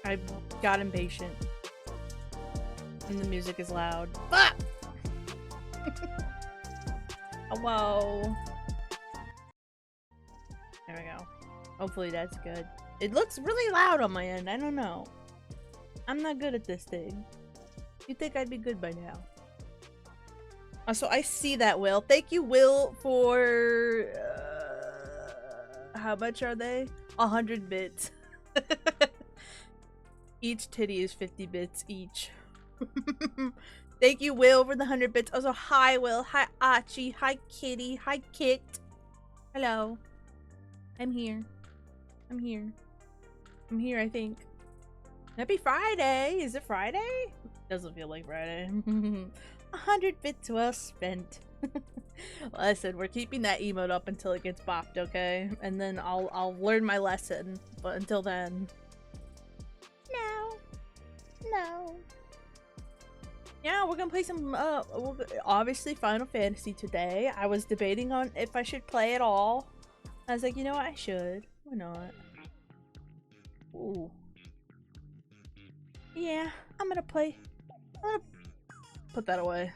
I got impatient. And the music is loud. Fuck! Oh, whoa. There we go. Hopefully that's good. It looks really loud on my end. I don't know. I'm not good at this thing. You'd think I'd be good by now. So I see that, Will. Thank you, Will, for... how much are they? 100 bits. Each titty is 50 bits each. Thank you, Will, for the 100 bits. Also, hi, Will. Hi, Archie. Hi, Kitty. Hi, Kit. Hello. I'm here. I'm here. I'm here, I think. Happy Friday! Is it Friday? Doesn't feel like Friday. 100 bits well spent. Listen, we're keeping that emote up until it gets bopped, okay? And then I'll learn my lesson. But until then... No. No. Yeah, we're gonna play some, obviously Final Fantasy today. I was debating on if I should play at all. I was like, you know what, I should. Why not? Ooh. Yeah, I'm gonna play. I'm gonna put that away.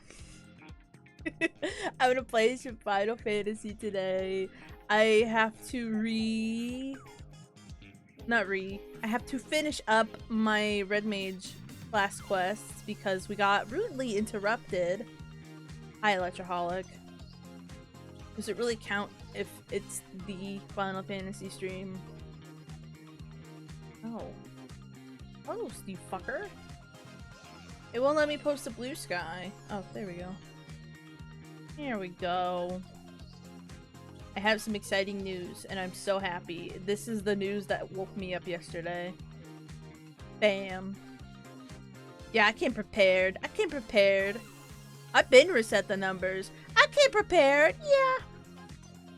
I'm gonna play some Final Fantasy today. I have to I have to finish up my Red Mage class quests because we got rudely interrupted. Hi, Electroholic. Does it really count if it's the Final Fantasy stream? Oh. Oh, Steve fucker. It won't let me post a blue sky. Oh, there we go. There we go. I have some exciting news, and I'm so happy. This is the news that woke me up yesterday. Bam. Yeah, I came prepared. I came prepared. I've been reset the numbers. I came prepared. Yeah.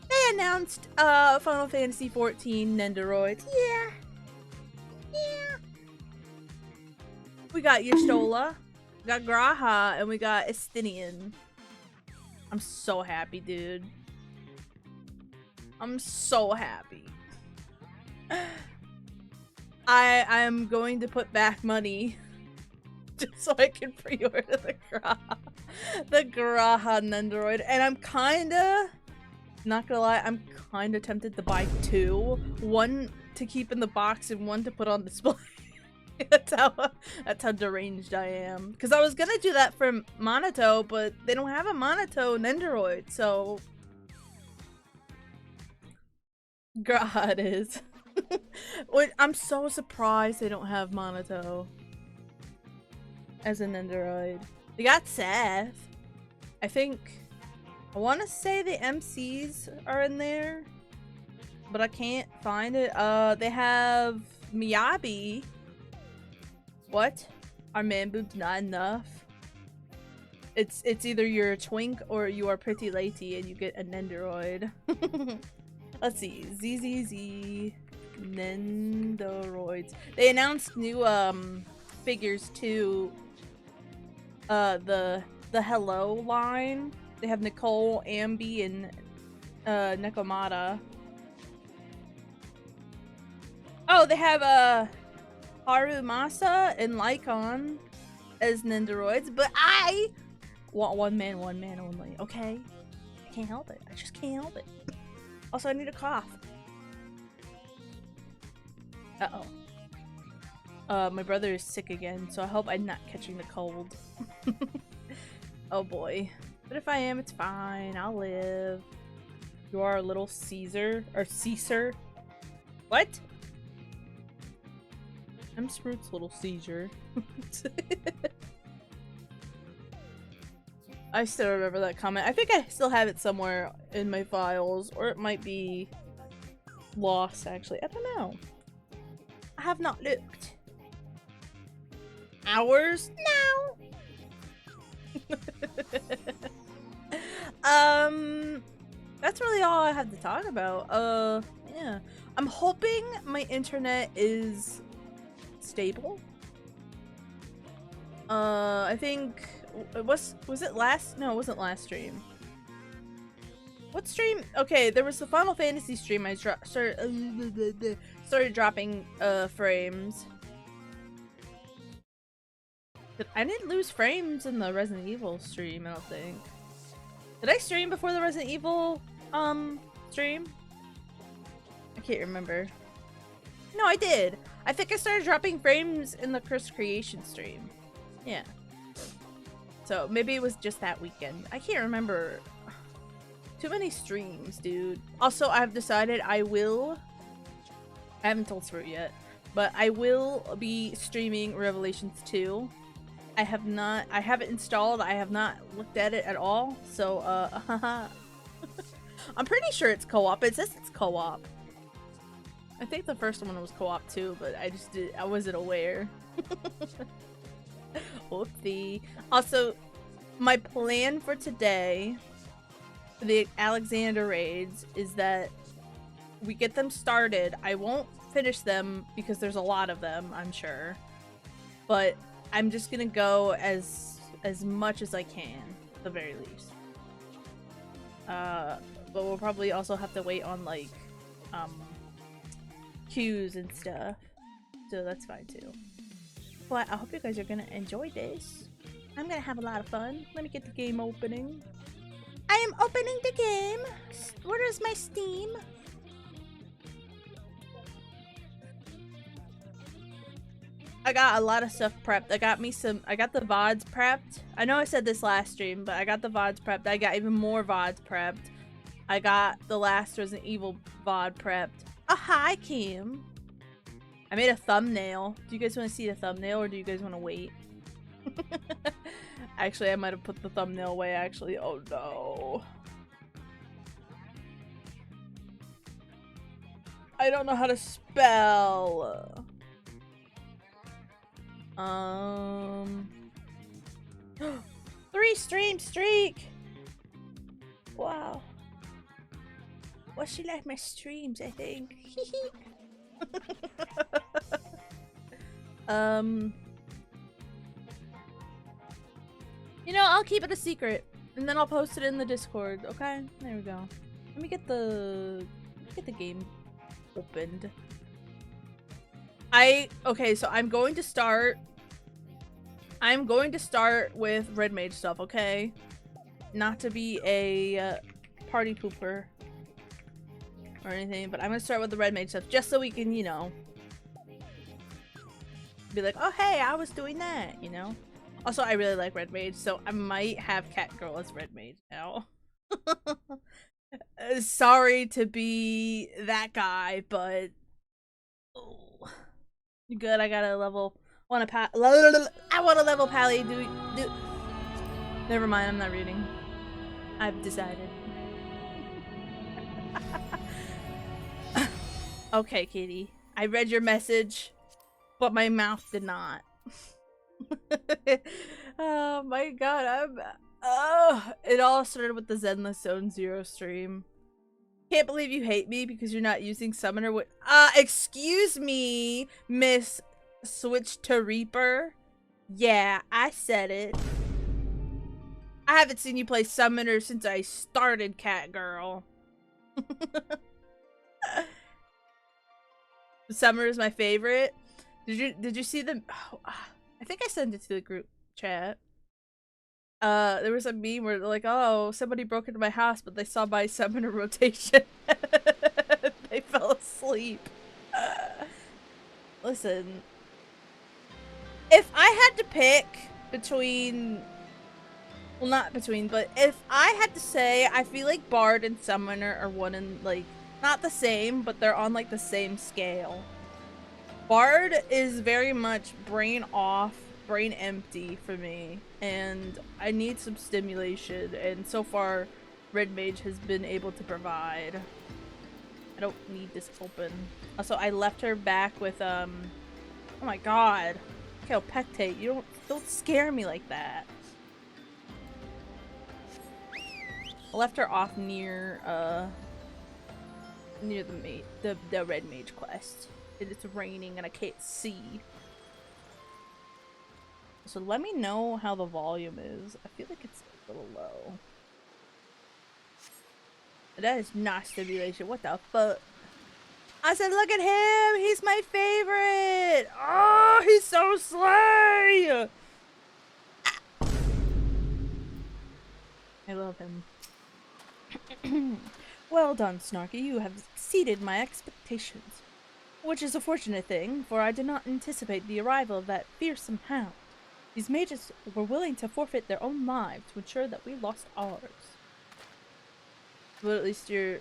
They announced Final Fantasy XIV Nendoroids. Yeah. Yeah. We got Y'shtola, we got Graha, and we got Estinian. I'm so happy, dude. I'm so happy. I'm going to put back money just so I can pre-order the Graha Nendoroid, and I'm kinda, not gonna lie, I'm kinda tempted to buy two. One to keep in the box and one to put on display. That's how deranged I am. Because I was gonna do that for Monato, but they don't have a Monato Nendoroid, so... God is. I'm so surprised they don't have Monato as a Nendoroid. They got Seth. I want to say the MCs are in there, but I can't find it. They have Miyabi. What? Are man boobs not enough? It's either you're a twink or you are pretty lady and you get a Nendoroid. Let's see. ZZZ Nendoroids. They announced new figures too. The Hello line. They have Nicole, Ambi, and Nekomata. Oh, they have Harumasa and Lycon as Nendoroids, but I want one man only, okay? I can't help it. I just can't help it. Also, I need a cough. Uh-oh. My brother is sick again, so I hope I'm not catching the cold. Oh boy. But if I am, it's fine. I'll live. You are a little Caesar. Or Caesar. What? I'm Sprout's little Caesar. I still remember that comment. I think I still have it somewhere in my files. Or it might be lost, actually. I don't know. I have not looked. Hours? No! That's really all I have to talk about. Yeah. I'm hoping my internet is stable. I think was it last? No, it wasn't last stream. What stream? Okay, there was the Final Fantasy stream. I started dropping frames. I didn't lose frames in the Resident Evil stream, I don't think. Did I stream before the Resident Evil stream? I can't remember. No, I did. I think I started dropping frames in the Curse Creation stream. Yeah. So maybe it was just that weekend. I can't remember. Too many streams, dude. Also, I've decided I haven't told Spirit yet, but I will be streaming Revelations 2. I have it installed. I have not looked at it at all. So, I'm pretty sure it's co-op. It says it's co-op. I think the first one was co-op too, but I wasn't aware. Oopsie. Also, my plan for today, for the Alexander raids, is that we get them started. I won't finish them because there's a lot of them, I'm sure. But I'm just gonna go as much as I can, at the very least. But we'll probably also have to wait on, like, queues and stuff. So that's fine too. But I hope you guys are gonna enjoy this. I'm gonna have a lot of fun. Let me get the game opening. I am opening the game. Where is my Steam? I got a lot of stuff prepped. I got the VODs prepped. I know I said this last stream, but I got the VODs prepped. I got even more VODs prepped. I got the last Resident Evil VOD prepped. Oh, hi, Kim. I made a thumbnail. Do you guys want to see the thumbnail, or do you guys want to wait? Actually, I might have put the thumbnail away, actually. Oh, no. I don't know how to spell. 3 stream streak! Wow. Well, she liked my streams, I think. You know, I'll keep it a secret, and then I'll post it in the Discord. Okay, there we go. Let me get the game opened. Okay, so I'm going to start with Red Mage stuff. Okay, not to be a party pooper or anything, but I'm gonna start with the Red Mage stuff just so we can, you know, be like, oh hey, I was doing that, you know. Also, I really like Red Mage, so I might have Catgirl as Red Mage now. Sorry to be that guy, but oh. Good. I got a level. I want a level Pally. Never mind. I'm not reading. I've decided. Okay, Kitty. I read your message, but my mouth did not. Oh my god, it all started with the Zenless Zone Zero stream. Can't believe you hate me because you're not using Summoner with excuse me, Miss Switch to Reaper. Yeah, I said it. I haven't seen you play Summoner since I started Catgirl. Summoner is my favorite. Did you see the I think I sent it to the group chat. There was a meme where they're like, oh, somebody broke into my house, but they saw my Summoner rotation. They fell asleep. Listen. If I had to pick between... Well, not between, but if I had to say, I feel like Bard and Summoner are one and, like, not the same, but they're on, like, the same scale. Bard is very much brain off, brain empty for me, and I need some stimulation, and so far Red Mage has been able to provide. I don't need this open. Also, I left her back with oh my god, Calpectate, you don't scare me like that. I left her off near the Red Mage quest. It's raining and I can't see. So let me know how the volume is. I feel like it's a little low. That is not stimulation. What the fuck? I said, look at him! He's my favorite! Oh, he's so slay! I love him. Well done, Snarky. You have exceeded my expectations. Which is a fortunate thing, for I did not anticipate the arrival of that fearsome hound. These mages were willing to forfeit their own lives to ensure that we lost ours. Well, at least you're...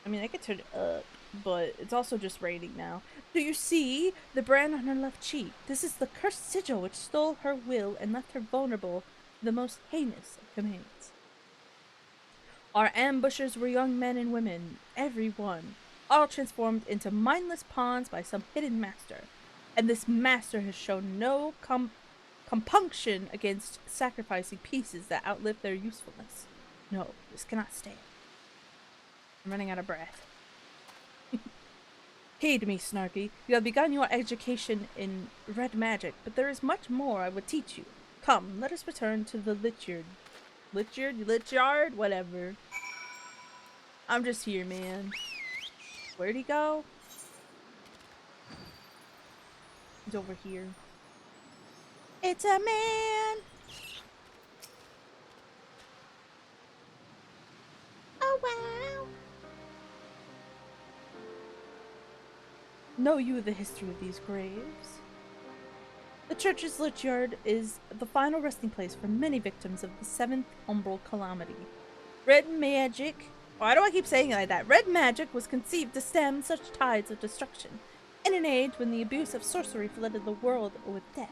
I mean, I could turn it up, but it's also just raining now. Do you see the brand on her left cheek? This is the cursed sigil which stole her will and left her vulnerable to the most heinous of commands. Our ambushers were young men and women, every one, all transformed into mindless pawns by some hidden master. And this master has shown no compunction against sacrificing pieces that outlive their usefulness. No, this cannot stand. I'm running out of breath. Heed me, Snarky. You have begun your education in red magic, but there is much more I would teach you. Come, let us return to the Lichyard. Lichyard? Whatever. I'm just here, man. Where'd he go? He's over here. It's a man! Oh, wow! Know you the history of these graves? The church's Lichyard is the final resting place for many victims of the 7th Umbral Calamity. Red magic... Why do I keep saying it like that? Red magic was conceived to stem such tides of destruction, in an age when the abuse of sorcery flooded the world with death.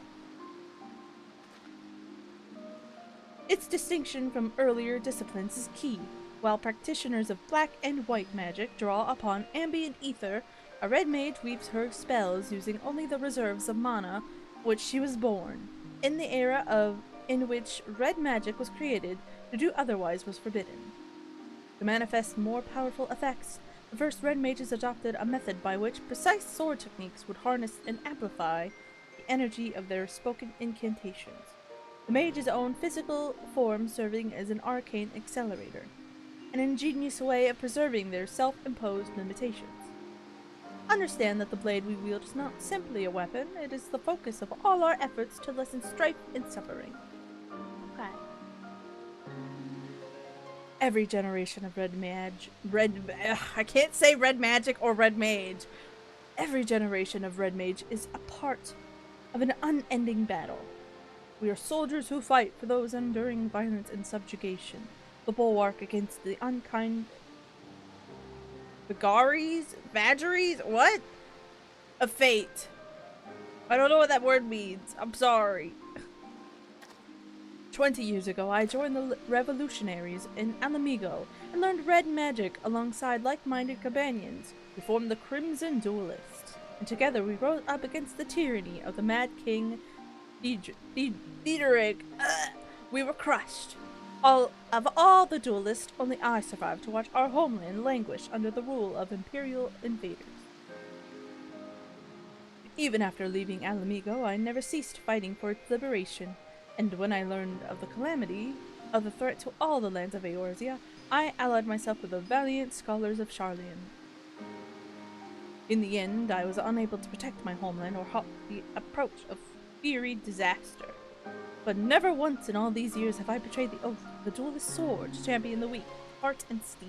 Its distinction from earlier disciplines is key. While practitioners of black and white magic draw upon ambient ether, a red mage weaves her spells using only the reserves of mana which she was born. In the era in which red magic was created, to do otherwise was forbidden. To manifest more powerful effects, the first red mages adopted a method by which precise sword techniques would harness and amplify the energy of their spoken incantations. The mage's own physical form serving as an arcane accelerator, an ingenious way of preserving their self-imposed limitations. Understand that the blade we wield is not simply a weapon, it is the focus of all our efforts to lessen strife and suffering. Okay. Every generation of I can't say red magic or red mage. Every generation of red mage is a part of an unending battle. We are soldiers who fight for those enduring violence and subjugation, the bulwark against the unkind vagaries, what? Of fate. I don't know what that word means. I'm sorry. 20 years ago, I joined the revolutionaries in Alamigo and learned red magic alongside like-minded companions. We formed the Crimson Duelists, and together we rose up against the tyranny of the Mad King Theodoric. We were crushed. Of all the duelists, only I survived to watch our homeland languish under the rule of imperial invaders. Even after leaving Alamigo, I never ceased fighting for its liberation. And when I learned of the calamity, of the threat to all the lands of Eorzea, I allied myself with the valiant scholars of Sharlayan. In the end, I was unable to protect my homeland or halt the approach of fiery disaster. But never once in all these years have I betrayed the oath of the duelist sword to champion the weak, heart and steel.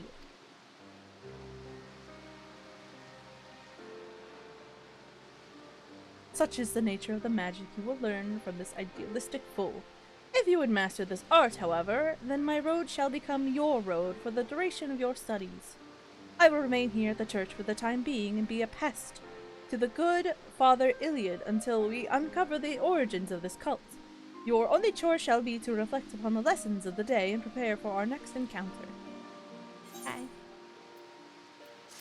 Such is the nature of the magic you will learn from this idealistic fool. If you would master this art, however, then my road shall become your road for the duration of your studies. I will remain here at the church for the time being and be a pest to the good Father Iliad until we uncover the origins of this cult. Your only chore shall be to reflect upon the lessons of the day and prepare for our next encounter. Okay.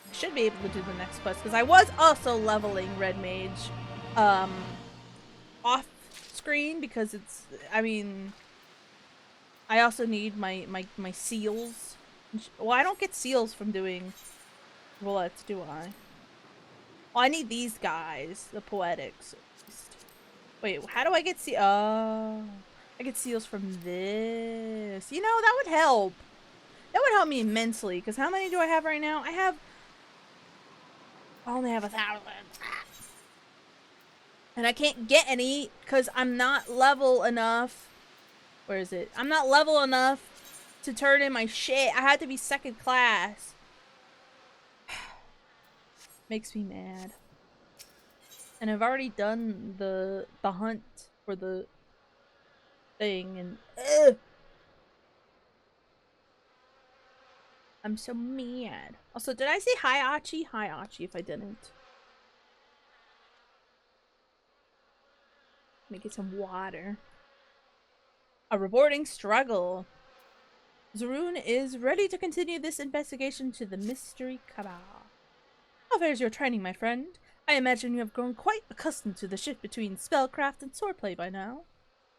I should be able to do the next quest, because I was also leveling Red Mage off screen, because it's, I mean, I also need my seals. Well, I don't get seals from doing bullets, do I? Well, I need these guys, the poetics. Wait, how do I get I get seals from this. You know, that would help. That would help me immensely, because how many do I have right now? I only have 1,000. And I can't get any, because I'm not level enough. Where is it? I'm not level enough to turn in my shit. I had to be second class. Makes me mad. And I've already done the hunt for the thing, and I'm so mad. Also, did I say hi, Achi? Hi, Achi, if I didn't. Let me get some water. A rewarding struggle. Zaroon is ready to continue this investigation to the Mystery Cabal. How fares your training, my friend? I imagine you have grown quite accustomed to the shift between spellcraft and swordplay by now.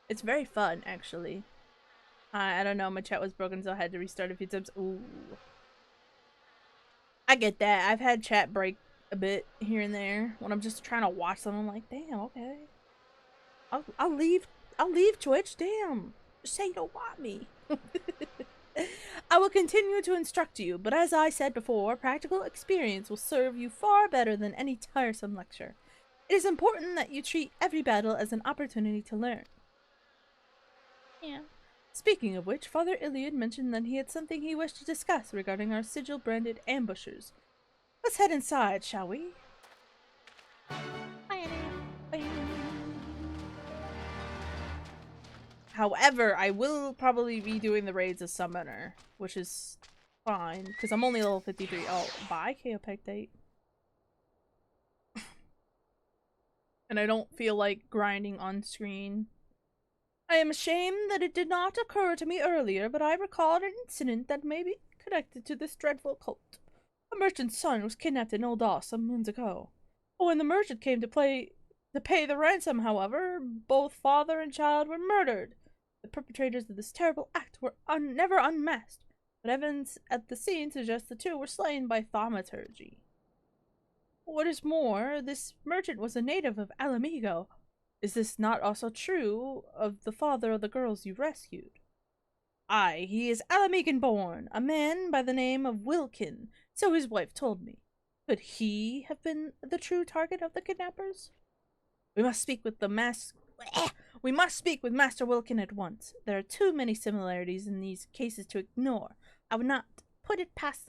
It's very fun, actually. I don't know, my chat was broken, so I had to restart a few times. Ooh. I get that. I've had chat break a bit here and there when I'm just trying to watch something. I'm like, damn, okay. I'll leave Twitch, damn. Just say you don't want me. I will continue to instruct you, but as I said before, practical experience will serve you far better than any tiresome lecture. It is important that you treat every battle as an opportunity to learn. Yeah. Speaking of which, Father Iliad mentioned that he had something he wished to discuss regarding our sigil-branded ambushers. Let's head inside, shall we? However, I will probably be doing the raids as summoner, which is fine, because I'm only level 53. Oh, bye, Kaopectate. And I don't feel like grinding on screen. I am ashamed that it did not occur to me earlier, but I recalled an incident that may be connected to this dreadful cult. A merchant's son was kidnapped in Ul'dah some moons ago. When the merchant came to pay the ransom, however, both father and child were murdered. The perpetrators of this terrible act were never unmasked, but evidence at the scene suggests the two were slain by thaumaturgy. What is more, this merchant was a native of Alamigo. Is this not also true of the father of the girls you rescued? Aye, he is Alamigan born, a man by the name of Wilkin, so his wife told me. Could he have been the true target of the kidnappers? We must speak with Master Wilkin at once. There are too many similarities in these cases to ignore. I would not put it past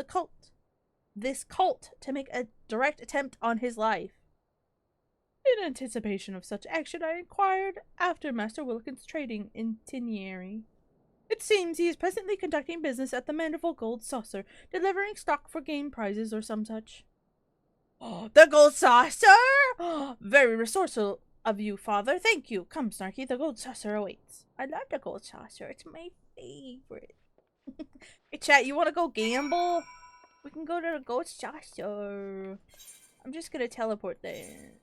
this cult to make a direct attempt on his life. In anticipation of such action, I inquired after Master Wilkin's trading itinerary. It seems he is presently conducting business at the Manderville Gold Saucer, delivering stock for game prizes or some such. Oh, the Gold Saucer! Oh, very resourceful of you, Father. Thank you. Come, Snarky, the Gold Saucer awaits. I love the Gold Saucer. It's my favorite. Hey, chat, you want to go gamble? We can go to the Gold Saucer. I'm just gonna teleport there.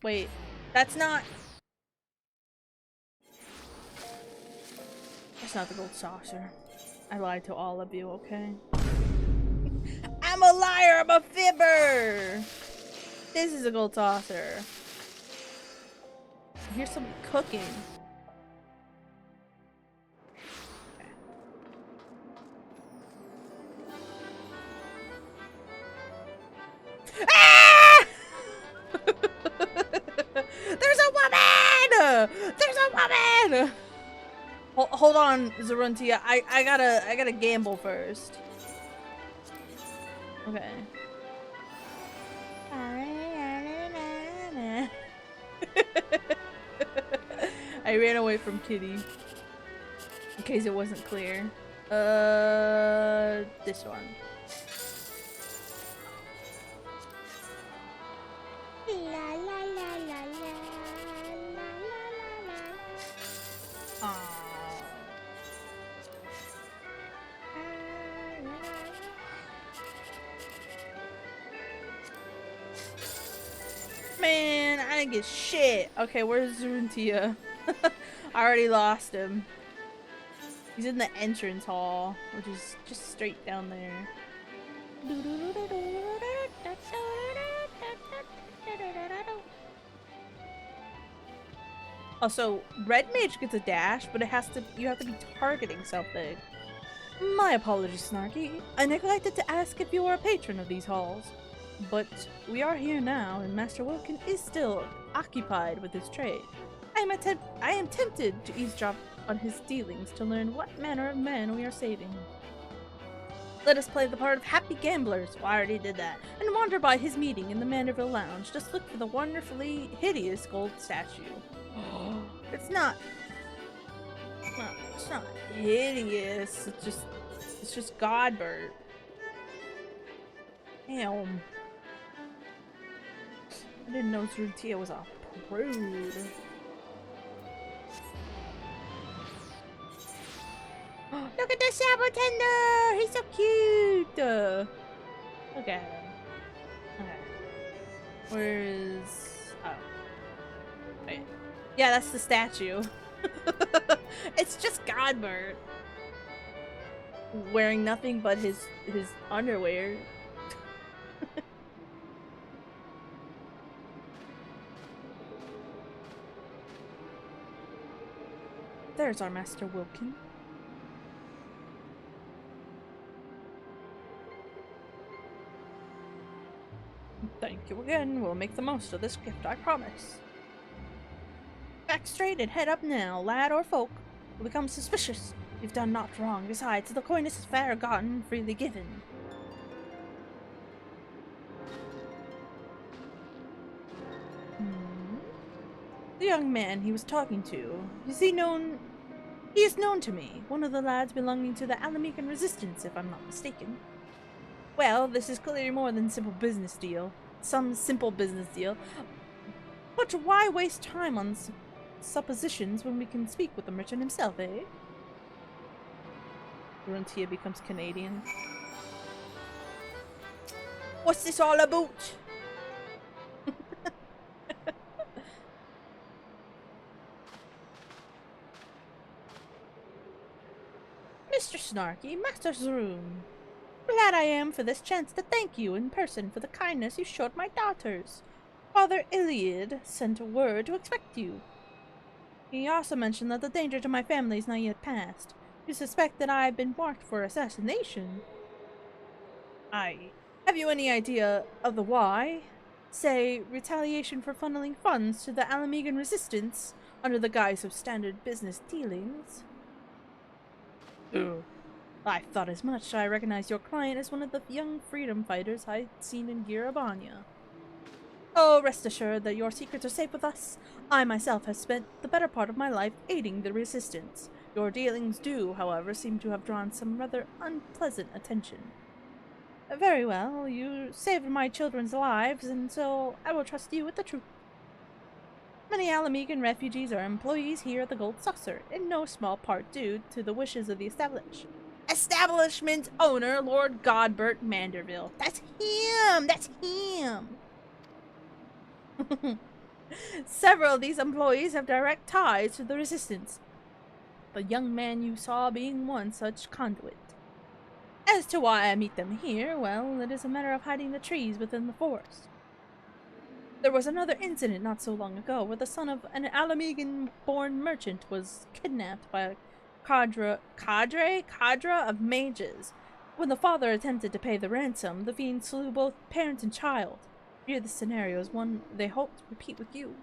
Wait, that's not the Gold Saucer. I lied to all of you, okay? I'm a liar, I'm a fibber! This is a Gold Saucer. I hear somebody cooking. Ah! There's a woman! There's a woman! Hold on, Zaruntia. I gotta gamble first. Okay. I ran away from Kitty. In case it wasn't clear. This one. La la la la la la la la. Aww. Man, I didn't get shit. Okay, where's Zuruntia? I already lost him. He's in the entrance hall, which is just straight down there. Also, Red Mage gets a dash, but you have to be targeting something. My apologies, Snarky. I neglected to ask if you are a patron of these halls. But we are here now, and Master Wilkin is still occupied with his trade. I I am tempted to eavesdrop on his dealings to learn what manner of man we are saving. Let us play the part of happy gamblers. Well, I already did that. And wander by his meeting in the Manderville Lounge. Just look for the wonderfully hideous gold statue. It's not hideous. It's just Godbert. Damn. I didn't know Zrutia was a prude. Look at the Sabo Tender! He's so cute! Look at him. Okay. Where's... Oh. Wait. Yeah, that's the statue. It's just Godbert. Wearing nothing but his underwear. There's our Master Wilkin. Thank you again. We'll make the most of this gift, I promise. Back straight and head up now, lad or folk will become suspicious. You've done naught wrong. Besides, the coin is fair gotten, freely given. The young man he was talking to, is he known? He is known to me. One of the lads belonging to the Alamican Resistance, if I'm not mistaken. Well, this is clearly more than simple business deal. Some simple business deal. But why waste time on suppositions when we can speak with the merchant himself, eh? Gruntia becomes Canadian. What's this all about? Mr. Snarky, Master's room. Glad I am for this chance to thank you in person for the kindness you showed my daughters. Father Iliad sent word to expect you. He also mentioned that the danger to my family is not yet past. You suspect that I have been marked for assassination. Aye. Have you any idea of the why? Say, retaliation for funneling funds to the Alamigan Resistance under the guise of standard business dealings? I thought as much. I recognize your client as one of the young freedom fighters I'd seen in Girabanya. Oh, rest assured that your secrets are safe with us. I myself have spent the better part of my life aiding the resistance. Your dealings do, however, seem to have drawn some rather unpleasant attention. Very well, you saved my children's lives, and so I will trust you with the truth. Many Alamigan refugees are employees here at the Gold Saucer, in no small part due to the wishes of the establishment owner, Lord Godbert Manderville. That's him! That's him! Several of these employees have direct ties to the Resistance, the young man you saw being one such conduit. As to why I meet them here, well, it is a matter of hiding the trees within the forest. There was another incident not so long ago where the son of an Alamigan-born merchant was kidnapped by a cadre of mages. When the father attempted to pay the ransom, the fiend slew both parent and child. Here the scenario is one they hope to repeat with you.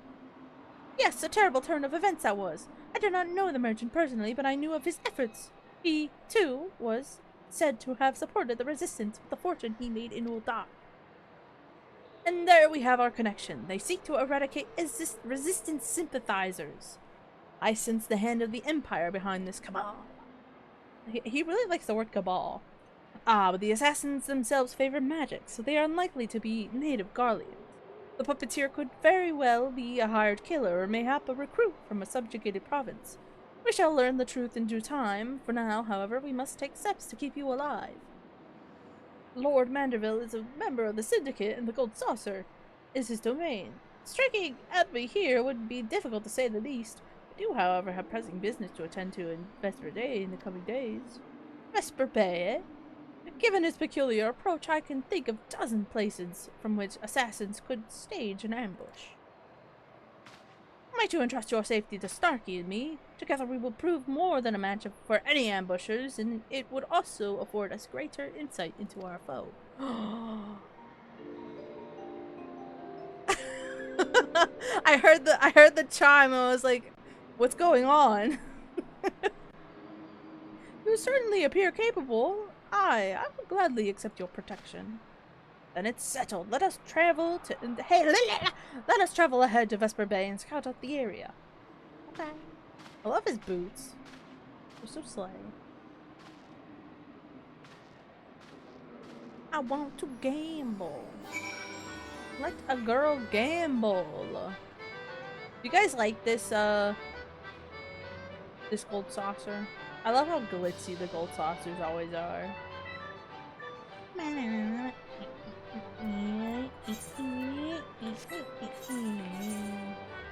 Yes, a terrible turn of events that was. I did not know the merchant personally, but I knew of his efforts. He, too, was said to have supported the resistance with the fortune he made in Ul'dah. And there we have our connection. They seek to eradicate resistance sympathizers. I sense the hand of the Empire behind this cabal. He really likes the word cabal. But the assassins themselves favor magic, so they are unlikely to be native Garleans. The puppeteer could very well be a hired killer, or mayhap a recruit from a subjugated province. We shall learn the truth in due time. For now, however, we must take steps to keep you alive. Lord Manderville is a member of the Syndicate, and the Gold Saucer is his domain. Striking at me here would be difficult to say the least. I do, however, have pressing business to attend to in Vesper Day in the coming days. Vesper Bay, eh? Given his peculiar approach, I can think of a dozen places from which assassins could stage an ambush. Might you entrust your safety to Snarky and me? Together we will prove more than a match for any ambushers, and it would also afford us greater insight into our foe. I heard the chime and I was like, what's going on? You certainly appear capable. I will gladly accept your protection. Then it's settled. Let us travel to let us travel ahead to Vesper Bay and scout out the area. Okay. I love his boots. They're so slay. I want to gamble. Let a girl gamble. You guys like this this gold saucer? I love how glitzy the gold saucers always are. If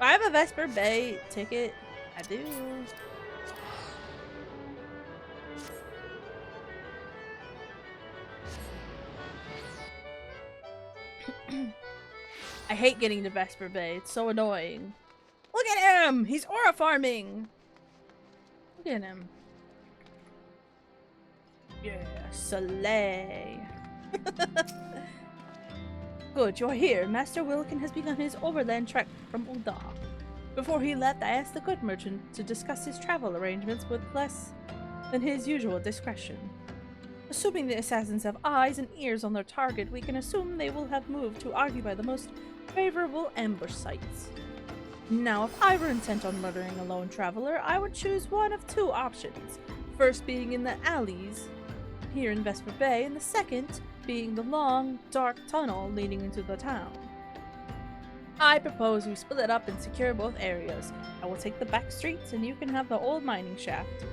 I have a Vesper Bay ticket, I do. I hate getting to Vesper Bay. It's so annoying. Look at him! He's aura farming! Look at him. Yeah, slay. Good, you're here. Master Wilkin has begun his overland trek from Ul'dah. Before he left, I asked the good merchant to discuss his travel arrangements with less than his usual discretion. Assuming the assassins have eyes and ears on their target, we can assume they will have moved to occupy the most favorable ambush sites. Now, if I were intent on murdering a lone traveler, I would choose one of two options. First being in the alleys here in Vesper Bay, and the second being the long, dark tunnel leading into the town. I propose we split it up and secure both areas. I will take the back streets and you can have the old mining shaft.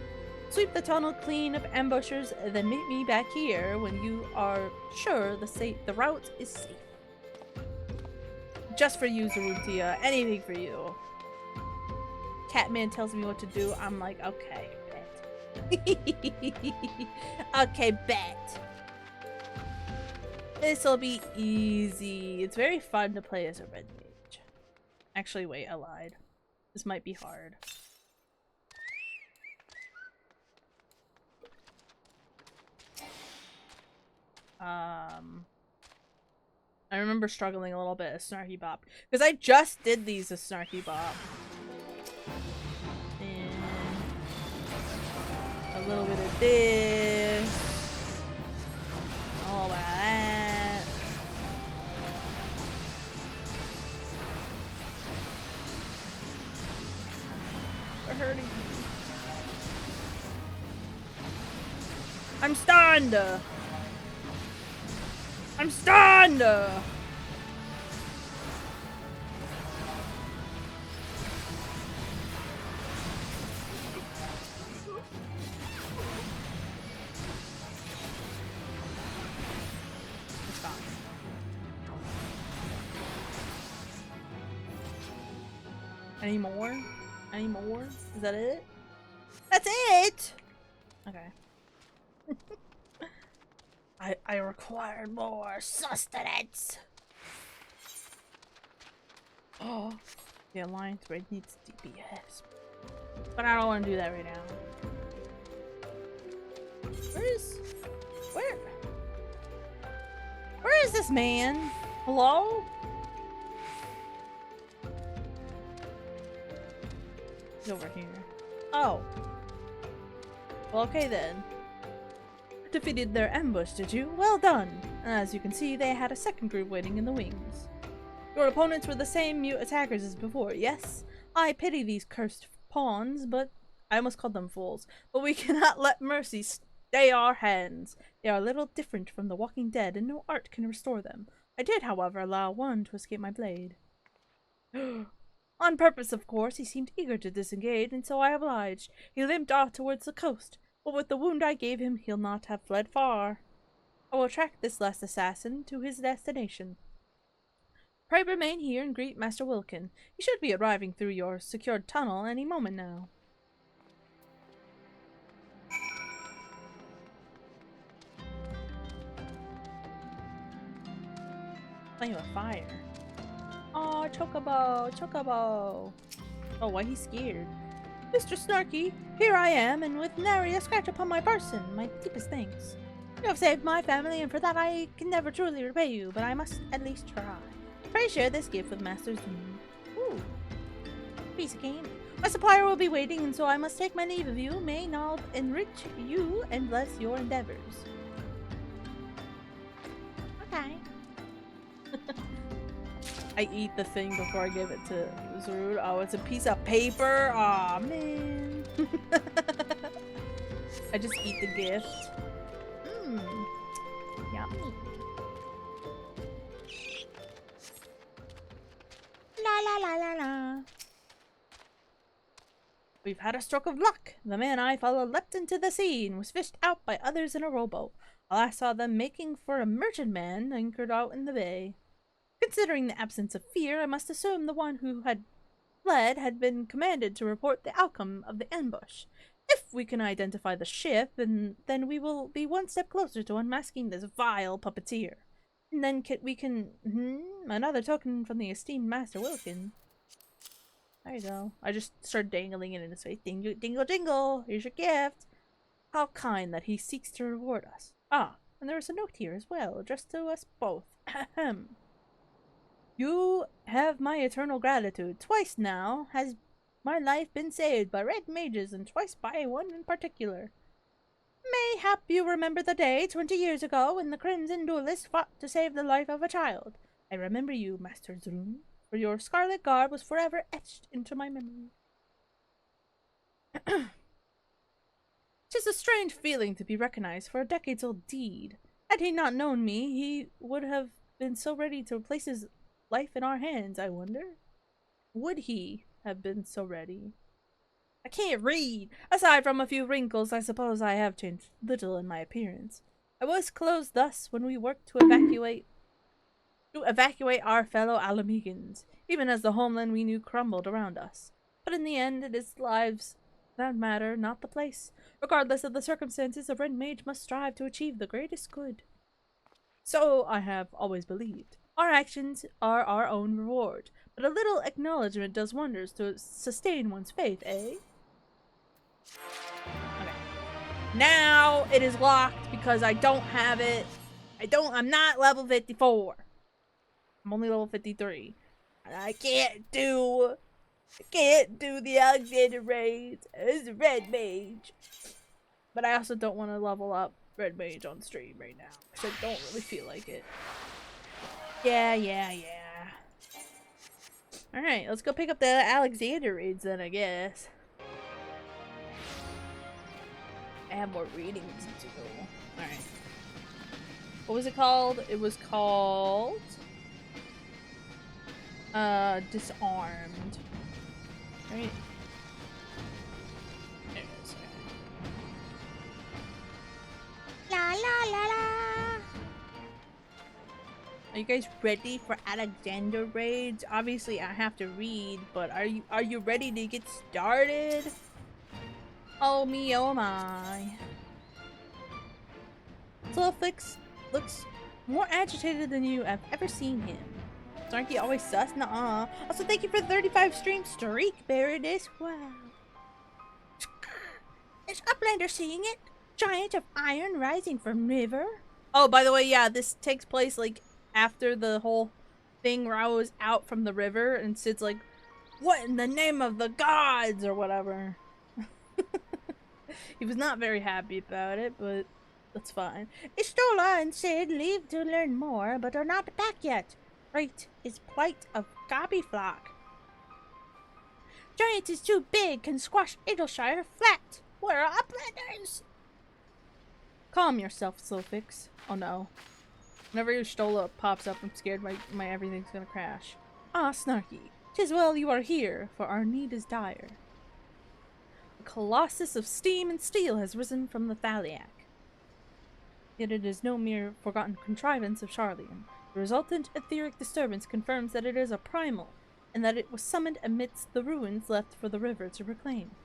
Sweep the tunnel clean of ambushers, then meet me back here when you are sure the route is safe. Just for you, Zaruntia. Anything for you. Catman tells me what to do. I'm like, okay, bet. Okay, bet. This'll be easy. It's very fun to play as a red mage. Actually, wait, I lied. This might be hard. I remember struggling a little bit as Snarky Bop. Because I just did these as Snarky Bop. And a little bit of this. All of that. We're hurting. I'm stunned! I'm stunned! It's gone. Any more? Any more? Is that it? That's it! Okay. I require more sustenance. Oh, the Alliance raid needs DPS, but I don't want to do that right now. Where is this man? Hello? He's over here. Oh. Well, okay then. Defeated their ambush, did you? Well done! As you can see, they had a second group waiting in the wings. Your opponents were the same mute attackers as before, yes? I pity these cursed pawns, but I almost called them fools. But we cannot let mercy stay our hands. They are a little different from the walking dead, and no art can restore them. I did, however, allow one to escape my blade. On purpose, of course. He seemed eager to disengage, and so I obliged. He limped off towards the coast. But with the wound I gave him, he'll not have fled far. I will track this last assassin to his destination. Pray remain here and greet Master Wilkin. He should be arriving through your secured tunnel any moment now. Playing with fire. Oh, Chocobo! Chocobo! Oh, why he's scared? Mr. Snarky, here I am, and with nary a scratch upon my person. My deepest thanks. You have saved my family, and for that I can never truly repay you, but I must at least try. Pray share this gift with Master Zoom. piece of candy. My supplier will be waiting, and so I must take my leave of you. May Nald enrich you and bless your endeavors. Okay. I eat the thing before I give it to Zerud. Oh, it's a piece of paper? Aw, man. I just eat the gift. Mmm. Yummy. La la la la la. We've had a stroke of luck. The man I followed leapt into the sea and was fished out by others in a rowboat. I saw them making for a merchantman anchored out in the bay. Considering the absence of fear, I must assume the one who had fled had been commanded to report the outcome of the ambush. If we can identify the ship, then we will be one step closer to unmasking this vile puppeteer. And then we can... another token from the esteemed Master Wilkin. There you go. I just started dangling it in his face. Dingle, dingle, dingle! Here's your gift! How kind that he seeks to reward us. Ah, and there is a note here as well, addressed to us both. Ahem. You have my eternal gratitude. Twice now has my life been saved by red mages, and twice by one in particular. Mayhap you remember the day 20 years ago when the Crimson Duelist fought to save the life of a child. I remember you, Master Zrun, for your scarlet garb was forever etched into my memory. 'Tis a strange feeling to be recognized for a decades-old deed. Had he not known me, he would have been so ready to place his life in our hands, I wonder. Would he have been so ready? I can't read. Aside from a few wrinkles, I suppose I have changed little in my appearance. I was clothed thus when we worked to evacuate our fellow Alamegans, even as the homeland we knew crumbled around us. But in the end, it is lives that matter, not the place. Regardless of the circumstances, a red mage must strive to achieve the greatest good. So I have always believed. Our actions are our own reward, but a little acknowledgement does wonders to sustain one's faith, eh? Okay. Now it is locked because I don't have it. I'm not level 54. I'm only level 53. And I can't do the Alexander raids as a red mage. But I also don't want to level up red mage on stream right now, because I don't really feel like it. Yeah. Alright, let's go pick up the Alexander raids then, I guess. I have more readings to go. Alright. What was it called? It was called... Disarmed. Right? There it is. La la la la! Are you guys ready for Alexander raids? Obviously I have to read, but are you ready to get started? Oh me, oh my. Slowfix looks more agitated than you have ever seen him. Aren't you always sus? Nuh-uh. Also, thank you for the 35 stream streak, Baroness. Wow. Is Uplander seeing it? Giant of iron rising from river? Oh, by the way, yeah, this takes place, like, after the whole thing where I was out from the river, and Sid's like, what in the name of the gods, or whatever. He was not very happy about it, but that's fine. Istola and Sid leave to learn more, but are not back yet. Right is plight of Gobbyflock. Giant is too big, can squash Idleshire flat. We're Uplanders! Calm yourself, Slowfix. Oh no. Whenever your Stola pops up, I'm scared my everything's gonna crash. Ah, Snarky. 'Tis well you are here, for our need is dire. A colossus of steam and steel has risen from the Thaliac. Yet it is no mere forgotten contrivance of Charlian. The resultant etheric disturbance confirms that it is a primal, and that it was summoned amidst the ruins left for the river to reclaim.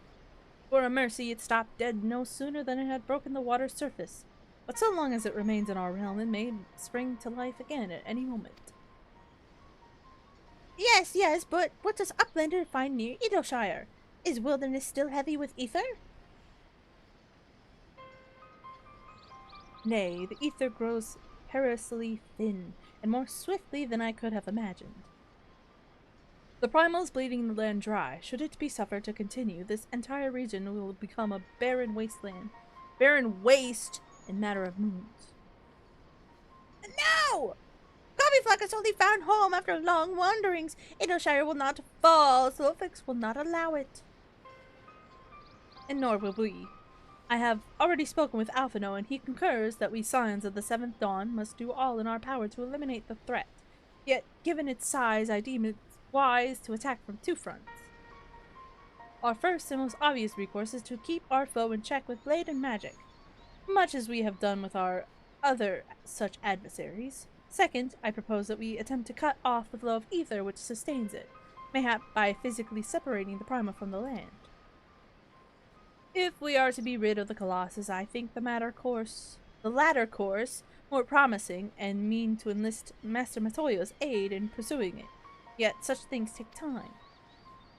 For a mercy, it stopped dead no sooner than it had broken the water's surface, but so long as it remains in our realm, it may spring to life again at any moment. Yes, but what does Uplander find near Idleshire? Is wilderness still heavy with ether? Nay, the ether grows perilously thin, and more swiftly than I could have imagined. The primal is bleeding the land dry. Should it be suffered to continue, this entire region will become a barren wasteland. Barren waste in matter of moons. No! Coffeeflock has only found home after long wanderings. Idleshire will not fall. Solfix will not allow it. And nor will we. I have already spoken with Alphino, and he concurs that we Scions of the Seventh Dawn must do all in our power to eliminate the threat. Yet, given its size, I deem it wise to attack from two fronts. Our first and most obvious recourse is to keep our foe in check with blade and magic, much as we have done with our other such adversaries. Second, I propose that we attempt to cut off the flow of ether which sustains it, mayhap by physically separating the primal from the land. If we are to be rid of the Colossus, I think the latter course, more promising, and mean to enlist Master Matoyo's aid in pursuing it. Yet such things take time.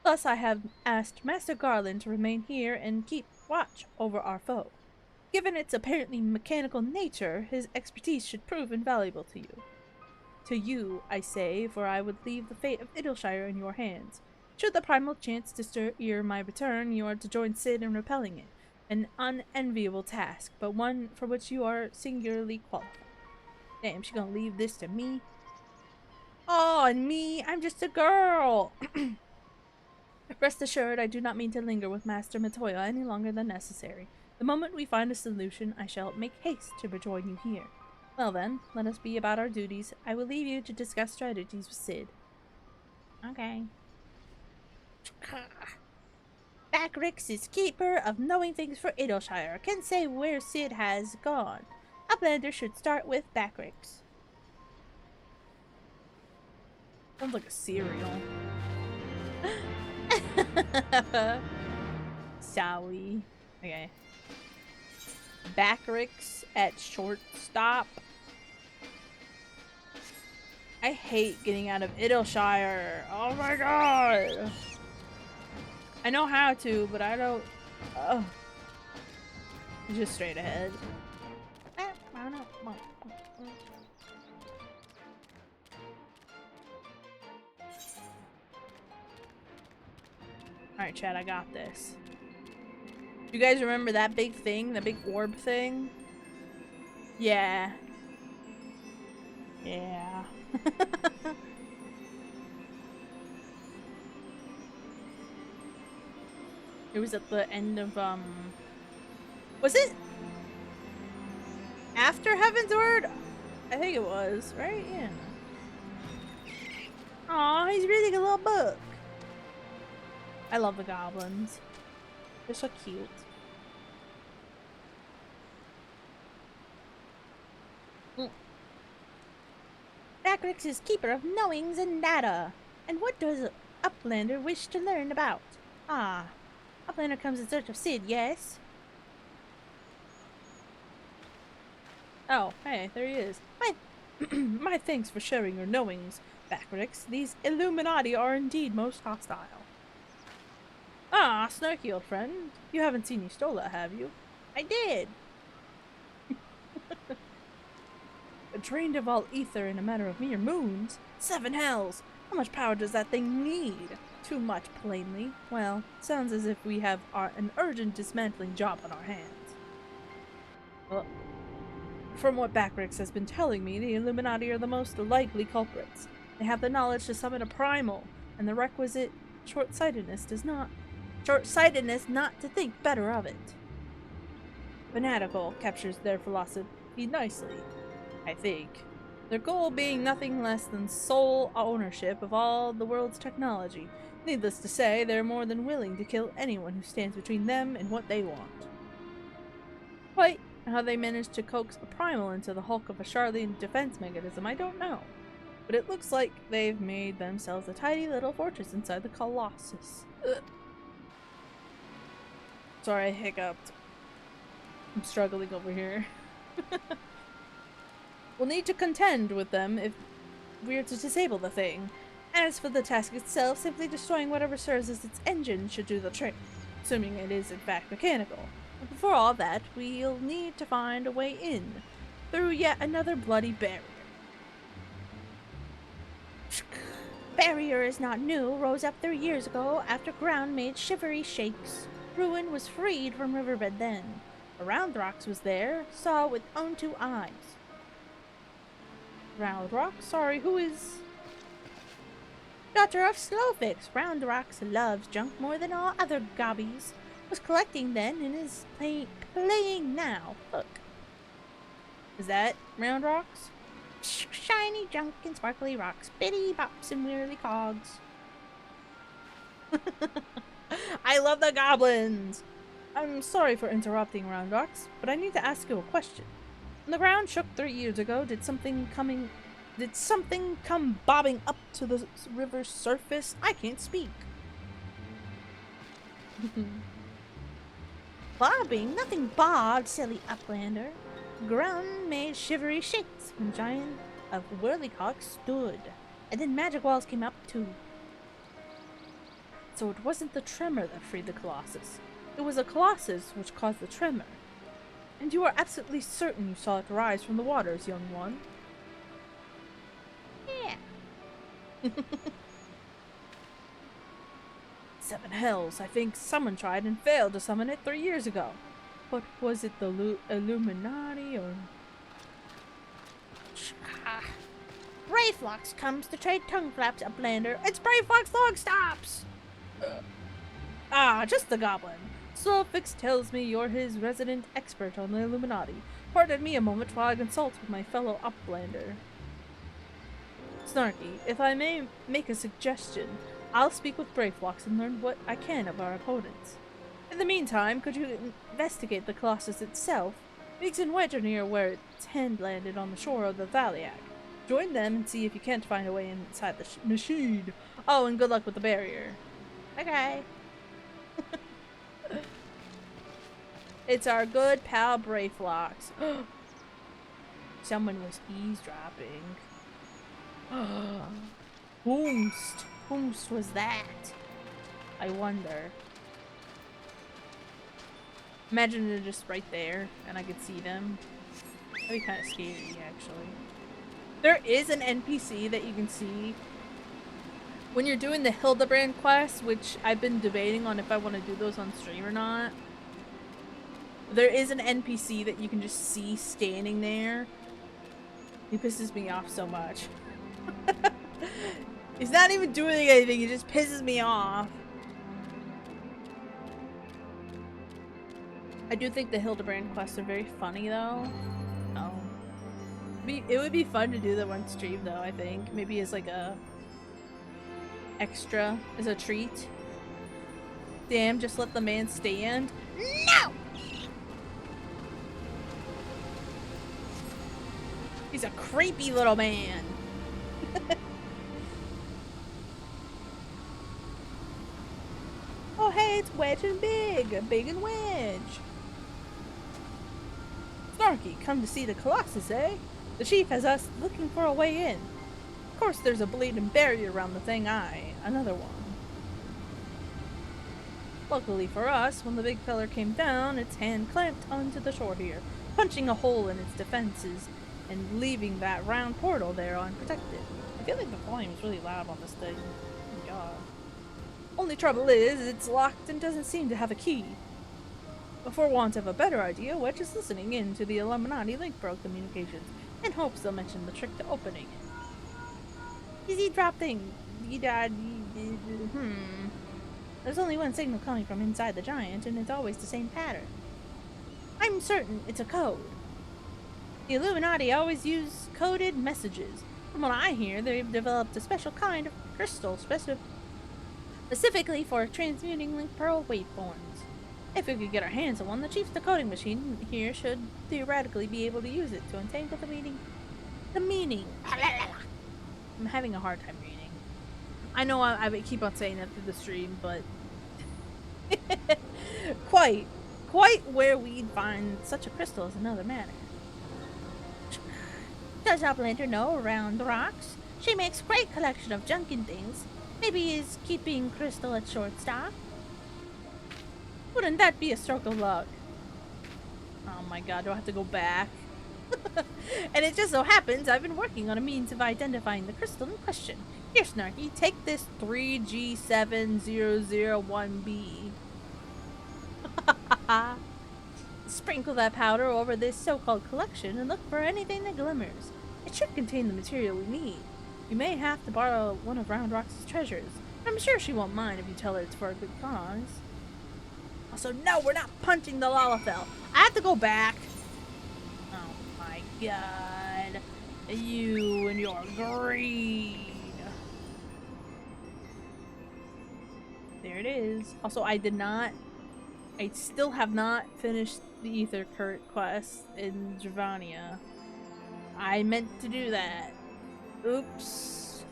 Thus I have asked Master Garland to remain here and keep watch over our foe. Given its apparently mechanical nature, his expertise should prove invaluable to you. To you, I say, for I would leave the fate of Idleshire in your hands. Should the primal chance to stir my return, you are to join Cid in repelling it. An unenviable task, but one for which you are singularly qualified. Damn, she gonna leave this to me? Oh, and me? I'm just a girl! Rest assured, I do not mean to linger with Master Matoyo any longer than necessary. The moment we find a solution, I shall make haste to rejoin you here. Well then, let us be about our duties. I will leave you to discuss strategies with Cid. Okay. Backrix is keeper of knowing things for Idleshire. Can say where Cid has gone. Uplander should start with Backrix. Sounds like a cereal. Sorry. Okay. Backrix at shortstop. I hate getting out of Idleshire. Oh my god. I know how to, but I don't. Oh. Just straight ahead. Alright, Chad, I got this. You guys remember that big thing? The big orb thing? Yeah. Yeah. It was at the end of, was it after Heaven's Word? I think it was, right? Yeah. Aw, he's reading a little book. I love the goblins. They're so cute. Backrix is keeper of knowings and data. And what does Uplander wish to learn about? Ah, Uplander comes in search of Cid, yes? Oh, hey, there he is. My thanks for sharing your knowings, Backrix. These Illuminati are indeed most hostile. Ah, snarky old friend. You haven't seen Y'shtola, have you? I did. Drained of all ether in a matter of mere moons. 7 hells! How much power does that thing need? Too much, plainly. Well, sounds as if we have an urgent dismantling job on our hands. Well, from what Backrix has been telling me, the Illuminati are the most likely culprits. They have the knowledge to summon a primal, and the requisite short-sightedness not to think better of it. Fanatical captures their philosophy nicely, I think. Their goal being nothing less than sole ownership of all the world's technology. Needless to say, they're more than willing to kill anyone who stands between them and what they want. Quite how they managed to coax a primal into the hulk of a Charlene defense mechanism, I don't know. But it looks like they've made themselves a tidy little fortress inside the Colossus. Ugh. Sorry, I hiccuped. I'm struggling over here. We'll need to contend with them if we're to disable the thing. As for the task itself, simply destroying whatever serves as its engine should do the trick, assuming it is in fact mechanical. But before all that, we'll need to find a way in, through yet another bloody barrier. Barrier is not new, rose up 3 years ago after ground made shivery shakes. Ruin was freed from riverbed then. Round Rocks was there, saw with own 2 eyes. Round Rocks? Sorry, who is... Daughter of Slowfix. Round Rocks loves junk more than all other gobbies. Was collecting then and is playing now. Look. Is that Round Rocks? Shiny junk and sparkly rocks, bitty bops and whirly cogs. I love the goblins! I'm sorry for interrupting, Round Rocks, but I need to ask you a question. When the ground shook 3 years ago, did something come bobbing up to the river's surface? I can't speak. Bobbing? Nothing bobbed, silly uplander. Ground made shivery shakes when giant of whirlycock stood, and then magic walls came up too. So it wasn't the tremor that freed the Colossus. It was the Colossus which caused the tremor. And you are absolutely certain you saw it rise from the waters, young one? Yeah. 7 hells, I think someone tried and failed to summon it 3 years ago. But was it the Illuminati or... Brayflox comes to trade tongue flaps, Uplander. It's Brayflox Log Stops! Just the goblin. Slowfix tells me you're his resident expert on the Illuminati. Pardon me a moment while I consult with my fellow Uplander. Snarky, if I may make a suggestion, I'll speak with Brayflox and learn what I can of our opponents. In the meantime, could you investigate the Colossus itself? Weeks and Wedge are near where its hand landed on the shore of the Thaliac. Join them and see if you can't find a way inside the machine. Oh, and good luck with the barrier. Okay. It's our good pal Brayflox. Someone was eavesdropping. Whomst was that? I wonder. Imagine they're just right there and I could see them. That'd be kind of scary, actually. There is an NPC that you can see when you're doing the Hildebrand quest, which I've been debating on if I want to do those on stream or not. There is an NPC that you can just see standing there. He pisses me off so much. He's not even doing anything, he just pisses me off. I do think the Hildebrand quests are very funny though. Oh. It would be fun to do them on stream though, I think. Maybe as like a extra, as a treat. Damn, just let the man stand. No! He's a creepy little man. Oh hey, it's Wedge and Big! Big and Wedge! Snarky, come to see the Colossus, eh? The chief has us looking for a way in. Of course there's a bleeding barrier around the thing, another one. Luckily for us, when the big feller came down, its hand clamped onto the shore here, punching a hole in its defenses and leaving that round portal there unprotected. I feel like the volume is really loud on this thing. Oh my god. Only trouble is, it's locked and doesn't seem to have a key. For want of a better idea, Wedge is listening in to the Illuminati link bro communications in hopes they'll mention the trick to opening it. Easy drop thing. There's only one signal coming from inside the giant, and it's always the same pattern. I'm certain it's a code. The Illuminati always use coded messages. From what I hear, they've developed a special kind of crystal specifically for transmuting link pearl waveforms. If we could get our hands on one, the chief's decoding machine here should theoretically be able to use it to untangle the meaning. I'm having a hard time reading. I know I keep on saying that through the stream, but quite where we'd find such a crystal is another matter. Does Uplander know around the rocks? She makes great collection of junk and things. Maybe he's keeping crystal at shortstop. Wouldn't that be a stroke of luck? Oh my god, do I have to go back? And it just so happens I've been working on a means of identifying the crystal in question. Here, Snarky, take this 3G7001B. Sprinkle that powder over this so-called collection and look for anything that glimmers. It should contain the material we need. You may have to borrow one of Round Rock's treasures. I'm sure she won't mind if you tell her it's for a good cause. Also, no, we're not punching the Lalafell. I have to go back. Oh my god. You and your greed. There it is. Also, I still have not finished the Ether quest in Dravania. I meant to do that. Oops.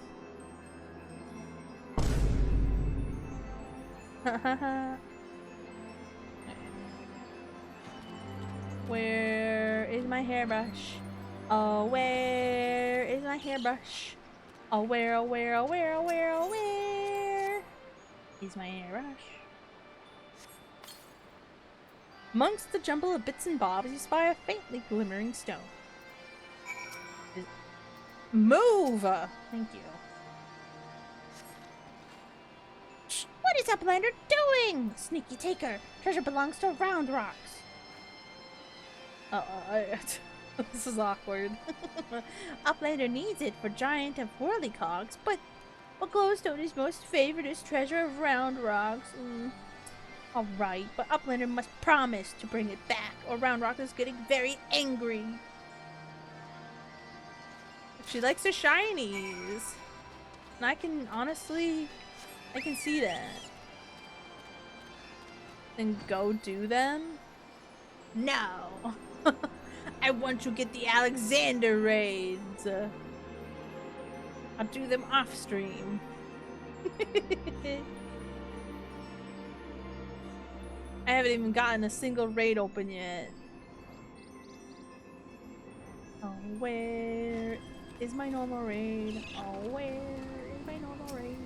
Where is my hairbrush? Oh, where is my hairbrush? Oh, where, oh, where, oh, where, oh, where, oh, where is my hairbrush? Amongst the jumble of bits and bobs, you spy a faintly glimmering stone. Move! Thank you. Shh, what is Uplander doing? Sneaky taker. Treasure belongs to Round Rocks. This is awkward. Uplander needs it for Giant of Whirlycogs, but Glowstone is most favored as treasure of Round Rocks. Alright, but Uplander must promise to bring it back, or Round Rock is getting very angry. She likes the shinies. And I can see that. Then go do them? No. I want to get the Alexander raids. I'll do them off stream. I haven't even gotten a single raid open yet. Oh, where is my normal raid? Oh, where is my normal raid?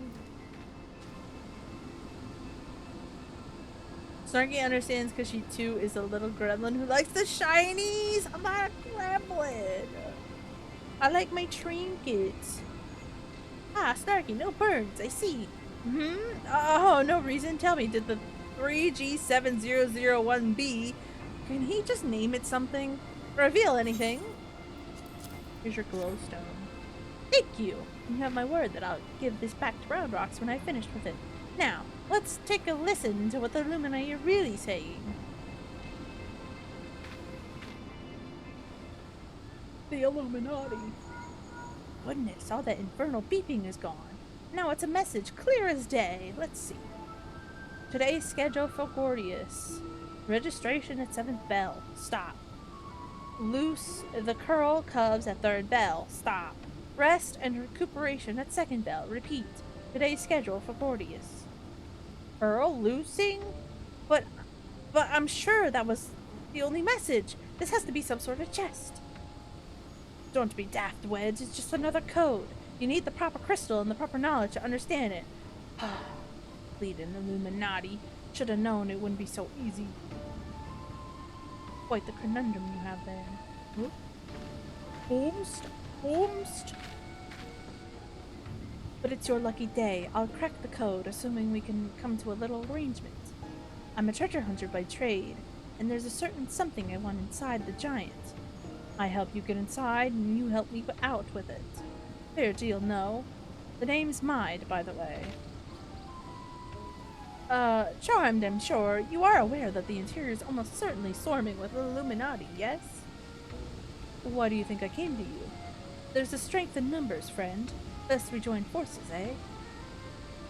Snarky understands because she too is a little gremlin who likes the shinies. I'm not a gremlin. I like my trinkets. Ah, Snarky, no birds. I see. Oh, no reason. Tell me, did the 3G7001B, can he just name it something? Reveal anything? Here's your glowstone. Thank you. You have my word that I'll give this back to Round Rocks when I've finished with it. Now, let's take a listen to what the Illuminati are really saying. The Illuminati. Goodness, all that infernal beeping is gone. Now it's a message clear as day. Let's see. Today's schedule for Gordius. Registration at 7th bell. Stop. Loose the curl cubs at 3rd bell. Stop. Rest and recuperation at 2nd bell. Repeat. Today's schedule for Gordius. Earl loosing? But I'm sure that was the only message. This has to be some sort of chest. Don't be daft, Wedge. It's just another code. You need the proper crystal and the proper knowledge to understand it. Bleeding Illuminati. Should have known it wouldn't be so easy. Quite the conundrum you have there. Almost. But it's your lucky day. I'll crack the code, assuming we can come to a little arrangement. I'm a treasure hunter by trade, and there's a certain something I want inside the giant. I help you get inside, and you help me out with it. Fair deal, no? The name's Mide, by the way. Charmed, I'm sure. You are aware that the interior is almost certainly swarming with Illuminati, yes? Why do you think I came to you? There's a strength in numbers, friend. Let's rejoin forces, eh?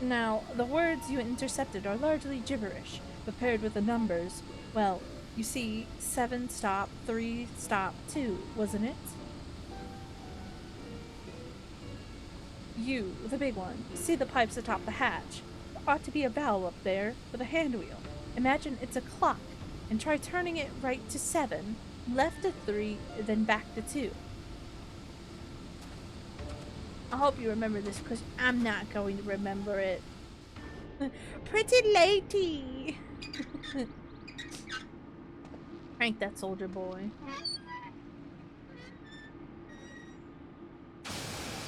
Now, the words you intercepted are largely gibberish, but paired with the numbers, well, you see, 7 stop, 3 stop, 2, wasn't it? You, the big one, see the pipes atop the hatch. There ought to be a valve up there with a hand wheel. Imagine it's a clock, and try turning it right to 7, left to 3, then back to 2. I hope you remember this, because I'm not going to remember it. Pretty latey! Crank that soldier boy.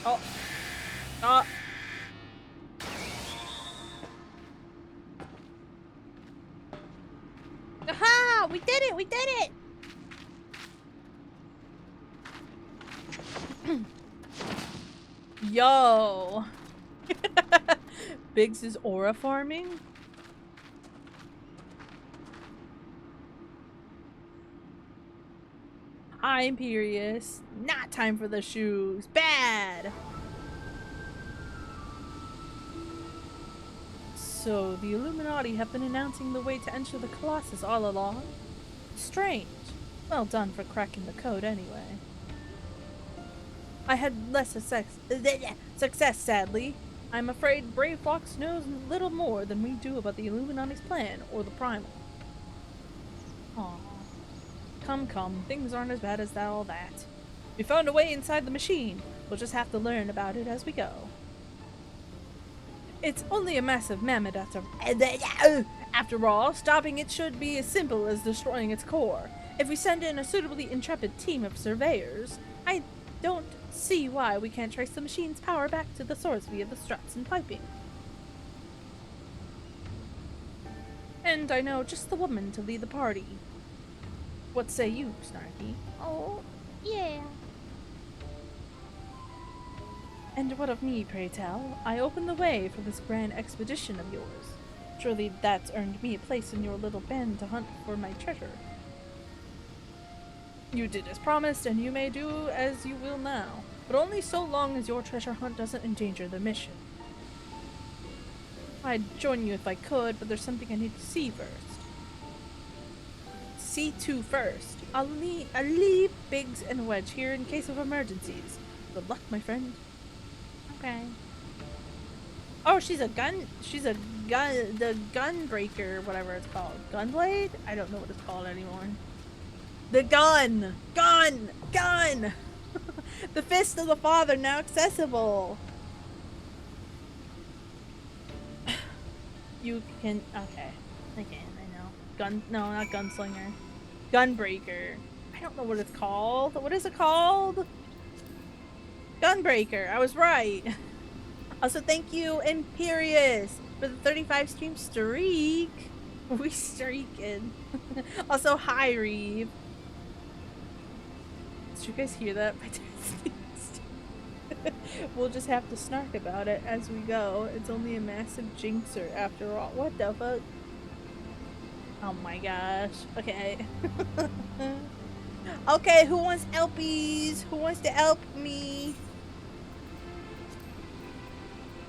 Oh. Oh. Aha! We did it! We did it! Yo! Biggs is aura farming? Hi, Imperious. Not time for the shoes. Bad! So, the Illuminati have been announcing the way to enter the Colossus all along? Strange. Well done for cracking the code anyway. I had less success, sadly. I'm afraid Brave Fox knows little more than we do about the Illuminati's plan, or the Primal. Aww. Come, things aren't as bad as all that. We found a way inside the machine. We'll just have to learn about it as we go. It's only a massive mammoth after all. Stopping it should be as simple as destroying its core. If we send in a suitably intrepid team of surveyors, I don't see why we can't trace the machine's power back to the source via the struts and piping. And I know just the woman to lead the party. What say you, Snarky? Oh, yeah. And what of me, pray tell? I opened the way for this grand expedition of yours. Surely that's earned me a place in your little band to hunt for my treasure. You did as promised, and you may do as you will now, but only so long as your treasure hunt doesn't endanger the mission. I'd join you if I could, but there's something I need to see first. See to first. I'll leave Biggs and Wedge here in case of emergencies. Good luck, my friend. Okay. Oh, the gunbreaker, whatever it's called. Gunblade? I don't know what it's called anymore. The gun! Gun! The Fist of the Father now accessible! You can, okay. I know. No, not Gunslinger. Gunbreaker. I don't know what it's called. What is it called? Gunbreaker. I was right. Also, thank you, Imperious, for the 35 stream streak. We streaking. Also, hi, Reeve. Did you guys hear that? We'll just have to snark about it as we go. It's only a massive jinxer after all. What the fuck? Oh my gosh. Okay. Okay, who wants Elpies? Who wants to help me?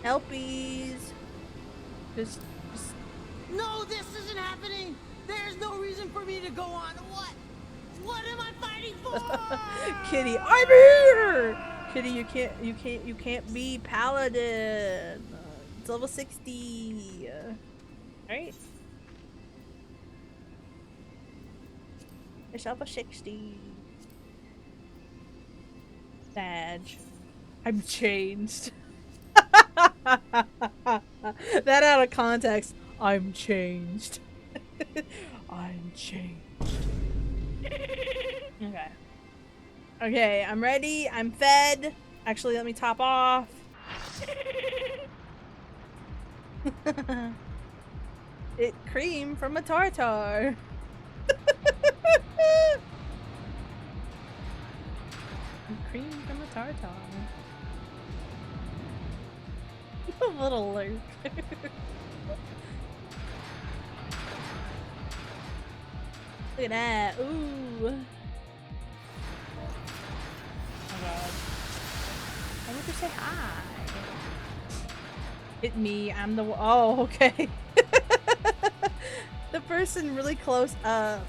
Elpies. Just... No, this isn't happening! There's no reason for me to go on. What am I fighting for? Kitty, I'm here! Kitty, you can't be paladin. It's level 60. Right? It's level 60. Badge. I'm changed. That out of context. I'm changed. I'm changed. Okay. Okay, I'm ready. I'm fed. Actually, let me top off. It cream from a tartar. Cream from a tartar. A little lurk. Look at that. Ooh. Oh god. I want to say hi. Hit me. I'm the. Oh, okay. The person really close up.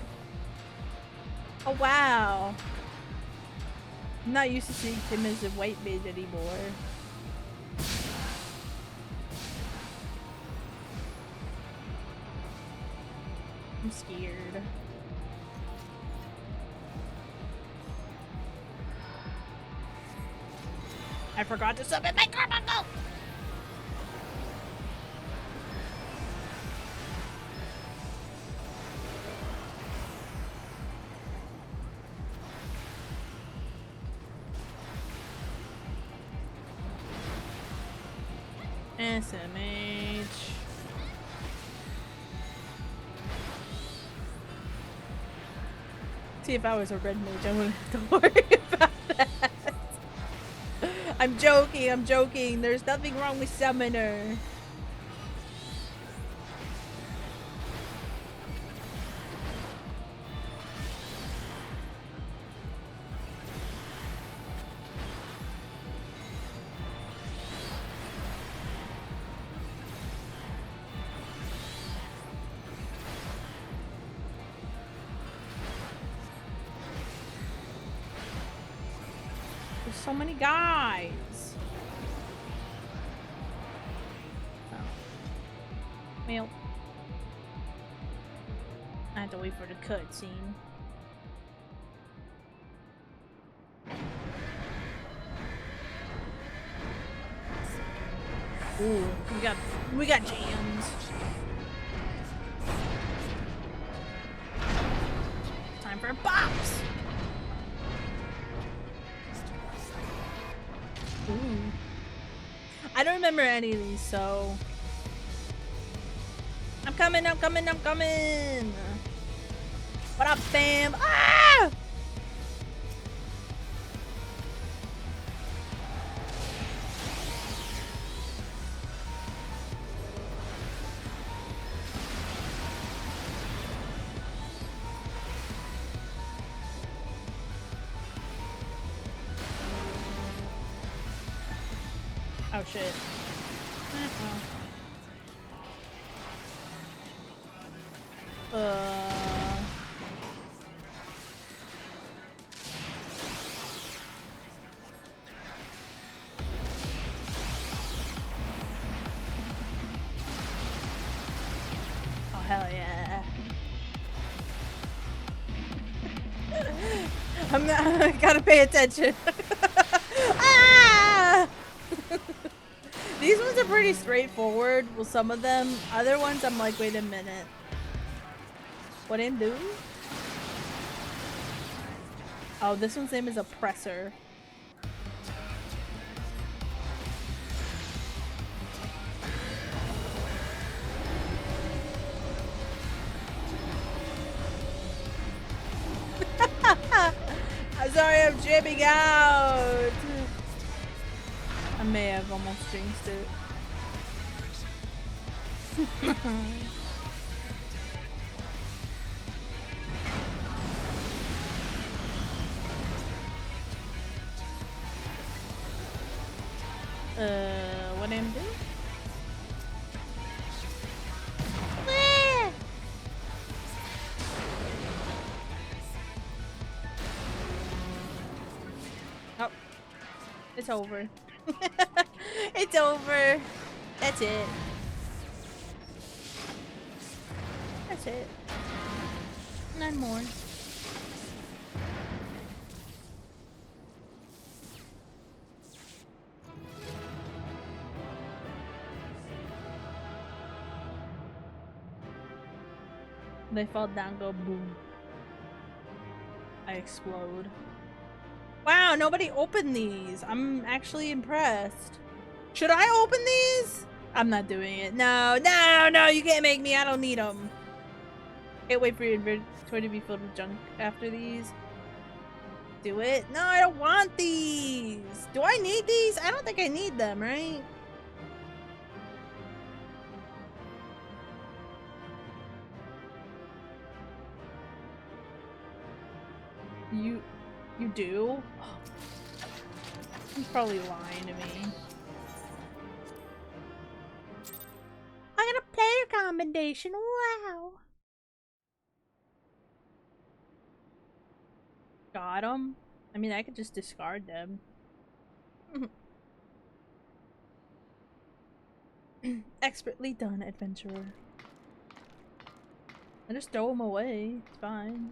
Oh, wow. I'm not used to seeing him as a white mage anymore. I'm scared. I forgot to summon my carbuncle! SMH. See, if I was a red mage, I wouldn't have to worry about that. I'm joking, I'm joking. There's nothing wrong with Summoner. There's so many guys. Oh. Well, I have to wait for the cutscene. Ooh, we got jams. Time for a box. Ooh. I don't remember any of these, so I'm coming, I'm coming, I'm coming. What up, fam? Ah! Oh shit. Oh hell yeah. I gotta pay attention. Ah! These ones are pretty straightforward. Well, some of them. Other ones, I'm like, wait a minute. What in do? Oh, this one's name is Oppressor. I'm sorry, I'm jamming out. I may have almost jinxed it. What name do? Oh, it's over. It's over. That's it. That's it. None more. They fall down, go boom. I explode. Wow, nobody opened these. I'm actually impressed. Should I open these? I'm not doing it. No, no, no, you can't make me. I don't need them. Can't wait for your inventory to be filled with junk after these. Do it. No, I don't want these. Do I need these? I don't think I need them, right? You do? He's probably lying to me. I got a player combination. Wow. Got him. I mean, I could just discard them. Expertly done, adventurer. I just throw them away. It's fine.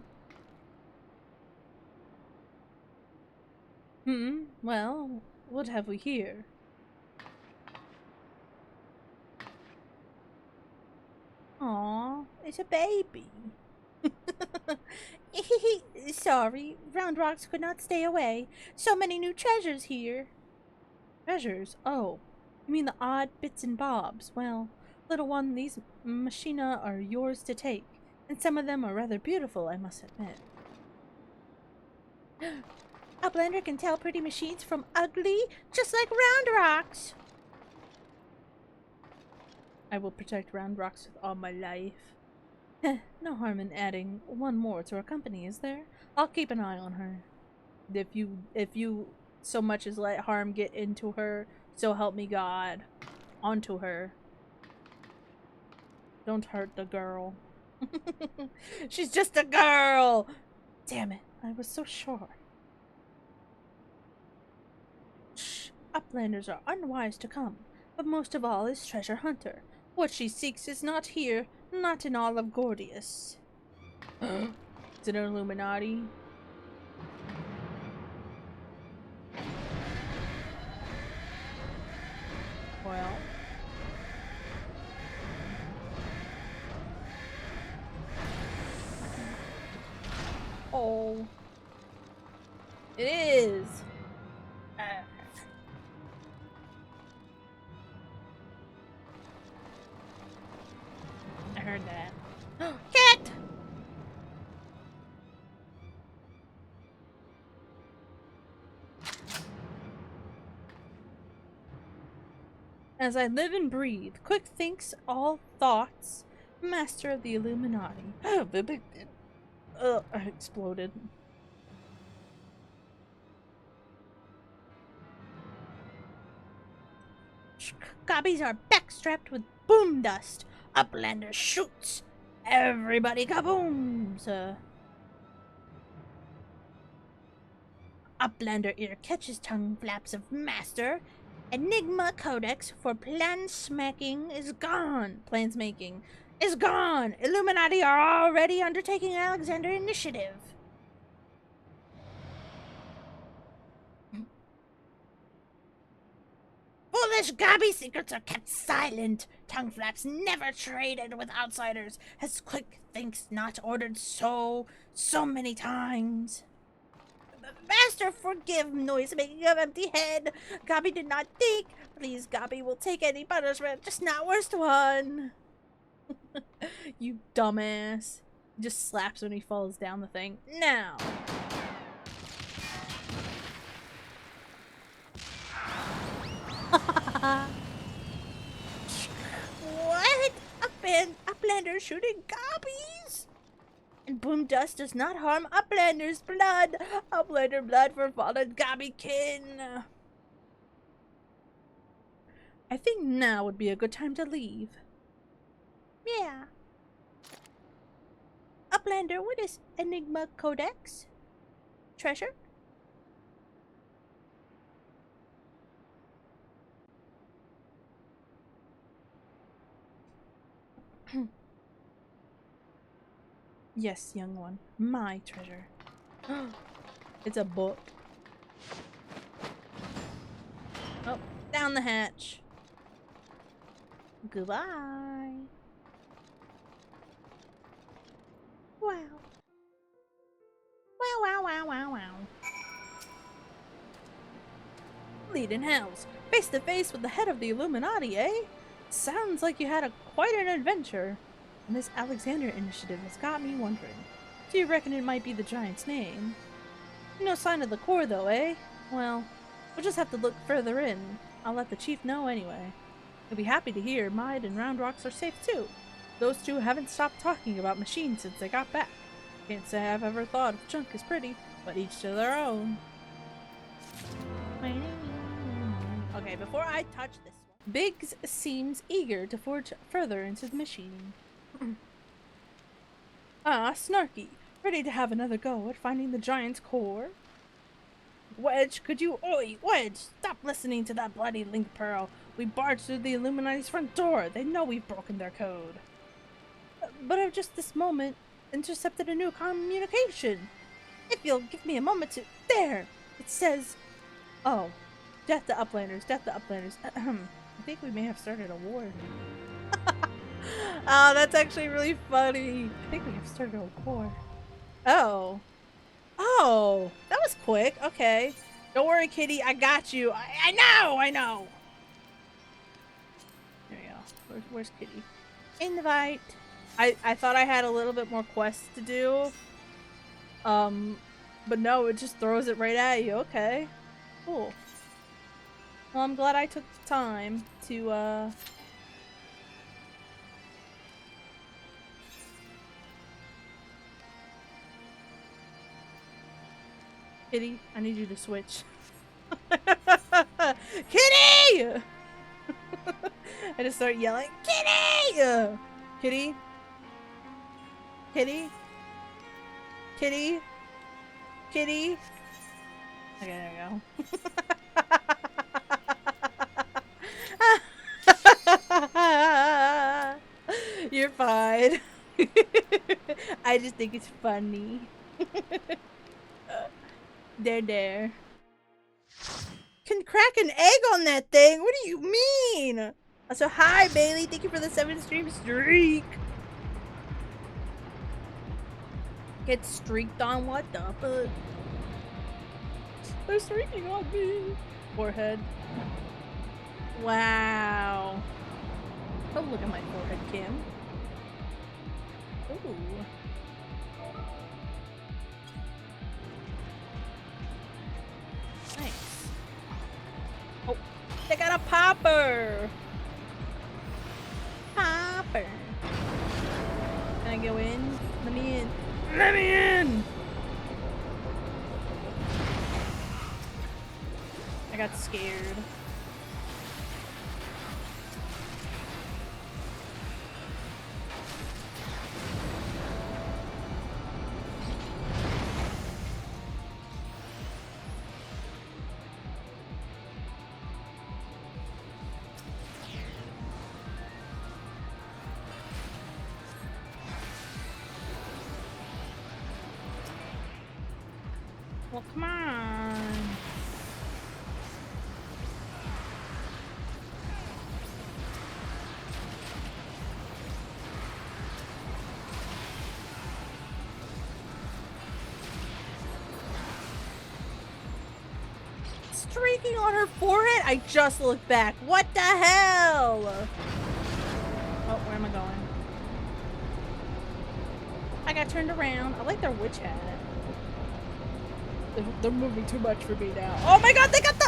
Well, what have we here? Aw, it's a baby. Sorry, Round Rocks could not stay away. So many new treasures here. Treasures? Oh. You mean the odd bits and bobs? Well, little one, these machina are yours to take, and some of them are rather beautiful, I must admit. Outlander can tell pretty machines from ugly, just like Round Rocks. I will protect Round Rocks with all my life. No harm in adding one more to our company, is there? I'll keep an eye on her. If you so much as let harm get into her, so help me God, onto her. Don't hurt the girl. She's just a girl! Damn it, I was so sure. Shh, Uplanders are unwise to come, but most of all is Treasure Hunter. What she seeks is not here, not in all of Gordius. Is it an Illuminati? Well. Oh. It is! I heard that. Cat! As I live and breathe, quick thinks all thoughts, master of the Illuminati. I exploded. Gobbies are backstrapped with boom dust. Uplander shoots. Everybody kabooms. Uplander ear catches tongue flaps of master. Enigma Codex for plan smacking is gone. Plansmaking is gone. Illuminati are already undertaking Alexander initiative. Foolish Gobby secrets are kept silent. Tongue flaps never traded with outsiders. Has Quick Thinks not ordered so many times. Master, forgive noise making of empty head. Gobby did not think. Please, Gobby will take any punishment, just not worst one. You dumbass. He just slaps when he falls down the thing. Now. What? Uplander shooting Gobbies? And boom dust does not harm Uplander's blood. Uplander blood for fallen Gobbykin. I think now would be a good time to leave. Yeah. Uplander, what is Enigma Codex? Treasure? Yes, young one. My treasure. It's a book. Oh, down the hatch. Goodbye. Wow. Wow. Leading house. Face to face with the head of the Illuminati, eh? Sounds like you had quite an adventure. And this Alexander initiative has got me wondering. Do you reckon it might be the giant's name? No sign of the core though, eh? Well, we'll just have to look further in. I'll let the chief know anyway. He'll be happy to hear Mide and Round Rocks are safe too. Those two haven't stopped talking about machines since they got back. Can't say I've ever thought of junk as pretty, but each to their own. Okay, before I touch this one. Biggs seems eager to forge further into the machine. Snarky. Ready to have another go at finding the giant's core? Wedge, could you— Oi, Wedge! Stop listening to that bloody link pearl. We barged through the Illuminati's front door. They know we've broken their code. But I've just this moment intercepted a new communication. If you'll give me a moment to— There! It says— Oh. Death to Uplanders, death to Uplanders. I think we may have started a war. Oh, that's actually really funny. I think we have started a war. Oh. Oh, that was quick. Okay. Don't worry, kitty. I got you. I know. Where's Kitty? Invite. I thought I had a little bit more quests to do. But no, it just throws it right at you. Okay. Cool. Well, I'm glad I took the time to, Kitty, I need you to switch. Kitty! I just start yelling, Kitty! Kitty? Kitty? Kitty? Kitty? Okay, there we go. You're fine. I just think it's funny. There. Can crack an egg on that thing? What do you mean? So hi, Bailey. Thank you for the 7-stream streak. Get streaked on? What the fuck? They're streaking on me. Forehead. Wow. Don't look at my forehead, Kim. Ooh. Nice. Oh, they got a popper! Popper! Can I go in? Let me in. Let me in! I got scared. Well, come on. Streaking on her forehead? I just looked back. What the hell? Oh, where am I going? I got turned around. I like their witch hat. They're moving too much for me now. Oh my god, they got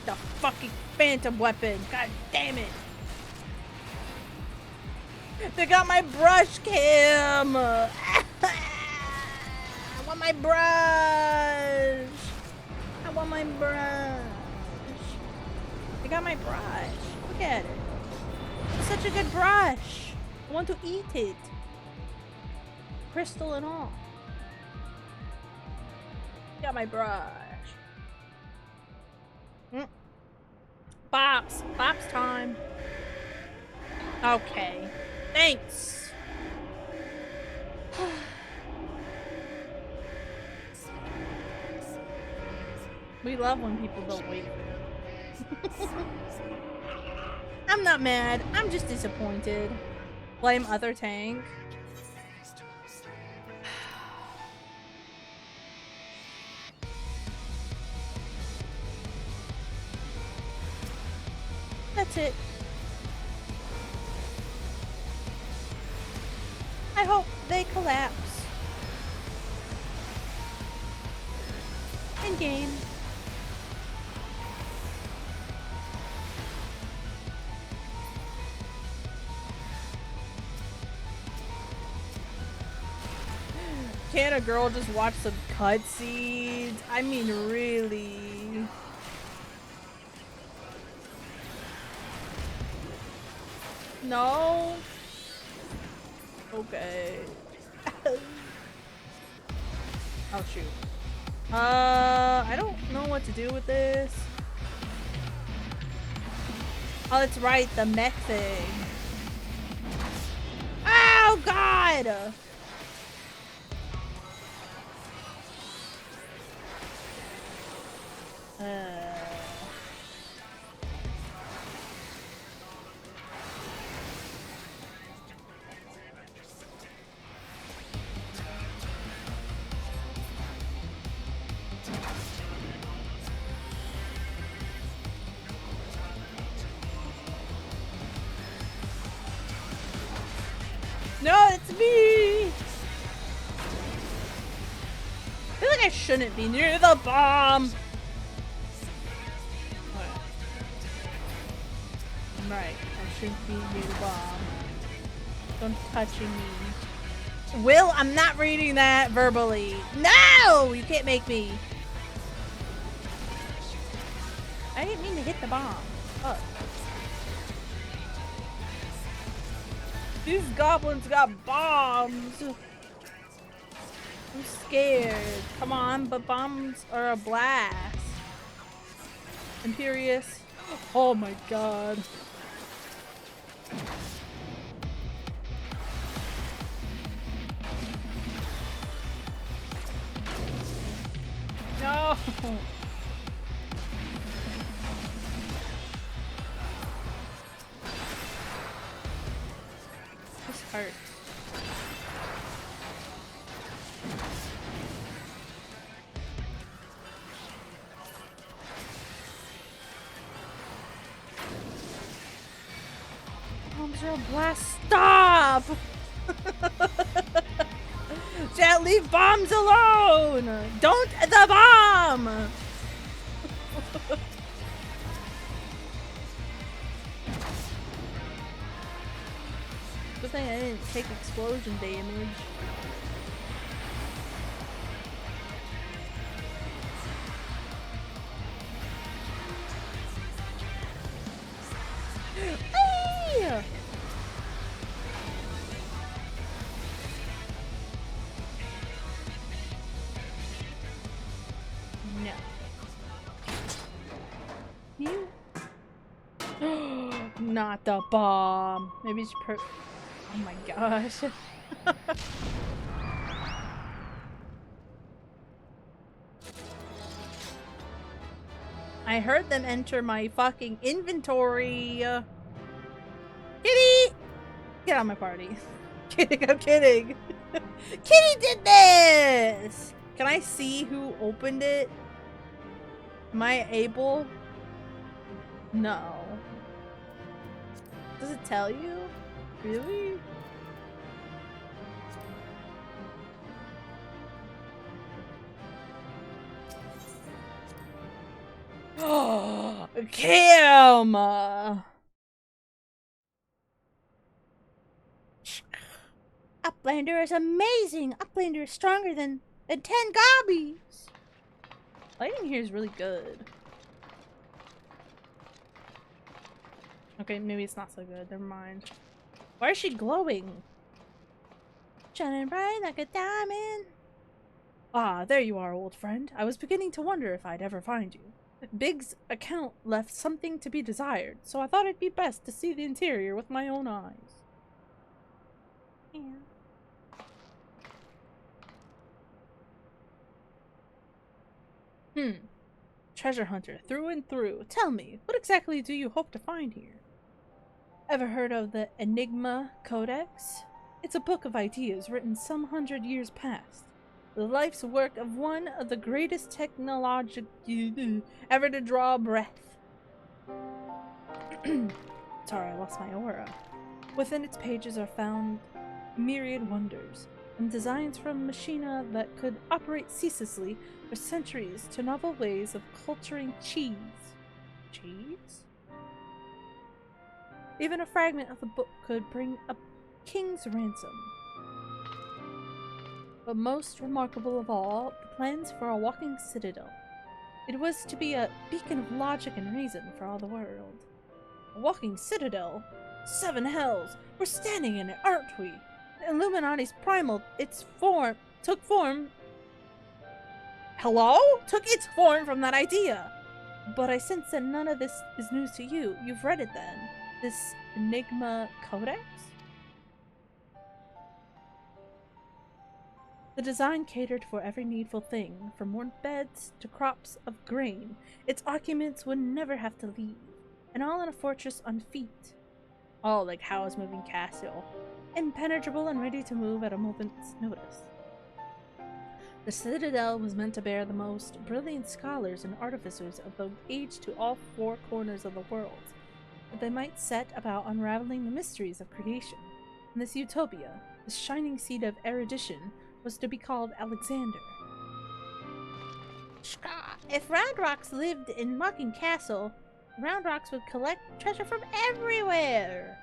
the fucking phantom weapon. God damn it. They got my brush, Kim. I want my brush. I want my brush. They got my brush. Look at it. It's such a good brush. I want to eat it. Crystal and all. Got my brush. Bops time. Okay. Thanks. We love when people don't wait. I'm not mad. I'm just disappointed. Blame other tank. That's it. I hope they collapse. In game. Can't a girl just watch some cutscenes? I mean, really? No? Okay. Oh shoot. I don't know what to do with this. Oh, that's right, the mech thing. Oh god! shouldn't be near the bomb. Right, I shouldn't be near the bomb. Don't touch me. Will, I'm not reading that verbally. No! You can't make me. I didn't mean to hit the bomb. Oh. These goblins got bombs. I'm scared. Come on, but bombs are a blast. Imperious. Oh my god. No. This hurts. Bombs are a blast. Stop! Chat, leave bombs alone! Don't the bomb! Good thing I didn't take explosion damage. Hey! No. You? Not the bomb. Maybe it's oh my gosh. I heard them enter my fucking inventory. Kitty! Get on my party. Kidding, I'm kidding. Kitty did this! Can I see who opened it? Am I able? No. Does it tell you? Really? Oh, Cam! Uplander is amazing! Uplander is stronger than 10 gobbies! Lighting here is really good. Okay, maybe it's not so good. Never mind. Why is she glowing? Shining bright like a diamond. Ah, there you are, old friend. I was beginning to wonder if I'd ever find you. Big's account left something to be desired, so I thought it'd be best to see the interior with my own eyes. Yeah. Treasure hunter through and through. Tell me, what exactly do you hope to find here? Ever heard of the Enigma Codex? It's a book of ideas written some 100 years past. The life's work of one of the greatest technologists ever to draw breath. Sorry, I lost my aura. Within its pages are found myriad wonders, and designs from machina that could operate ceaselessly for centuries to novel ways of culturing cheese. Cheese? Even a fragment of the book could bring a king's ransom. But most remarkable of all, the plans for a walking citadel. It was to be a beacon of logic and reason for all the world. A walking citadel? 7 hells! We're standing in it, aren't we? The Illuminati's primal, took form. Hello? Took its form from that idea. But I sense that none of this is news to you. You've read it then. This Enigma Codex? The design catered for every needful thing, from warm beds to crops of grain. Its occupants would never have to leave, and all in a fortress on feet. All like How's moving castle, impenetrable and ready to move at a moment's notice. The citadel was meant to bear the most brilliant scholars and artificers of the age to all 4 corners of the world, that they might set about unraveling the mysteries of creation. And this utopia, this shining seed of erudition, was to be called Alexander. If Roundrocks lived in Mocking Castle, Roundrocks would collect treasure from everywhere.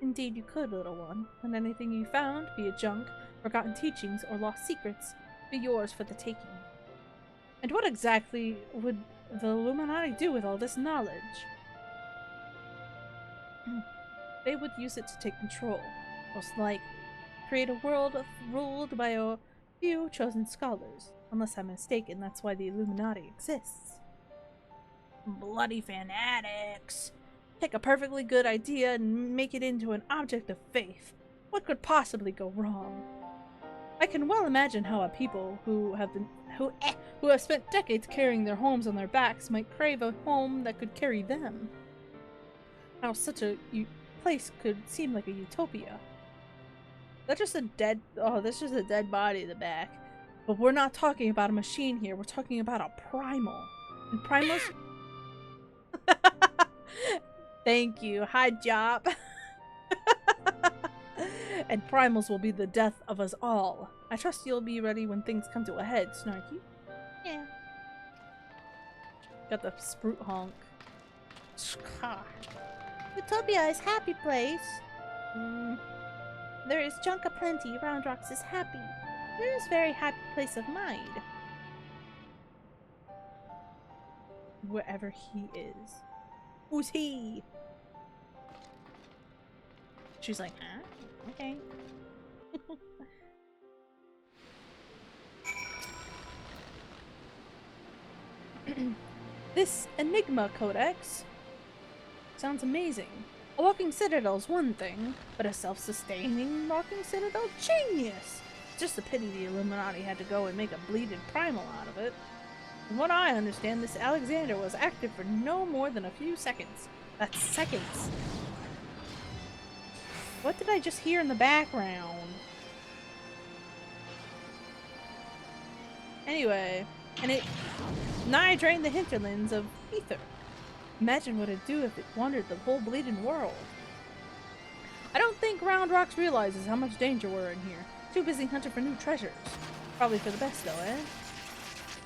Indeed you could, little one, and anything you found, be it junk, forgotten teachings, or lost secrets, be yours for the taking. And what exactly would the Illuminati do with all this knowledge? They would use it to take control, most likely. Create a world ruled by a few chosen scholars. Unless I'm mistaken, that's why the Illuminati exists. Bloody fanatics! Take a perfectly good idea and make it into an object of faith. What could possibly go wrong? I can well imagine how a people who have spent decades carrying their homes on their backs might crave a home that could carry them. How such a place could seem like a utopia. That's just a dead body in the back. But we're not talking about a machine here. We're talking about a primal. And primals. Thank you. Hi, Jop. And primals will be the death of us all. I trust you'll be ready when things come to a head, Snarky. Yeah. Got the Sprout honk. Utopia is happy place. There is junk aplenty. Roundrocks is happy. There is very happy place of mind. Wherever he is. Who's he? She's like, huh? Okay. This Enigma Codex sounds amazing. A walking citadel's one thing, but a self-sustaining walking citadel? Genius! Just a pity the Illuminati had to go and make a bleeding primal out of it. From what I understand, this Alexander was active for no more than a few seconds. That's seconds. What did I just hear in the background? Anyway, and it nigh drained the hinterlands of Ether. Imagine what it'd do if it wandered the whole bleeding world. I don't think Roundrocks realizes how much danger we're in here. Too busy hunting for new treasures. Probably for the best though, eh?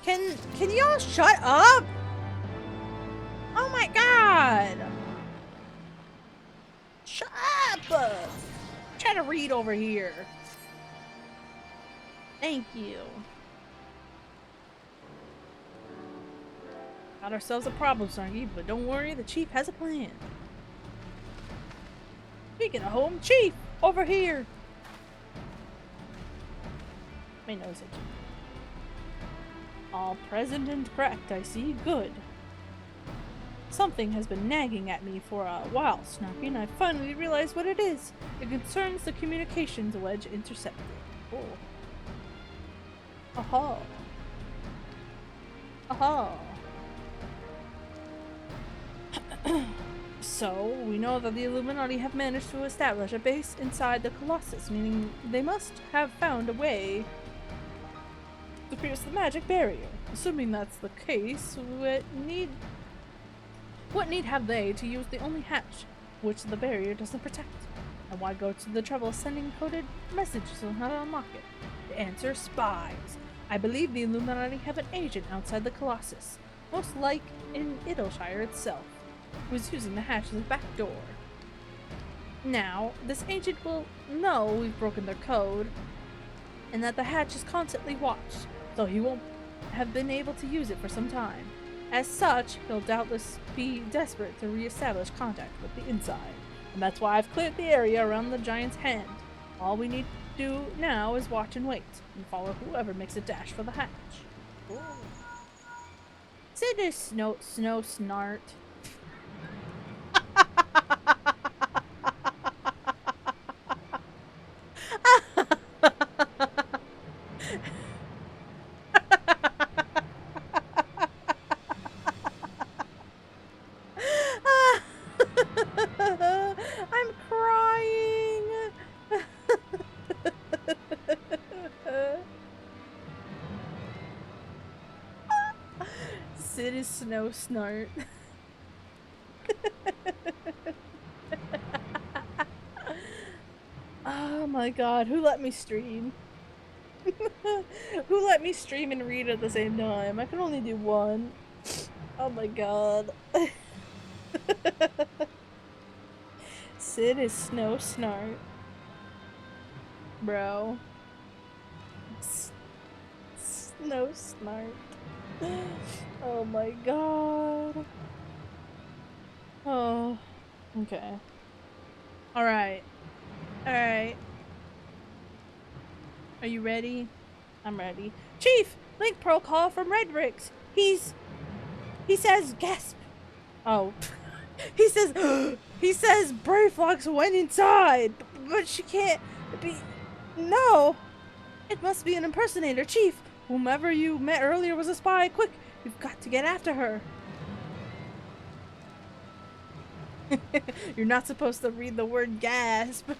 Can y'all shut up? Oh my god! Shut up! Try to read over here. Thank you. Got ourselves a problem, Snarky, but don't worry, the chief has a plan. Speaking of home, chief! Over here! My nose itchy. All present and correct, I see. Good. Something has been nagging at me for a while, Snarky, and I finally realized what it is. It concerns the communications wedge intercepted. Oh. Aha. Aha. So, we know that the Illuminati have managed to establish a base inside the Colossus, meaning they must have found a way to pierce the magic barrier. Assuming that's the case, what need have they to use the only hatch, which the barrier doesn't protect? And why go to the trouble of sending coded messages on how to unlock it? The answer, spies. I believe the Illuminati have an agent outside the Colossus, most like in Idleshire itself, who is using the hatch as a back door. Now, this agent will know we've broken their code, and that the hatch is constantly watched, so he won't have been able to use it for some time. As such, he'll doubtless be desperate to re-establish contact with the inside, and that's why I've cleared the area around the giant's hand. All we need to do now is watch and wait, and follow whoever makes a dash for the hatch. Say this, snow snart. I'm crying. Sid is snow snart. Oh my god, who let me stream? Who let me stream and read at the same time? I can only do one. Oh my god. Sid is Snow Snart. Bro. Snow Snart. Oh my god. Oh. Okay. Alright. Alright. Are you ready? I'm ready. Chief! Link Pro call from Redrix. He says gasp. Oh. he says Brave Fox went inside, but she can't be. No! It must be an impersonator. Chief! Whomever you met earlier was a spy. Quick! You've got to get after her. You're not supposed to read the word gasp.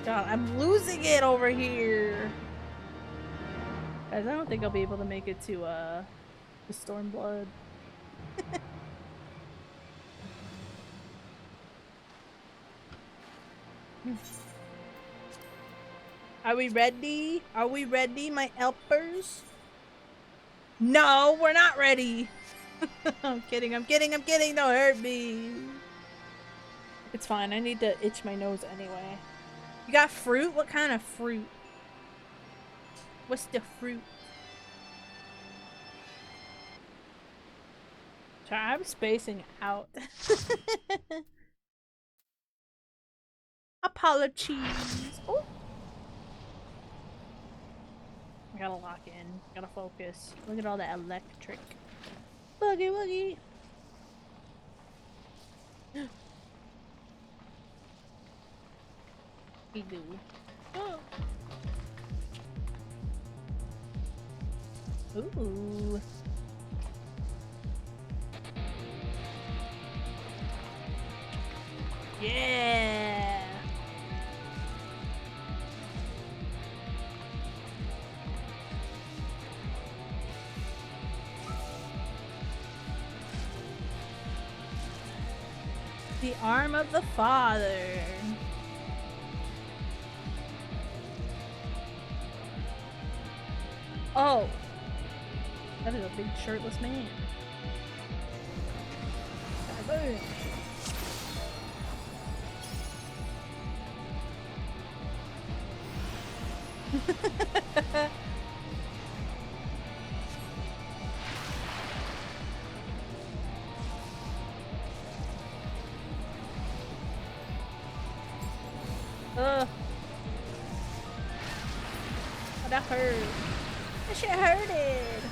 God, I'm losing it over here. Guys, I don't think I'll be able to make it to the Stormblood. Are we ready? Are we ready, my helpers? No, we're not ready. I'm kidding, I'm kidding, I'm kidding. Don't hurt me. It's fine. I need to itch my nose anyway. You got fruit? What kind of fruit? What's the fruit? Sorry, I'm spacing out. Apologies. Oh. I gotta lock in. Gotta focus. Look at all the electric. Boogie woogie. We do. Oh. Ooh. Yeah. The arm of the father. Oh. That is a big shirtless man. Boom. Ugh. Oh, that hurt. That shit hurted.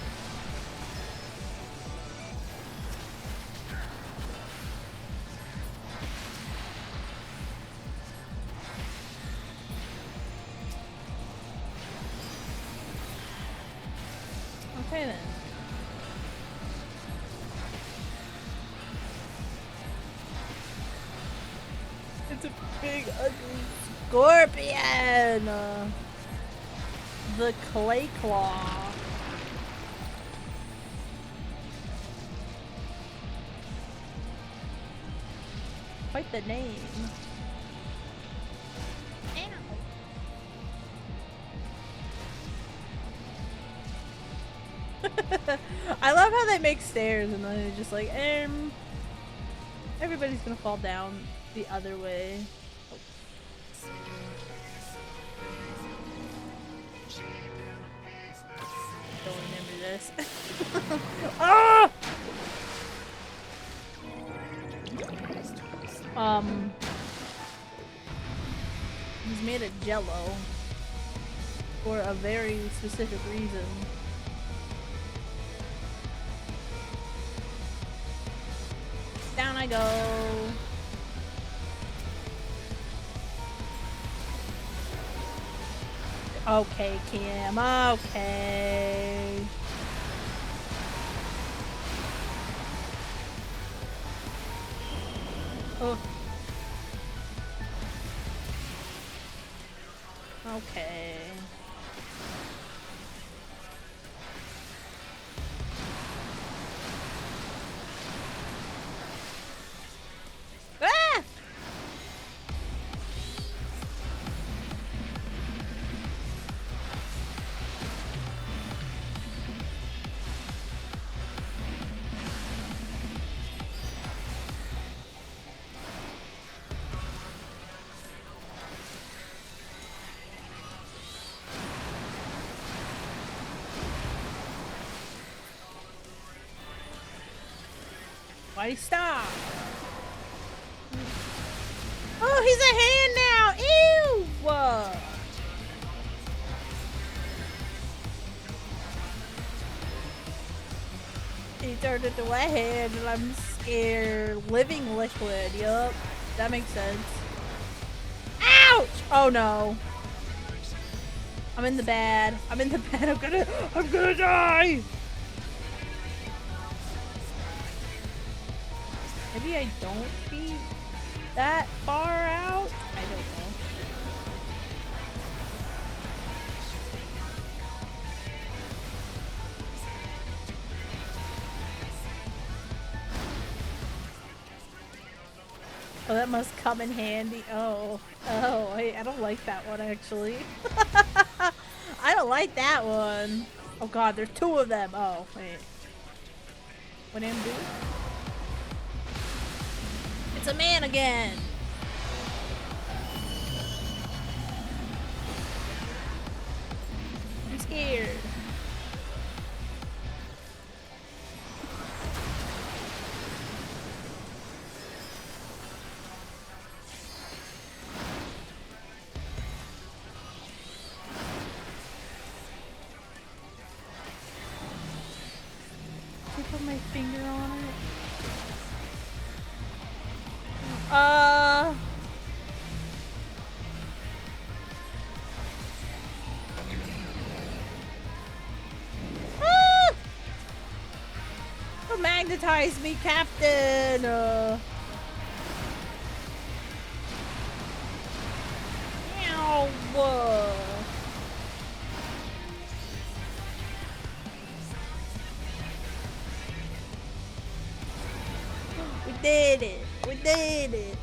Okay then. It's a big ugly scorpion! The Clay Claw. Quite the name. I love how they make stairs and then they're just like, everybody's gonna fall down the other way. Oh. Don't remember this. Ah! He's made of jello for a very specific reason. Down I go. Okay, Kim. Okay. Oh. Okay. Ah! Why'd he stop? Oh, he's a hand now! Ew! Whoa. He turned into a hand and I'm scared. Living liquid, yup. That makes sense. Ouch! Oh no. I'm in the bad. I'm in the bad. I'm gonna die! Maybe I don't be that far out? I don't know. Oh, that must come in handy. Oh, I don't like that one actually. I don't like that one. Oh god, there's two of them. Oh, wait. What am I doing? It's a man again. I'm scared. Can I put my finger on it? Don't magnetize me, Captain! Ow! Whoa. We did it! We did it!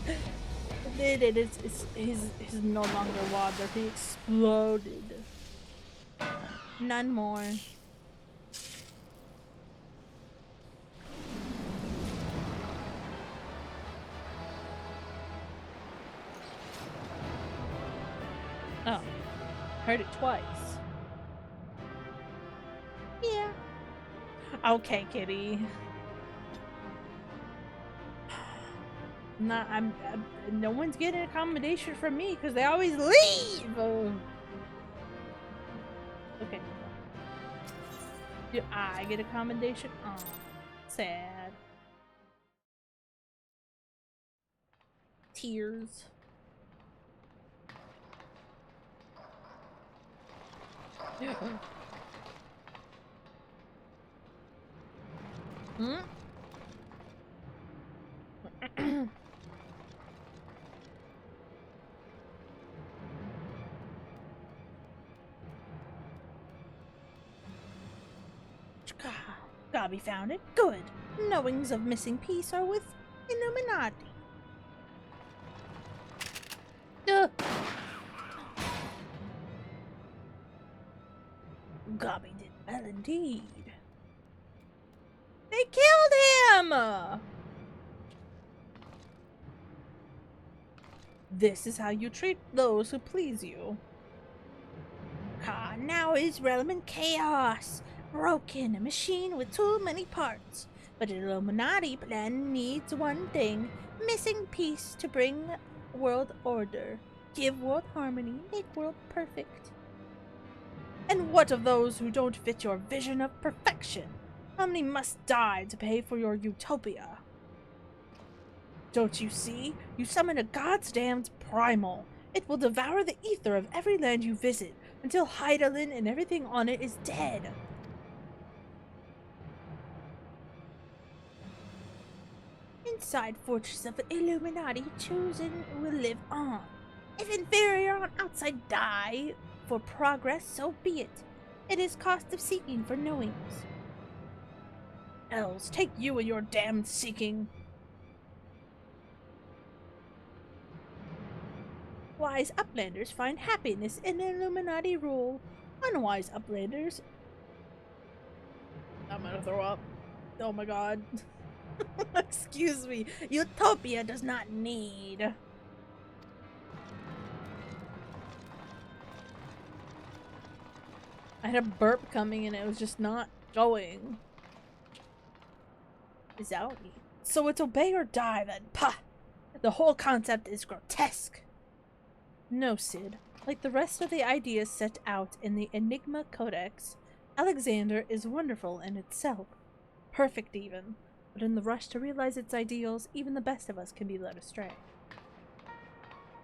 We did it! He's no longer water. He exploded. None more. Oh. Heard it twice. Yeah. Okay, kitty. No one's getting an accommodation from me because they always leave. Okay. Do I get accommodation? Oh, sad. Tears. Hmm? Gotta be found it. Good. Knowings of missing piece are with Illuminati. Gobby did well indeed. They killed him! This is how you treat those who please you. Ah, now is realm in chaos. Broken, a machine with too many parts. But the Illuminati plan needs one thing. Missing piece to bring world order. Give world harmony, make world perfect. And what of those who don't fit your vision of perfection? How many must die to pay for your utopia? Don't you see? You summon a god's damned primal. It will devour the ether of every land you visit until Hydaelyn and everything on it is dead. Inside fortress of the Illuminati, chosen will live on. If inferior on outside die for progress, so be it. It is cost of seeking for knowings. Elves, take you and your damned seeking. Wise uplanders find happiness in Illuminati rule. Unwise uplanders... I'm gonna throw up. Oh my god. Excuse me. Utopia does not need... I had a burp coming and it was just not going. Zowie. So it's obey or die then. Pah! The whole concept is grotesque. No, Sid. Like the rest of the ideas set out in the Enigma Codex, Alexander is wonderful in itself. Perfect even. But in the rush to realize its ideals, even the best of us can be led astray.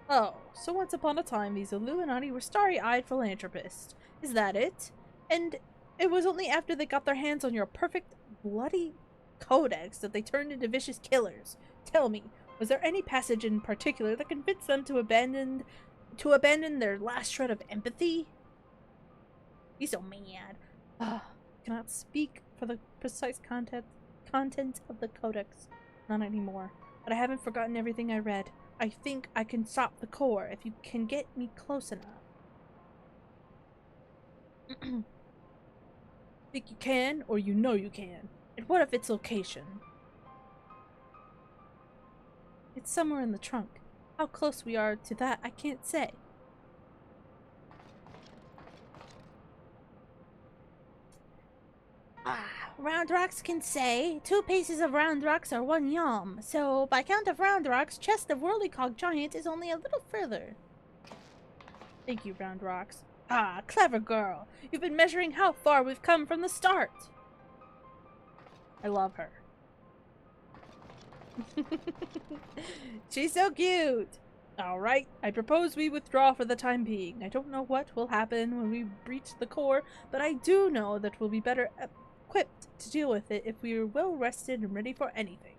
Oh, so once upon a time these Illuminati were starry-eyed philanthropists. Is that it? And it was only after they got their hands on your perfect, bloody codex that they turned into vicious killers. Tell me, was there any passage in particular that convinced them to abandon their last shred of empathy? He's so mad. Cannot speak for the precise content of the codex. Not anymore. But I haven't forgotten everything I read. I think I can stop the core if you can get me close enough. Think you can, or you know you can? And what of its location? It's somewhere in the trunk. How close we are to that, I can't say. Round Rocks can say 2 pieces of Round Rocks are 1 yom, so by count of Round Rocks, chest of Whirlycog Giant is only a little further. Thank you, Round Rocks. Ah, clever girl. You've been measuring how far we've come from the start. I love her. She's so cute. Alright, I propose we withdraw for the time being. I don't know what will happen when we breach the core, but I do know that we'll be better equipped to deal with it if we are well rested and ready for anything.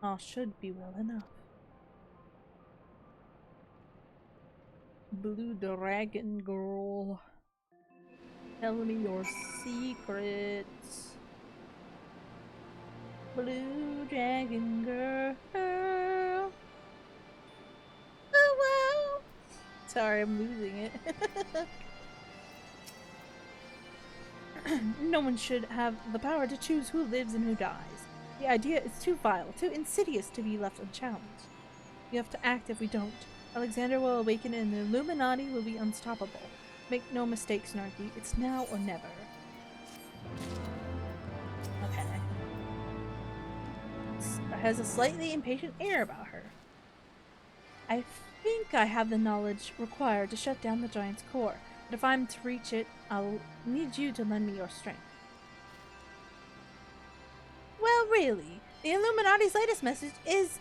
All should be well enough. Blue Dragon Girl. Tell me your secrets. Blue Dragon Girl. Oh wow! Sorry, I'm losing it. No one should have the power to choose who lives and who dies. The idea is too vile, too insidious to be left unchallenged. We have to act if we don't. Alexander will awaken and the Illuminati will be unstoppable. Make no mistake, Snarky. It's now or never. Okay. Has a slightly impatient air about her. I think I have the knowledge required to shut down the giant's core, but if I'm to reach it, I'll need you to lend me your strength. Well, really, the Illuminati's latest message is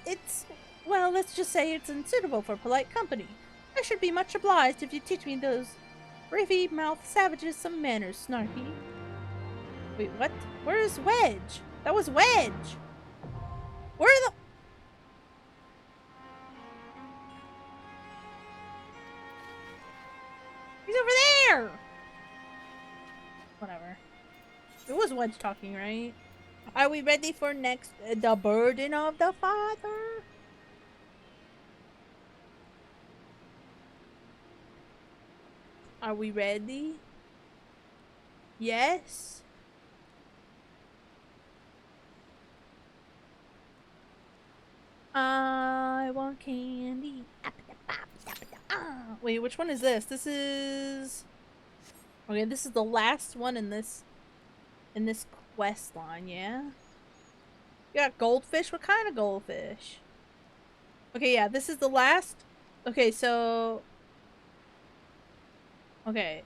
well, let's just say it's unsuitable for polite company. I should be much obliged if you teach me those ravy-mouthed savages some manners, Snarky. Wait, what? Where's Wedge? That was Wedge! Where the— He's over there! Whatever. It was Wedge talking, right? Are we ready for next? The burden of the father? Are we ready? Yes? I want candy. Wait, which one is this? This is... Okay, this is the last one in this quest line, yeah? You got goldfish? What kind of goldfish? Okay, yeah, this is the last... Okay, so... Okay.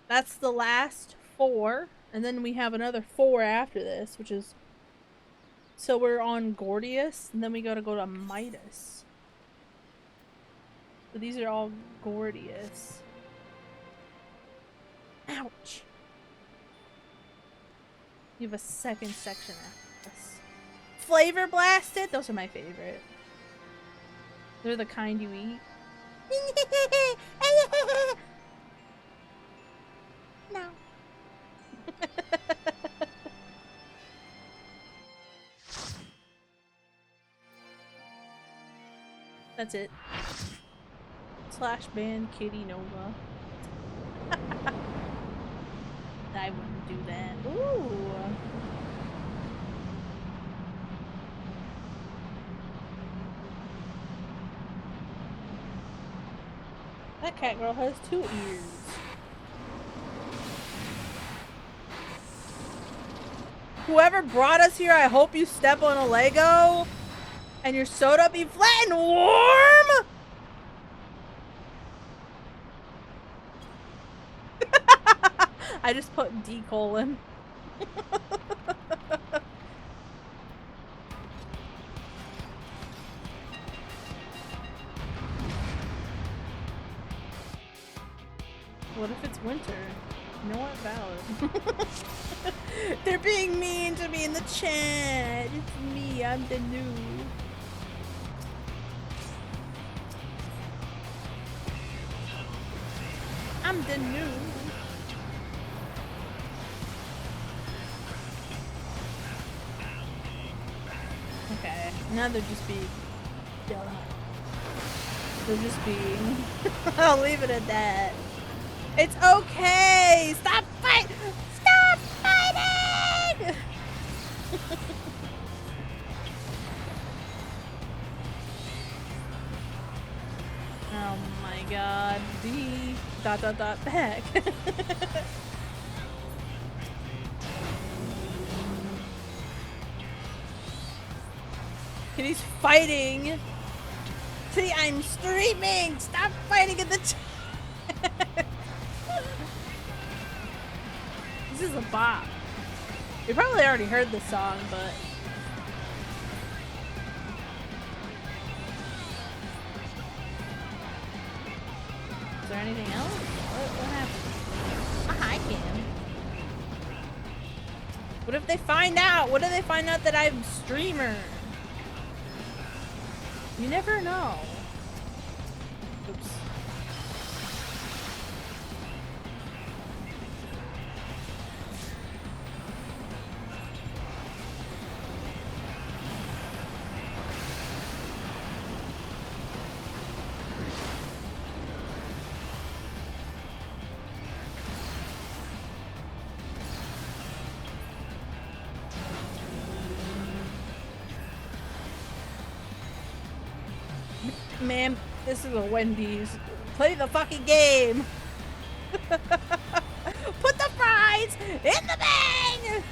That's the last 4. And then we have another 4 after this, which is... So we're on Gordius, and then we gotta go to Midas. So these are all Gordius. Ouch! You have a second section after this. Flavor blasted? Those are my favorite. They're the kind you eat. No. That's it. / ban Kitty Nova. I wouldn't do that. Ooh. That cat girl has 2 ears. Whoever brought us here, I hope you step on a Lego and your soda be flat and warm! I just put D colon. What if it's winter? You know what? Valid. They're being mean to me in the chat. It's me. I'm the new. I'm the new. Okay. Now they're just being dumb. They're just being. I'll leave it at that. It's okay! Stop fighting! Stop fighting! Oh my god. D ... back. Kitty's fighting! See, I'm streaming! Stop fighting in the chat! This is a bop. You probably already heard this song, but... Is there anything else? What happened? Ah, I can. What if they find out? What if they find out that I'm a streamer? You never know. Oops. Ma'am, this is a Wendy's. Play the fucking game! Put the fries in the bag!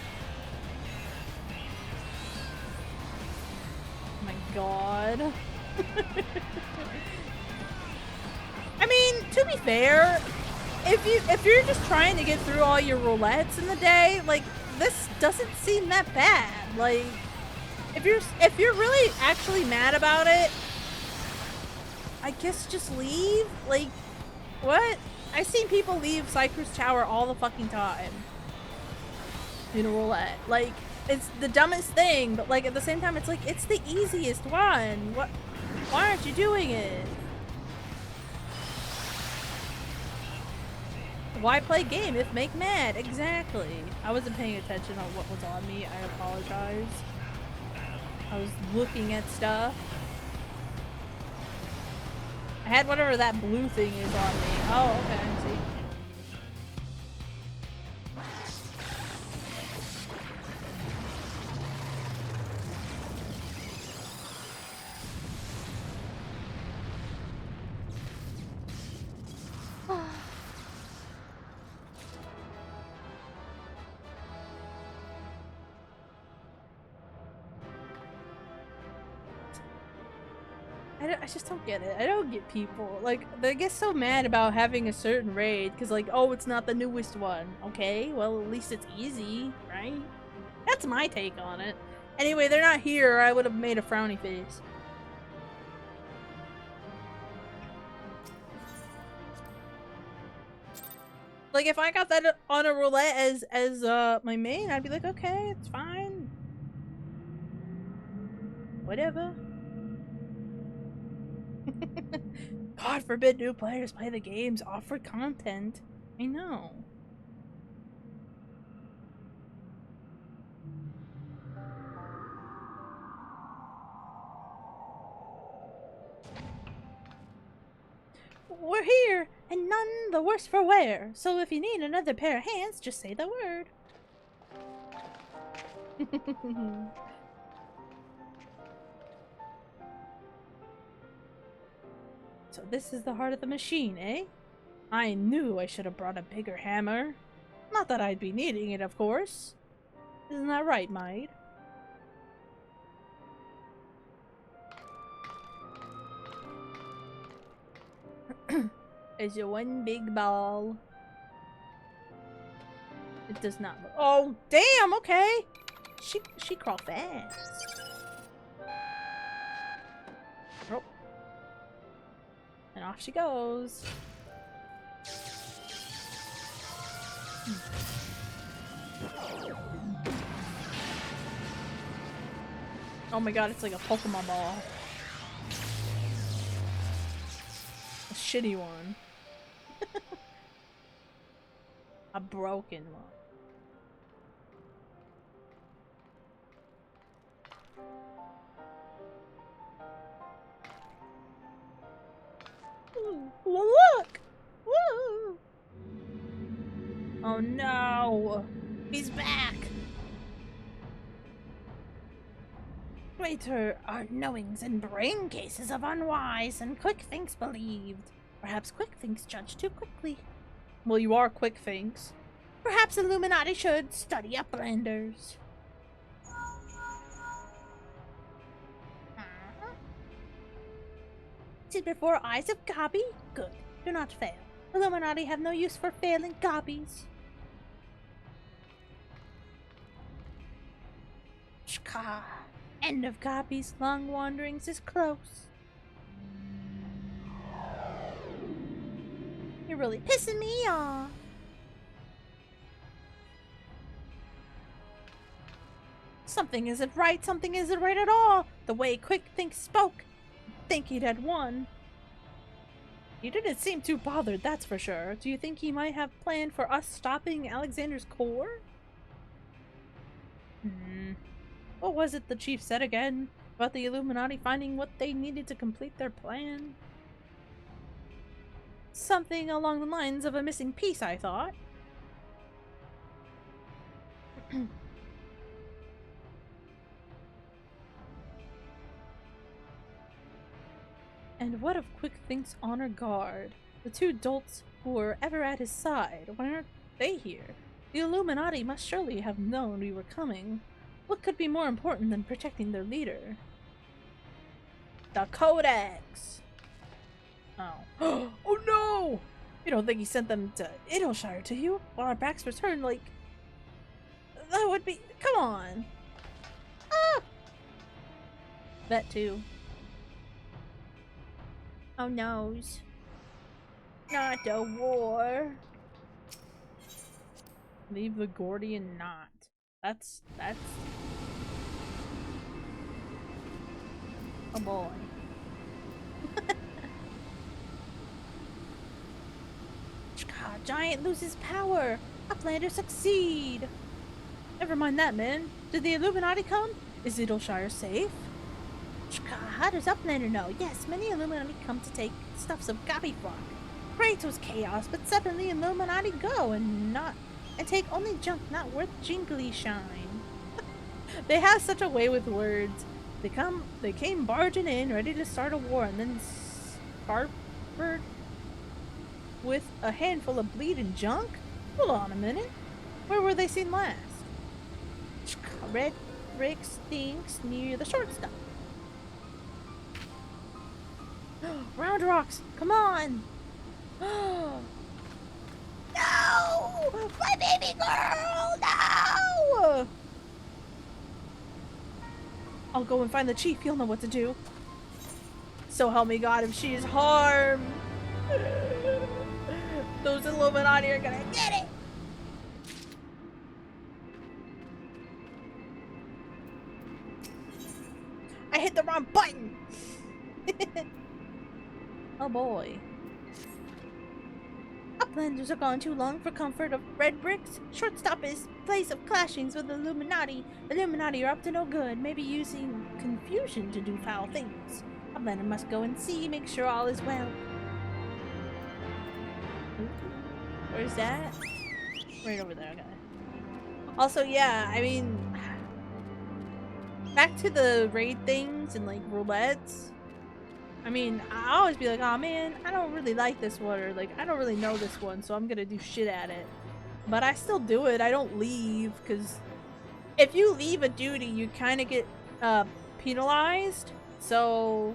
Oh my god. I mean, to be fair, if you're just trying to get through all your roulettes in the day, like, this doesn't seem that bad. Like, if you're really actually mad about it, I guess just leave? Like, what? I've seen people leave Cypress Tower all the fucking time. In a roulette. Like, it's the dumbest thing, but like, at the same time, it's like, it's the easiest one. What? Why aren't you doing it? Why play game if make mad? Exactly. I wasn't paying attention on what was on me. I apologize. I was looking at stuff. I had whatever that blue thing is on me. Oh, okay, I see. I just don't get it. I don't get people. Like, they get so mad about having a certain raid because, like, oh, it's not the newest one. Okay, well, at least it's easy, right? That's my take on it. Anyway, they're not here or I would have made a frowny face. Like, if I got that on a roulette as my main, I'd be like, okay, it's fine. Whatever. God forbid new players play the games offered content. I know. We're here, and none the worse for wear. So if you need another pair of hands, just say the word. So this is the heart of the machine, eh? I knew I should have brought a bigger hammer. Not that I'd be needing it, of course. Isn't that right, Maid? Is your one big ball? It does not look— oh, damn, okay! She crawl fast. Oh. And off she goes. Oh my god, it's like a Pokemon ball. A shitty one. A broken one. Ooh, look! Woo! Oh no! He's back! Greater art knowings and brain cases of unwise and quick thinks believed. Perhaps quick thinks judge too quickly. Well, you are quick thinks. Perhaps Illuminati should study uplanders. Sit before eyes of Gabi? Good. Do not fail. Illuminati have no use for failing Gabis. Shka. End of Gabi's long wanderings is close. You're really pissing me off. Something isn't right. Something isn't right at all. The way Quick Think spoke. Think he'd had won. He didn't seem too bothered, that's for sure. Do you think he might have planned for us stopping Alexander's core? What was it the chief said again? About the Illuminati finding what they needed to complete their plan? Something along the lines of a missing piece, I thought. And what of Quick Think's honor guard? The two dolts who were ever at his side. Why aren't they here? The Illuminati must surely have known we were coming. What could be more important than protecting their leader? The Codex! Oh. Oh no! You don't think he sent them to Idleshire, do you? On our backs return, like... That would be... Come on! Ah! That too. Oh noes. Not a war. Leave the Gordian knot. That's... Oh boy. Giant loses power. Uplanders succeed. Never mind that, man. Did the Illuminati come? Is Idleshire safe? How does Uplander know? Yes, many Illuminati come to take stuffs of Gabbyflock. Great was chaos, but suddenly Illuminati go and take only junk not worth jingly shine. They have such a way with words. They came barging in, ready to start a war, and then scarpered with a handful of bleeding junk? Hold on a minute. Where were they seen last? Red brick stinks near the shortstop. Round rocks, come on! No! My baby girl! No! I'll go and find the chief. He'll know what to do. So help me God, if she is harmed, those Illuminati are gonna get it! I hit the wrong button! Oh boy. Uplanders are gone too long for comfort of red bricks. Shortstop is place of clashings with the Illuminati. Illuminati are up to no good, maybe using confusion to do foul things. Uplander must go and see, make sure all is well. Where's that? Right over there, okay. Also, yeah, I mean, back to the raid things and like roulettes. I mean, I always be like, oh man, I don't really like this one, or like, I don't really know this one, so I'm gonna do shit at it. But I still do it. I don't leave, because if you leave a duty, you kind of get penalized. So,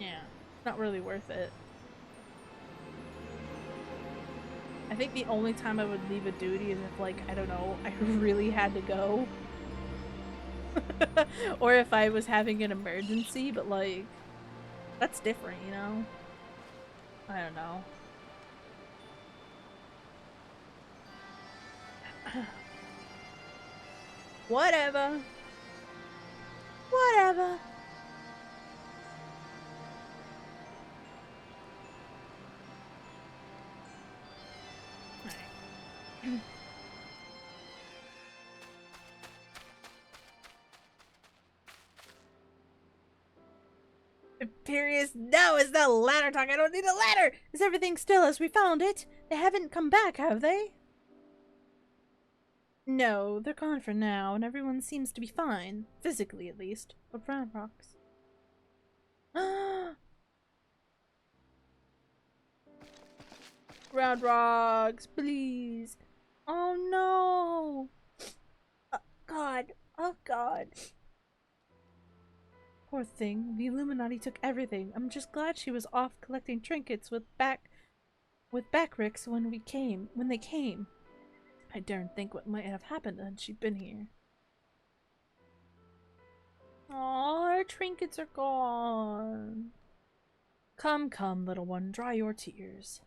yeah, not really worth it. I think the only time I would leave a duty is if, like, I don't know, I really had to go. Or if I was having an emergency, but, like, that's different, you know? I don't know. Whatever. Whatever. Imperious, no, it's the ladder talk. I don't need a ladder. Is everything still as we found it? They haven't come back, have they? No, they're gone for now, and everyone seems to be fine. Physically, at least. But Brown Rocks. Round rocks, please. Oh no! God. Oh god. Poor thing. The Illuminati took everything. I'm just glad she was off collecting trinkets with Backricks when they came. I daren't think what might have happened had she been here. Aw, our trinkets are gone. Come, come, little one, dry your tears.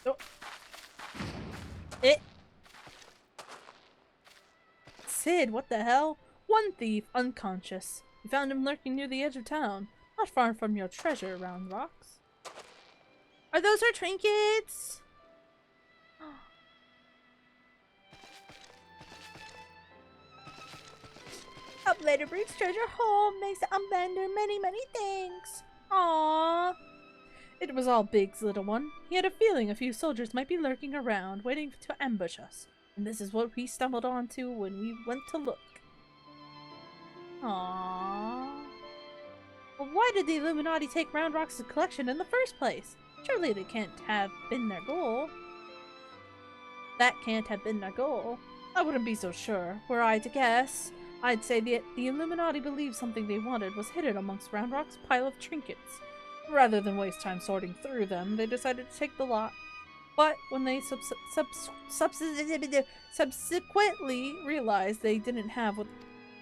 Oh. It. Sid, what the hell? One thief, unconscious. We found him lurking near the edge of town, not far from your treasure, Round Rocks. Are those our trinkets? Uplander brings treasure home, makes the Uplander many, many thanks. Aww. It was all Big's little one. He had a feeling a few soldiers might be lurking around, waiting to ambush us. And this is what we stumbled onto when we went to look. Aww. Well, why did the Illuminati take Round Rock's collection in the first place? Surely they can't have been their goal. That can't have been their goal. I wouldn't be so sure. Were I to guess, I'd say that the Illuminati believed something they wanted was hidden amongst Round Rock's pile of trinkets. Rather than waste time sorting through them, they decided to take the lot. But when they subsequently realized they didn't have what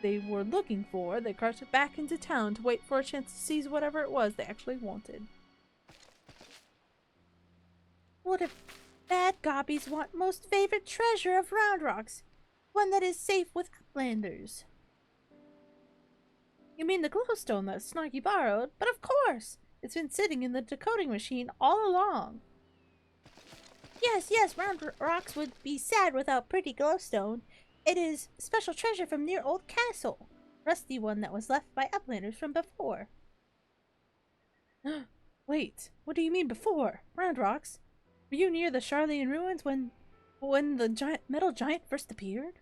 they were looking for, they crashed back into town to wait for a chance to seize whatever it was they actually wanted. What if bad gobbies want most favorite treasure of Round Rocks? One that is safe with Uplanders. You mean the glowstone that Snarky borrowed? But of course! It's been sitting in the decoding machine all along. Yes, Round Rocks would be sad without pretty glowstone. It is special treasure from near old castle. Rusty one that was left by Uplanders from before. Wait, what do you mean before? Round Rocks? Were you near the Charlian ruins when the metal giant first appeared?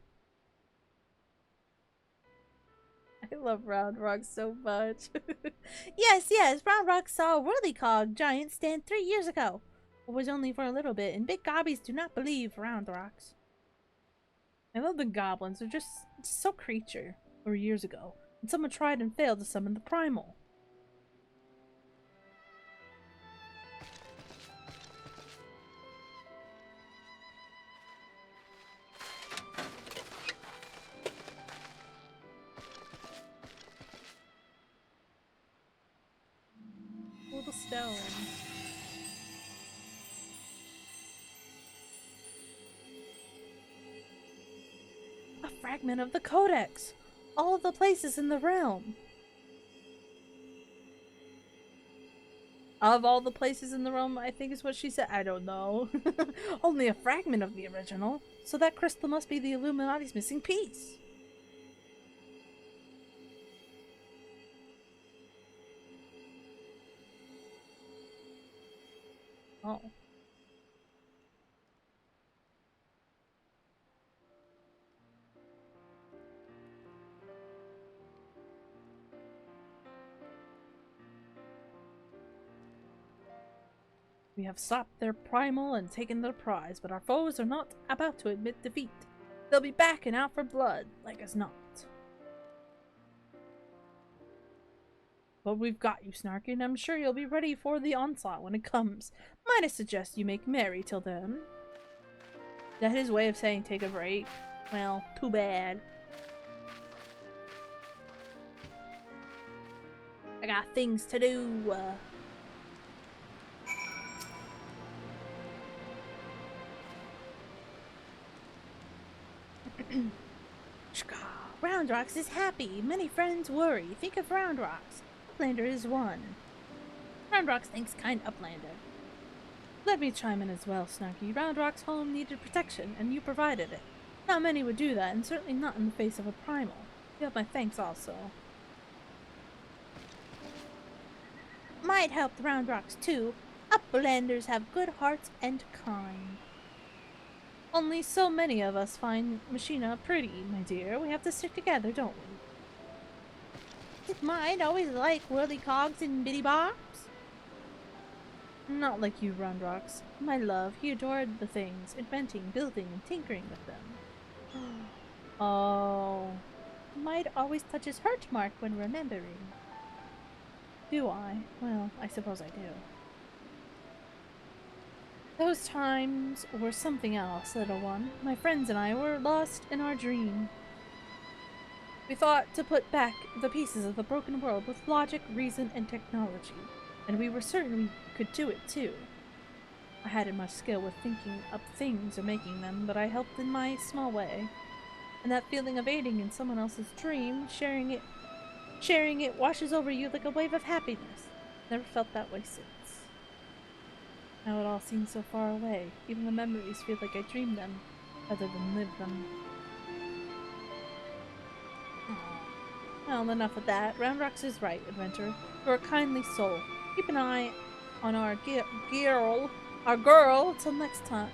I love Round Rock so much. Yes, Round Rock saw a whirlycog giant stand 3 years ago. It was only for a little bit, and big gobbies do not believe Round Rocks. I love the goblins, they're just so creature. Or years ago, and someone tried and failed to summon the primal. Little stone. A fragment of the Codex! All of the places in the realm! Of all the places in the realm, I think is what she said. I don't know. Only a fragment of the original, so that crystal must be the Illuminati's missing piece. Oh. We have stopped their primal and taken their prize, but our foes are not about to admit defeat. They'll be back and out for blood, like as not. But we've got you, Snarky, and I'm sure you'll be ready for the onslaught when it comes. Might I suggest you make merry till then? Is that his way of saying take a break? Well, too bad. I got things to do. Roundrocks is happy. Many friends worry. Think of Roundrocks. Uplander is one. Roundrocks thinks kind Uplander. Let me chime in as well, Snarky. Roundrock's home needed protection, and you provided it. Not many would do that, and certainly not in the face of a primal. You have my thanks also. Might help the Roundrocks too. Uplanders have good hearts and kind. Only so many of us find Machina pretty, my dear. We have to stick together, don't we? Did Mind always like whirly cogs and bitty bobs? Not like you, Roundrocks. My love, he adored the things, inventing, building, and tinkering with them. Oh. Might always touches hurt mark when remembering. Do I? Well, I suppose I do. Those times were something else, little one. My friends and I were lost in our dream. We thought to put back the pieces of the broken world with logic, reason, and technology. And we were certain we could do it too. I hadn't much skill with thinking up things or making them, but I helped in my small way. And that feeling of aiding in someone else's dream, sharing it washes over you like a wave of happiness. Never felt that way since. Now it all seems so far away. Even the memories feel like I dreamed them, rather than lived them. Well, enough of that. Roundrocks is right, adventurer. You're a kindly soul. Keep an eye on our girl, till next time.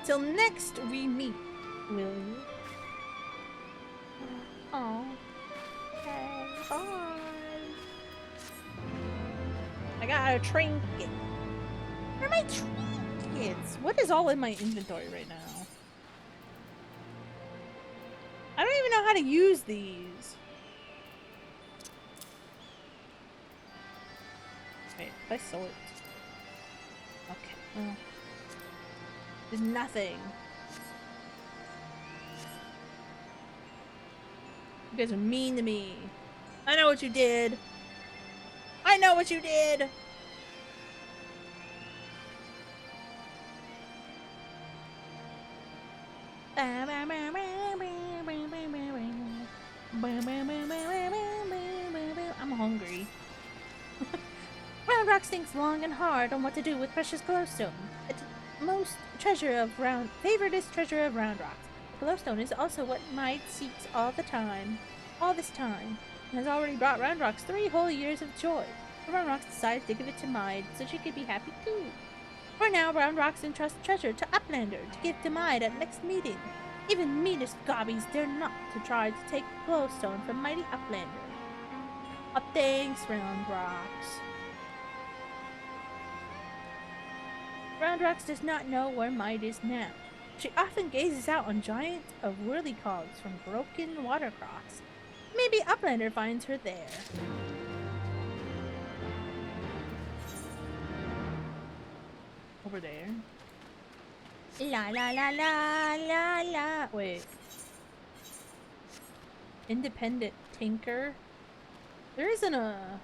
Till next we meet, will you? Oh. Okay, bye. I got a trinket. Where are my trinkets? What is all in my inventory right now? I don't even know how to use these. Wait, if I sort. Okay, well. There's nothing. You guys are mean to me. I know what you did. I know what you did. I'm hungry. Roundrocks thinks long and hard on what to do with precious glowstone. Favoriteest treasure of Roundrocks. The glowstone is also what Might seeks all this time, and has already brought Roundrocks 3 whole years of joy. Roundrocks decides to give it to Mide so she could be happy too. For now, Roundrocks entrusts treasure to Uplander to give to Mide at next meeting. Even meanest gobbies dare not to try to take glowstone from mighty Uplander. Thanks, Roundrocks. Roundrocks does not know where Mide is now. She often gazes out on giants of whirlycogs from broken watercross. Maybe Uplander finds her there. Over there. La la la la la la. Wait. Independent tinker? There isn't a...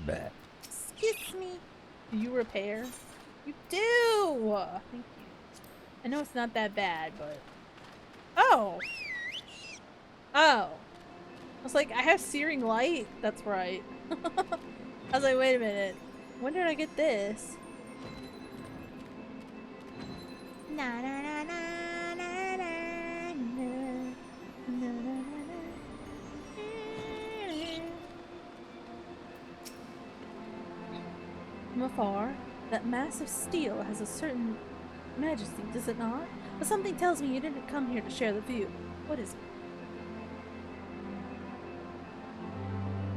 Bah. Excuse me. Do you repair? You do! Thank you. I know it's not that bad, but... Oh! Oh. I was like, I have searing light? That's right. I was like, wait a minute. When did I get this? Na na na na na na na na. From afar, that mass of steel has a certain majesty, does it not? But something tells me you didn't come here to share the view. What is it?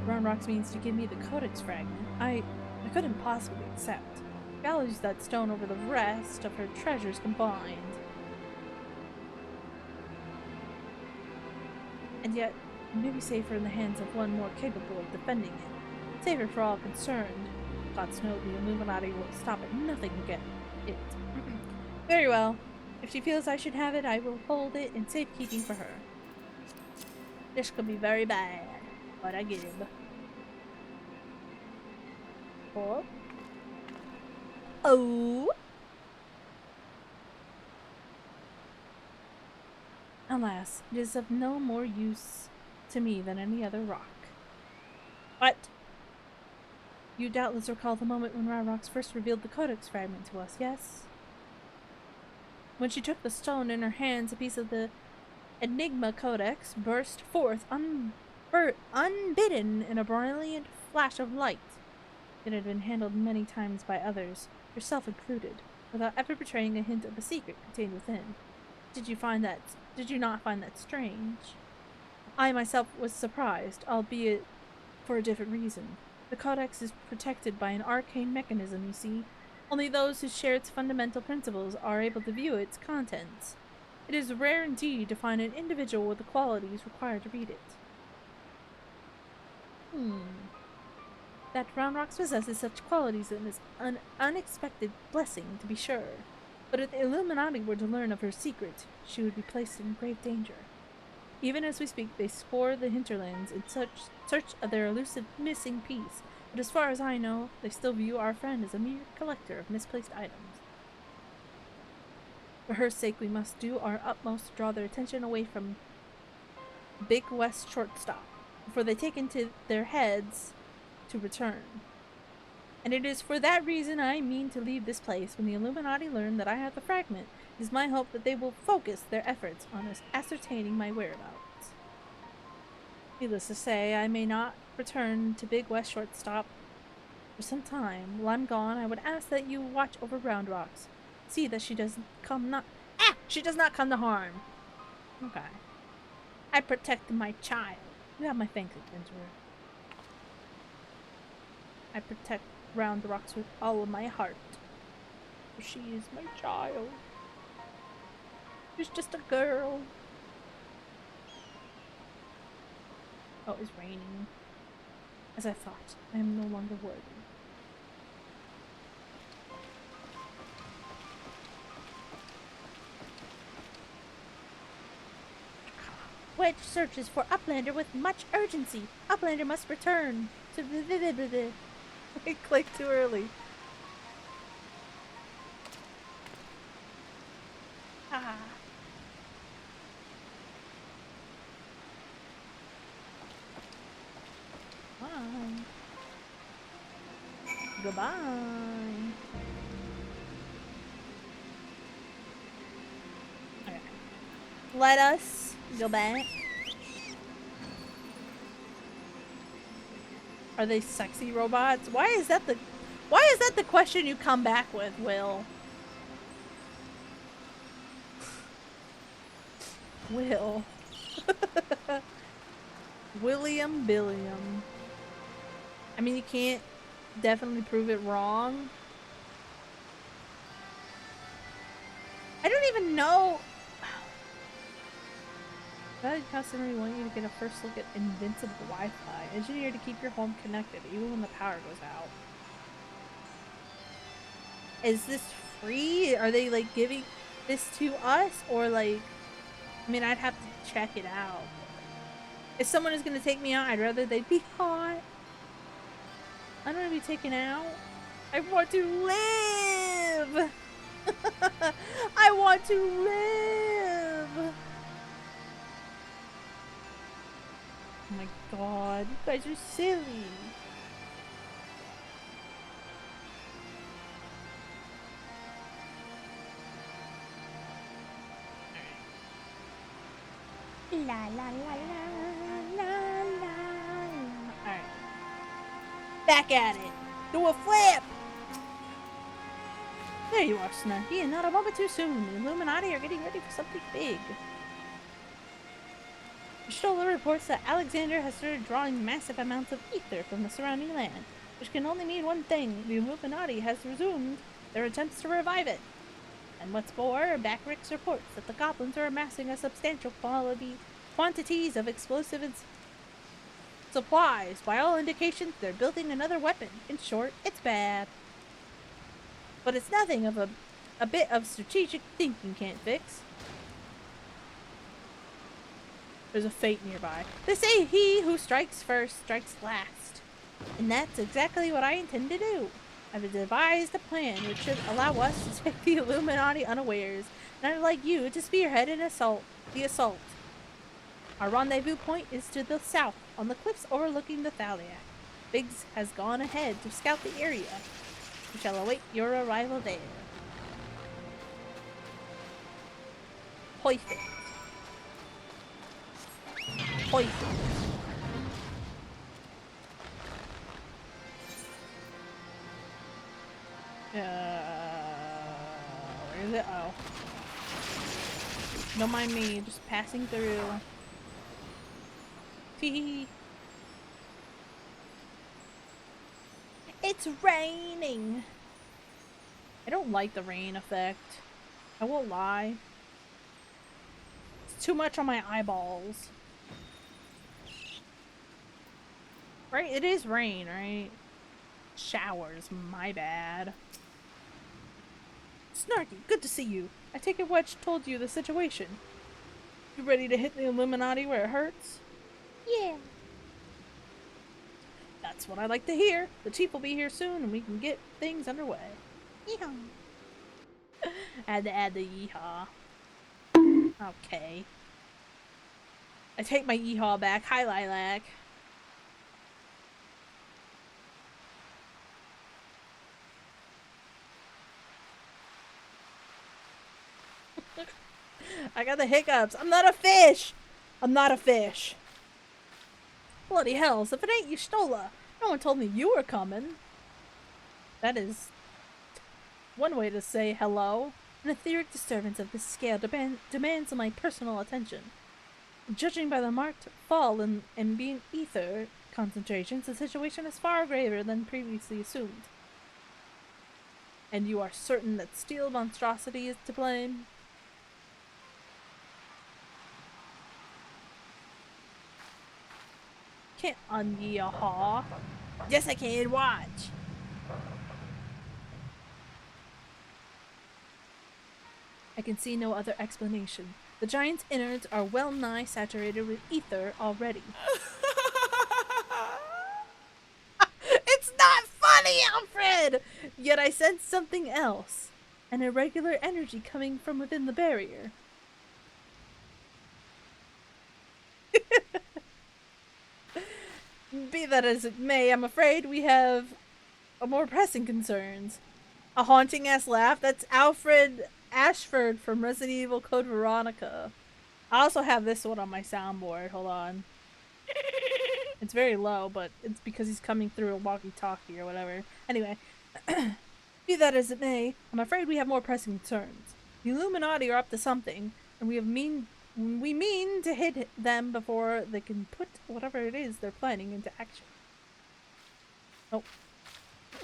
Roundrocks means to give me the codex fragment. I couldn't possibly accept. Values that stone over the rest of her treasures combined. And yet, it may be safer in the hands of one more capable of defending it. Safer for all concerned. God's know the Illuminati will stop at nothing to get it. Very well. If she feels I should have it, I will hold it in safekeeping for her. This could be very bad, but I give. Oh. Oh. Alas, it is of no more use to me than any other rock. What? You doubtless recall the moment when Raurox first revealed the Codex fragment to us, yes? When she took the stone in her hands, a piece of the Enigma Codex burst forth unbidden in a brilliant flash of light. It had been handled many times by others, yourself included, without ever betraying a hint of the secret contained within. Did you not find that strange? I myself was surprised, albeit for a different reason. The Codex is protected by an arcane mechanism, you see. Only those who share its fundamental principles are able to view its contents. It is rare indeed to find an individual with the qualities required to read it. That Raurox possesses such qualities is an unexpected blessing, to be sure. But if the Illuminati were to learn of her secret, she would be placed in grave danger. Even as we speak, they scour the hinterlands in search of their elusive missing piece, but as far as I know, they still view our friend as a mere collector of misplaced items. For her sake, we must do our utmost to draw their attention away from Big West Shortstop, before they take into their heads to return. And it is for that reason I mean to leave this place. When the Illuminati learn that I have the fragment, it is my hope that they will focus their efforts on ascertaining my whereabouts. Needless to say, I may not return to Big West Shortstop for some time. While I'm gone, I would ask that you watch over Raurox. See that she does not come to harm. Okay. I protect my child. You have my thanks, adventurer. I protect Raurox with all of my heart. For she is my child. She's just a girl. Oh, it's raining. As I thought, I am no longer worthy. Wedge searches for Uplander with much urgency. Uplander must return to the I clicked too early. Ah. Bye. Goodbye. Okay. Let us go back. Are they sexy robots? Why is that the question you come back with, Will? Will. William Billiam. I mean, you can't definitely prove it wrong. I don't even know. I constantly want you to get a first look at invincible Wi-Fi. Engineered to keep your home connected even when the power goes out. Is this free? Are they like giving this to us? Or like, I mean, I'd have to check it out. If someone is going to take me out, I'd rather they'd be hot. I don't want to be taken out. I want to live! I want to live! Oh my god, you guys are silly. La la la la la la. Alright. Back at it. Do a flip! There you are, Snuggy, and not a moment too soon. The Illuminati are getting ready for something big. Stoller reports that Alexander has started drawing massive amounts of ether from the surrounding land. which can only mean one thing. The Illuminati has resumed their attempts to revive it. And what's more, Backrix reports that the goblins are amassing a substantial quantities of explosive supplies. By all indications, they're building another weapon. In short, it's bad. But it's nothing of a bit of strategic thinking can't fix. There's a fate nearby. They say he who strikes first strikes last. And that's exactly what I intend to do. I've devised a plan which should allow us to take the Illuminati unawares, and I'd like you to spearhead the assault. Our rendezvous point is to the south, on the cliffs overlooking the Thaliac. Biggs has gone ahead to scout the area. We shall await your arrival there. Perfect. Perfect. Where is it? Oh. Don't mind me, just passing through. Tee. It's raining! I don't like the rain effect. I won't lie. It's too much on my eyeballs. Right? It is rain, right? Showers, my bad. Snarky, good to see you. I take it Wedge told you the situation. You ready to hit the Illuminati where it hurts? Yeah. That's what I like to hear. The chief will be here soon and we can get things underway. Yeehaw. I had to add the yeehaw. Okay. I take my yeehaw back. Hi, Lilac. I got the hiccups. I'm not a fish! I'm not a fish. Bloody hells, if it ain't Y'shtola. No one told me you were coming. That is one way to say hello. An etheric disturbance of this scale demands my personal attention. Judging by the marked fall in being ether concentrations, the situation is far graver than previously assumed. And you are certain that steel monstrosity is to blame? Can't un-yeehaw. Yes, I can. Watch. I can see no other explanation. The giant's innards are well nigh saturated with ether already. It's not funny, Alfred! Yet I sense something else. An irregular energy coming from within the barrier. Be that as it may, I'm afraid we have more pressing concerns. A haunting ass laugh? That's Alfred Ashford from Resident Evil Code Veronica. I also have this one on my soundboard. Hold on. It's very low, but it's because he's coming through a walkie-talkie or whatever. Anyway, be that as it may, I'm afraid we have more pressing concerns. The Illuminati are up to something, and we mean to hit them before they can put whatever it is they're planning into action. Oh.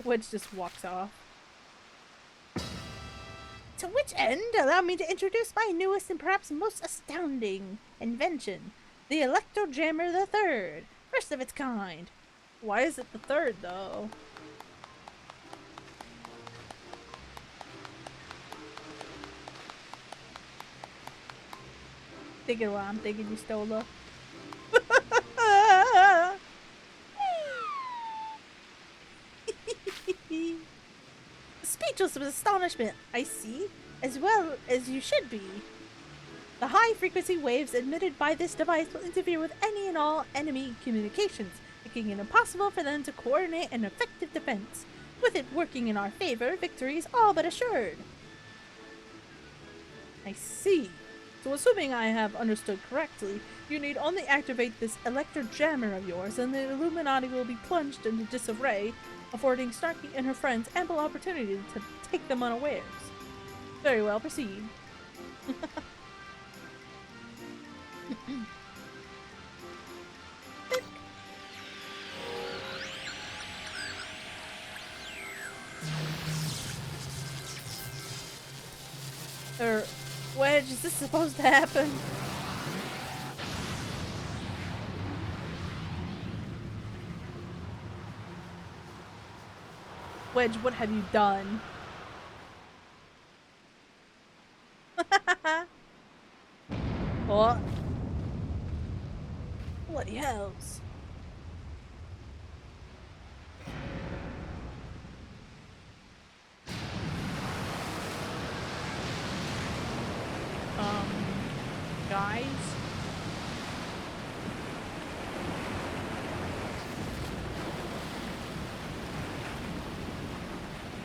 Wedge just walks off. To which end, allow me to introduce my newest and perhaps most astounding invention, the Electro Jammer the Third, first of its kind. Why is it the third, though? Thinking what I'm thinking, Y'shtola. Speechless with astonishment, I see, as well as you should be. The high-frequency waves emitted by this device will interfere with any and all enemy communications, making it impossible for them to coordinate an effective defense. With it working in our favor, victory is all but assured. I see. So assuming I have understood correctly, you need only activate this Electro Jammer of yours and the Illuminati will be plunged into disarray, affording Snarky and her friends ample opportunity to take them unawares. Very well, proceed. Or, Wedge, is this supposed to happen? Wedge, what have you done? What? Bloody hells. Guys?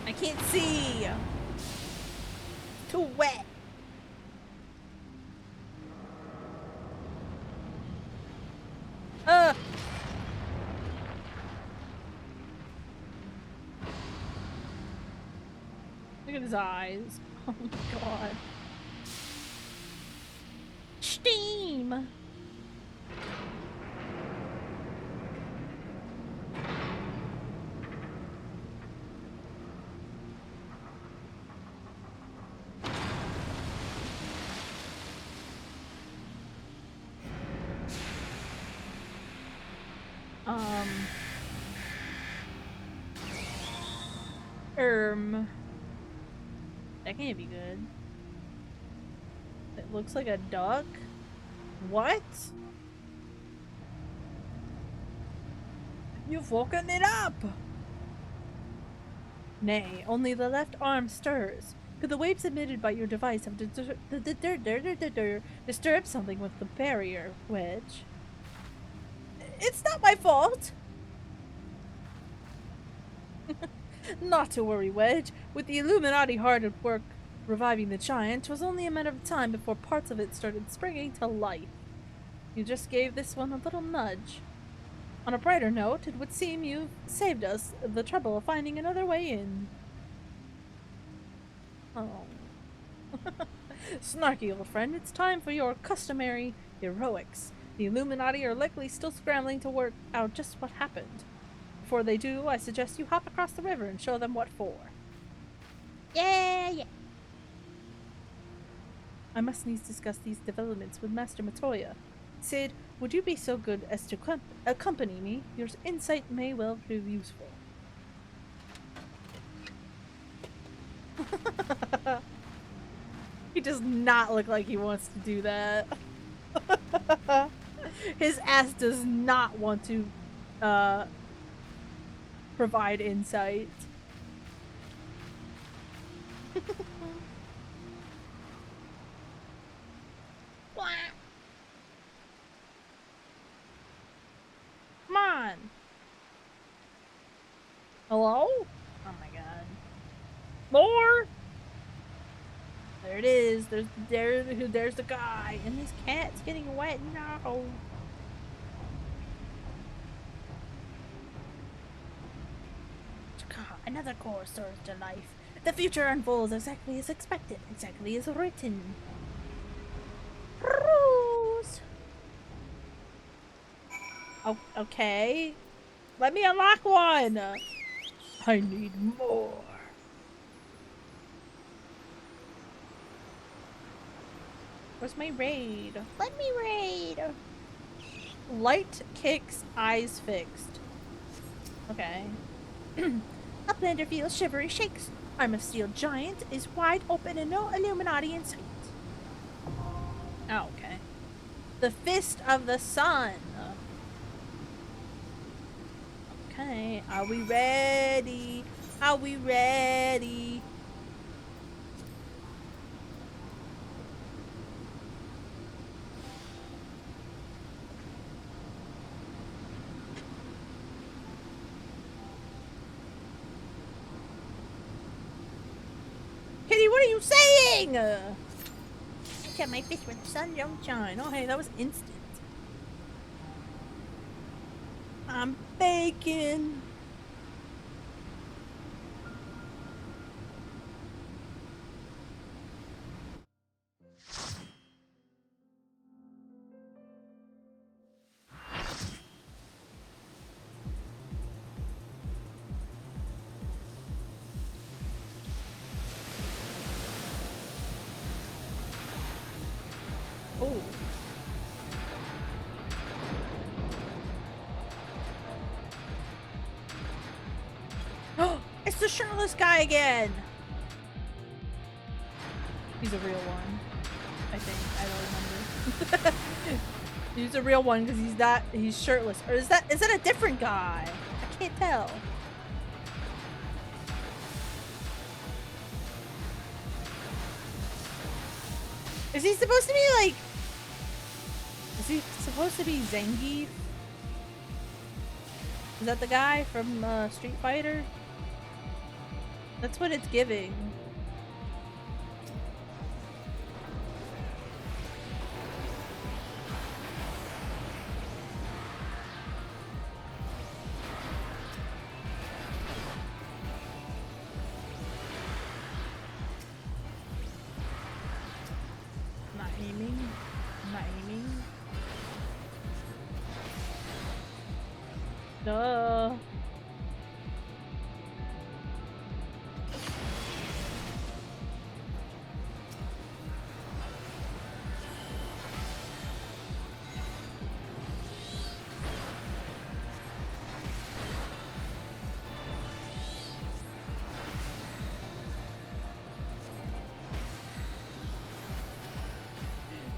I can't see! Too wet! Ugh! Look at his eyes. Oh my god. Steam! That can't be good. It looks like a duck? What? You've woken it up! Nay, only the left arm stirs. Could the waves emitted by your device have disturbed something with the barrier, Wedge? It's not my fault! Not to worry, Wedge. With the Illuminati hard at work reviving the giant, 'twas only a matter of time before parts of it started springing to life. You just gave this one a little nudge. On a brighter note, it would seem you've saved us the trouble of finding another way in. Oh. Snarky old friend, it's time for your customary heroics. The Illuminati are likely still scrambling to work out just what happened. Before they do, I suggest you hop across the river and show them what for. Yeah. I must needs discuss these developments with Master Matoya. Sid, would you be so good as to accompany me? Your insight may well prove useful. He does not look like he wants to do that. His ass does not want to provide insight. Come on. Hello? Oh my god. More? There it is. There's the guy. And his cat's getting wet. No. Another core soars to life. The future unfolds exactly as expected, exactly as written. Rose. Oh, okay. Let me unlock one. I need more. Where's my raid? Let me raid. Light kicks, eyes fixed. Okay. Uplander feels shivery shakes. Arm of Steel Giant is wide open and no Illuminati in sight. Oh, okay. The Fist of the Sun. Okay, are we ready? Are we ready? Kitty, what are you saying? Catch my fish when the sun don't shine. Oh, hey, that was instant. I'm baking. the shirtless guy again. He's a real one. I think. I don't remember. He's a real one because he's shirtless. Or is that a different guy? I can't tell. Is he supposed to be like... Is he supposed to be Zangief? Is that the guy from Street Fighter? That's what it's giving. Not aiming. Not aiming. Duh.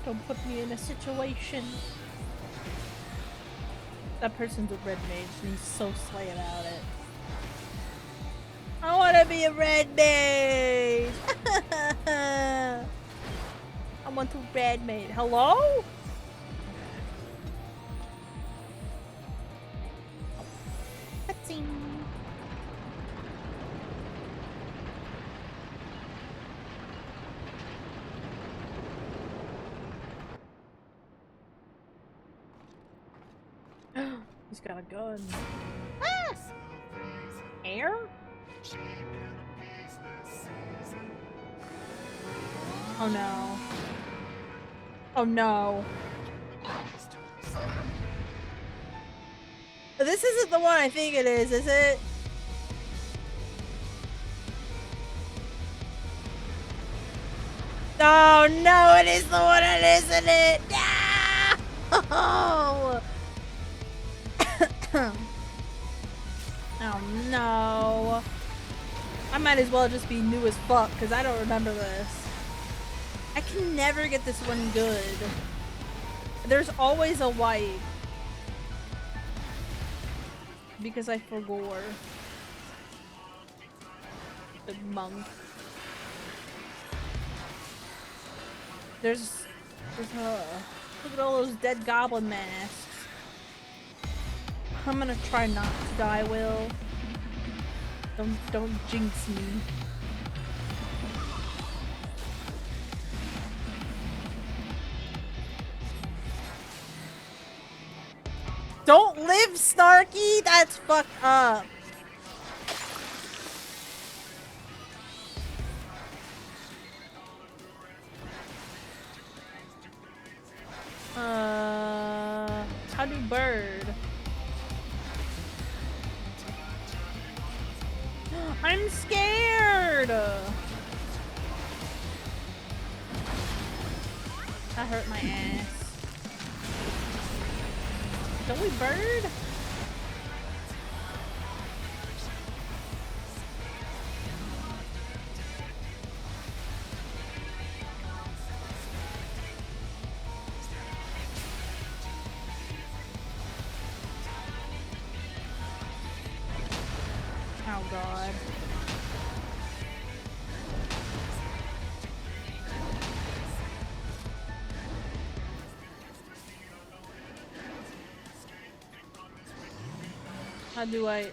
Don't put me in a situation. That person's a red mage and he's so slay about it. I want to be a red mage! I want to red mage. Hello? Cutscene. He's got a gun. Ah! Air? Oh no. Oh no. This isn't the one I think it is it? Oh no, it is the one, isn't it? No! Oh no. I might as well just be new as fuck because I don't remember this. I can never get this one good. There's always a wipe. Because I forgot. The monk. There's look at all those dead goblin masks. I'm gonna try not to die, Will. Don't jinx me. Don't live, Snarky! That's fucked up. How do bird? I'm scared! That hurt my ass. Don't we bird? Oh god.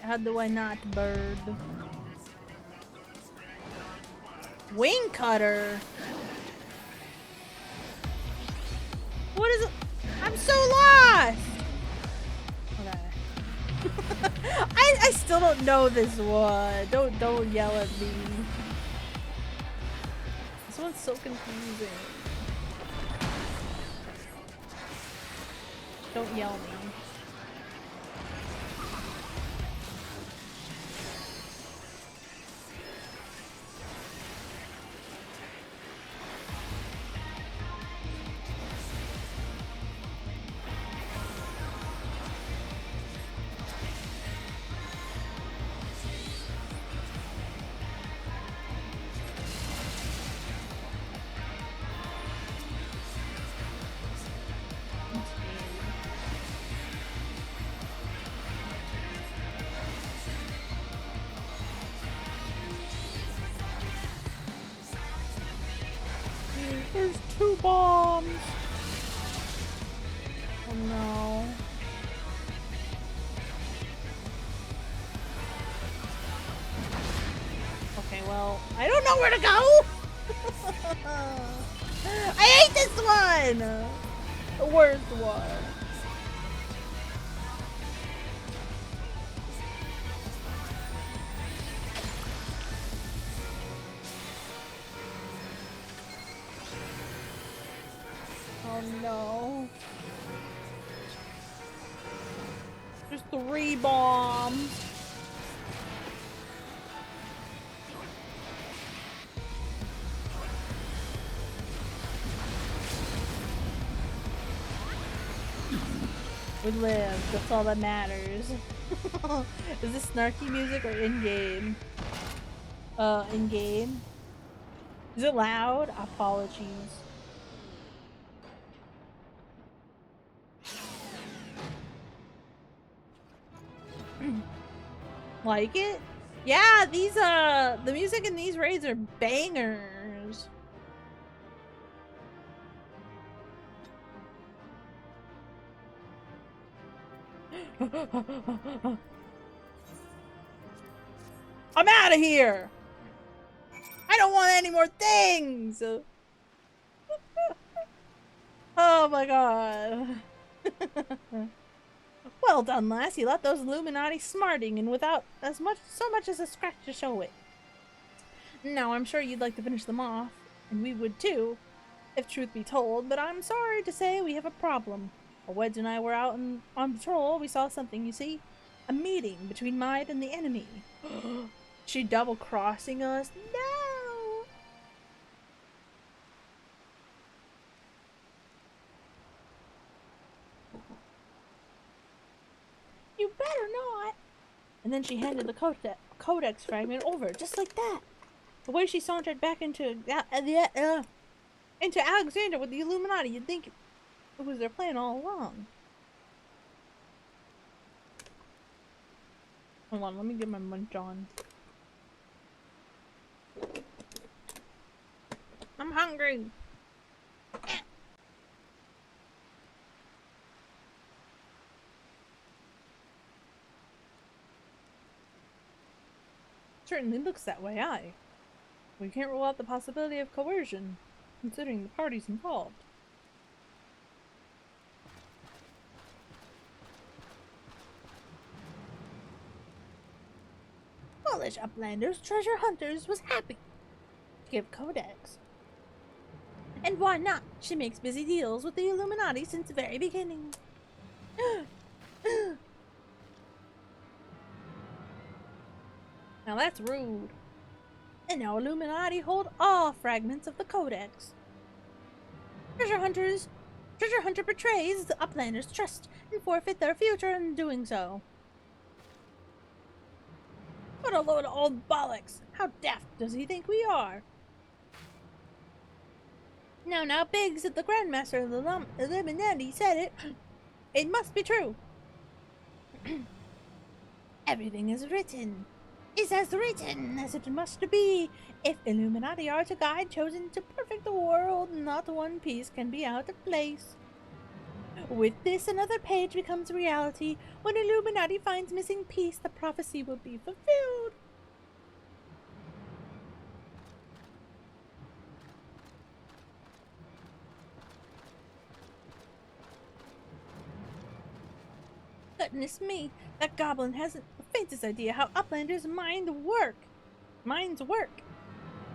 How do I not bird? Wing cutter? What is it? I'm so lost! Okay. I still don't know this one. Don't yell at me. This one's so confusing. Don't yell at me. well, I don't know where to go! I hate this one! The worst one. Oh no. There's 3 bombs. We live. That's all that matters. Is this snarky music or in-game? In-game. Is it loud? Apologies. Like it? Yeah, these, the music in these raids are bangers. I'm out of here! I don't want any more things! Oh my god. Well done, lass. You left those Illuminati smarting and without so much as a scratch to show it. Now, I'm sure you'd like to finish them off, and we would too, if truth be told, but I'm sorry to say we have a problem. While Wedge and I were out on patrol, we saw something, you see? A meeting between Maid and the enemy. She double-crossing us? No! You better not! And then she handed the codex fragment over, just like that. The way she sauntered back into Alexander with the Illuminati, you'd think it was their plan all along. Hold on, let me get my munch on. I'm hungry! Certainly looks that way, aye. We can't rule out the possibility of coercion, considering the parties involved. Foolish uplanders, treasure hunters was happy to give codex. And why not? She makes busy deals with the Illuminati since the very beginning. Now that's rude. And now Illuminati hold all fragments of the codex. Treasure hunter betrays the uplanders' trust and forfeit their future in doing so. What a load of old bollocks! How daft does he think we are? Now, Biggs, the Grandmaster of the Illuminati said it. It must be true. Everything is as written as it must be. If Illuminati are to guide chosen to perfect the world, not one piece can be out of place. With this, another page becomes reality. When Illuminati finds missing piece, the prophecy will be fulfilled. Goodness me, that goblin hasn't the faintest idea how Uplander's minds work.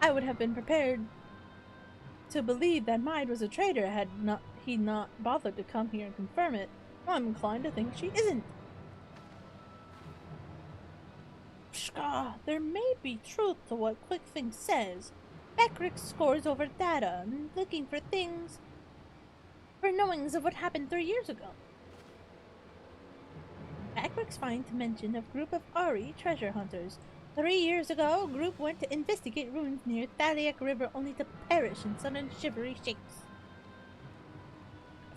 I would have been prepared to believe that Maid was a traitor had he not bothered to come here and confirm it. I'm inclined to think she isn't. Pshka, there may be truth to what QuickThink says. Beckrick scores over data, looking for knowings of what happened 3 years ago. Beckrick's find to mention a group of Ari treasure hunters. 3 years ago, a group went to investigate ruins near Thaliak River only to perish in sudden shivery shakes.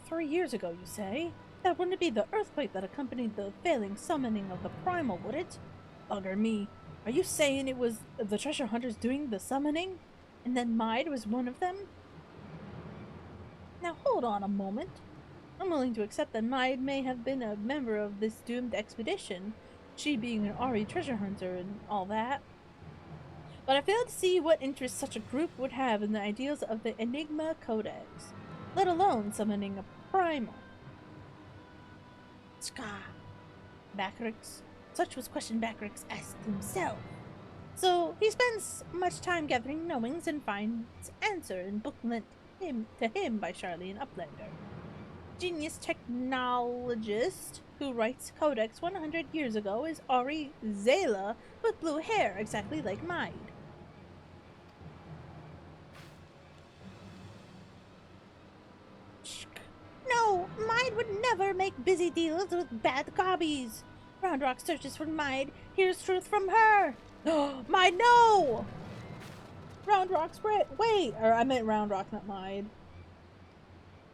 3 years ago, you say? That wouldn't be the earthquake that accompanied the failing summoning of the primal, would it? Bugger me. Are you saying it was the treasure hunters doing the summoning? And then Maid was one of them? Now hold on a moment. I'm willing to accept that Maid may have been a member of this doomed expedition, she being an Ari treasure hunter and all that. But I fail to see what interest such a group would have in the ideals of the Enigma Codex, let alone summoning a primal. Ska. Backrix. Such was question Backrix asked himself. So he spends much time gathering knowings and finds answer in book lent to him by Charlene Uplander. Genius technologist who writes Codex 100 years ago is Ari Zayla with blue hair, exactly like mine. No, Mide would never make busy deals with bad gobbies. Roundrock searches for Mide, hears truth from her. Mide, no! Roundrock's right. Wait, or I meant Roundrock, not Mide.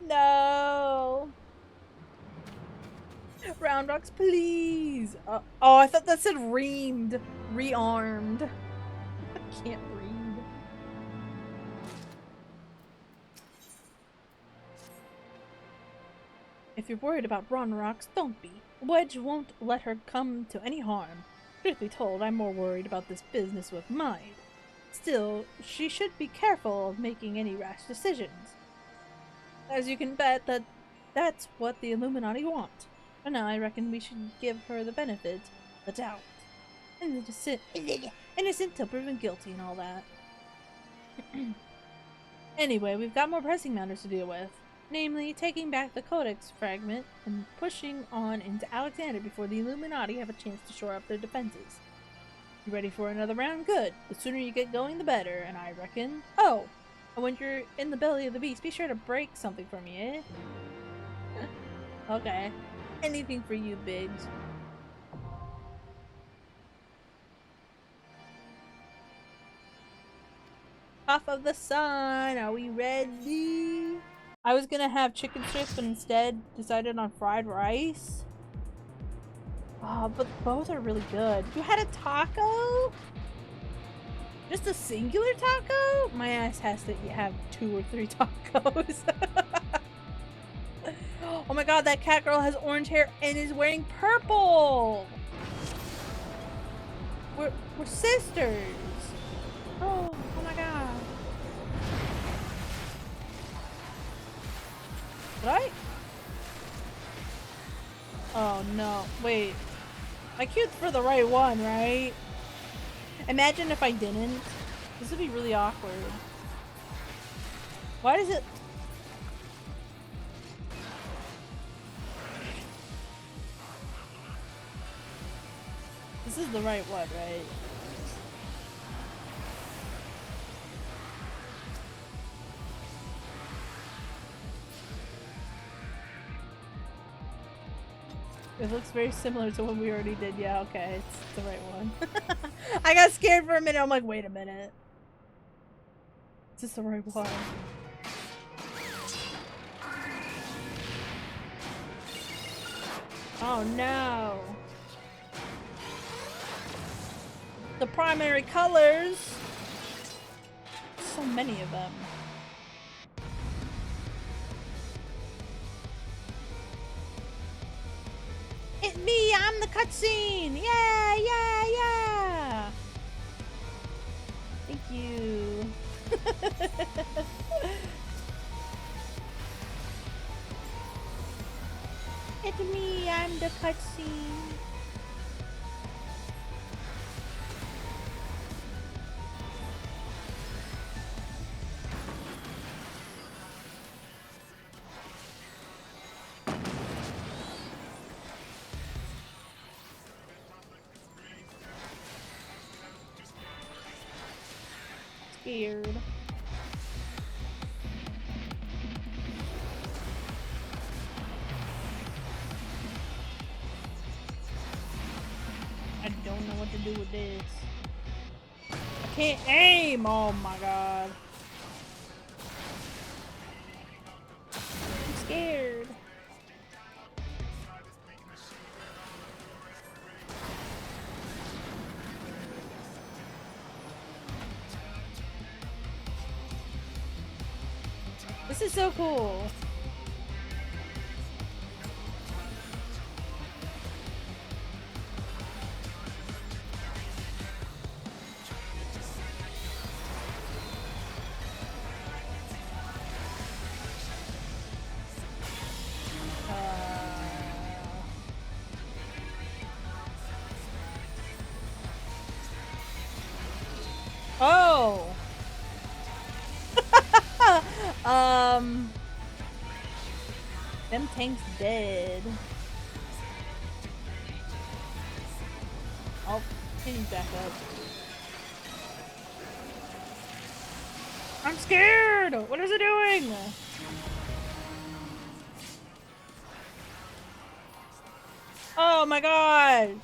No. Roundrocks, please. Oh, I thought that said reamed. Rearmed. I can't read. If you're worried about Roundrocks, don't be. Wedge won't let her come to any harm. Truth be told, I'm more worried about this business with Mide. Still, she should be careful of making any rash decisions. As you can bet, that's what the Illuminati want. For now, I reckon we should give her the benefit of the doubt. Innocent till proven guilty and all that. Anyway, we've got more pressing matters to deal with. Namely, taking back the Codex fragment and pushing on into Alexander before the Illuminati have a chance to shore up their defenses. You ready for another round? Good. The sooner you get going, the better, and I reckon... Oh! And when you're in the belly of the beast, be sure to break something for me, eh? Okay. Anything for you, Biggs. Puff of the sun, are we ready? I was gonna have chicken strips, but instead decided on fried rice. Oh, but both are really good. You had a taco? Just a singular taco? My ass has to have 2 or 3 tacos. Oh my god, that cat girl has orange hair and is wearing purple! We're sisters! Oh my god. Right? Oh no, wait. I queued for the right one, right? Imagine if I didn't. This would be really awkward. Why does it... This is the right one, right? It looks very similar to what we already did. Yeah, okay, it's the right one. I got scared for a minute. I'm like, wait a minute. Is this the right one? Oh no. The primary colors. So many of them. It's me, I'm the cutscene! Yeah, yeah, yeah! Thank you. It's me, I'm the cutscene. Scared. I don't know what to do with this. I can't aim! Oh my god. I'm scared. This is so cool. Oh! Them tanks dead. Oh, he's back up. I'm scared! What is it doing? Oh my god!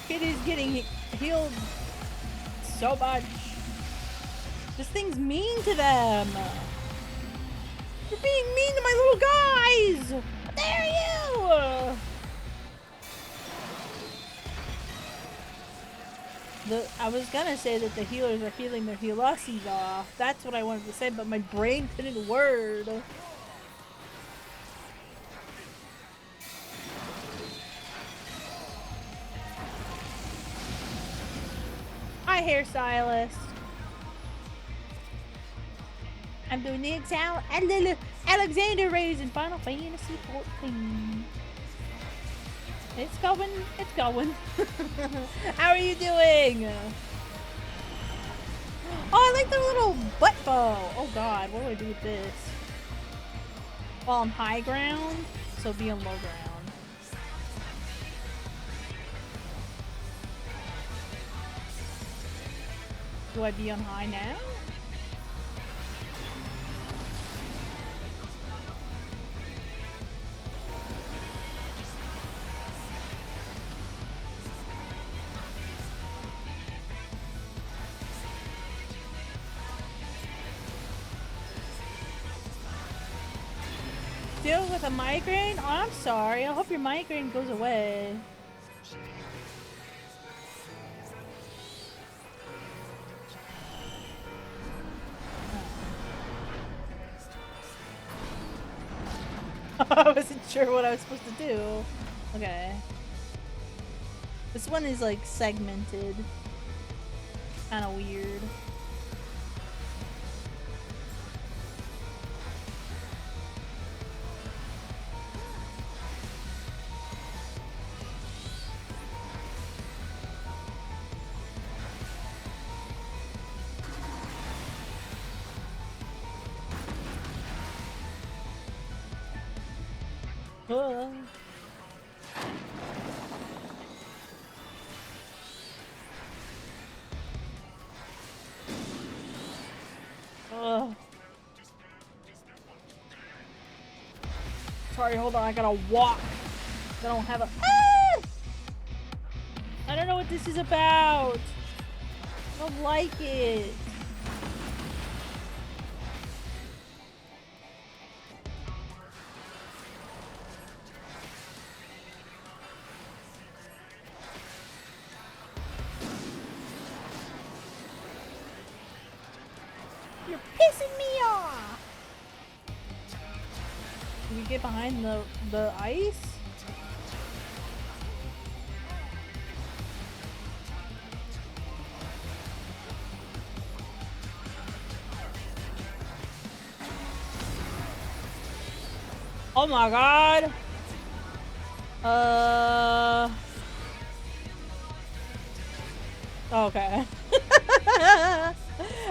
Kitty's getting healed so much. This thing's mean to them. You're being mean to my little guys! How dare you! I was gonna say that the healers are healing their healussies off. That's what I wanted to say, but my brain couldn't word. Hi, hairstylist. I'm doing the Alexander raise in Final Fantasy 14. It's going, it's going. How are you doing? Oh, I like the little butt bow. Oh god, what do I do with this? Well, I'm high ground, so be on low ground. Do I be on high now? Deal with a migraine? Oh, I'm sorry. I hope your migraine goes away. I wasn't sure what I was supposed to do. Okay. This one is like segmented. Kind of weird. Sorry, hold on, I gotta walk. I don't have a— ah! I don't know what this is about. I don't like it. You're pissing me off. Can we get behind the ice? Oh my god. Okay.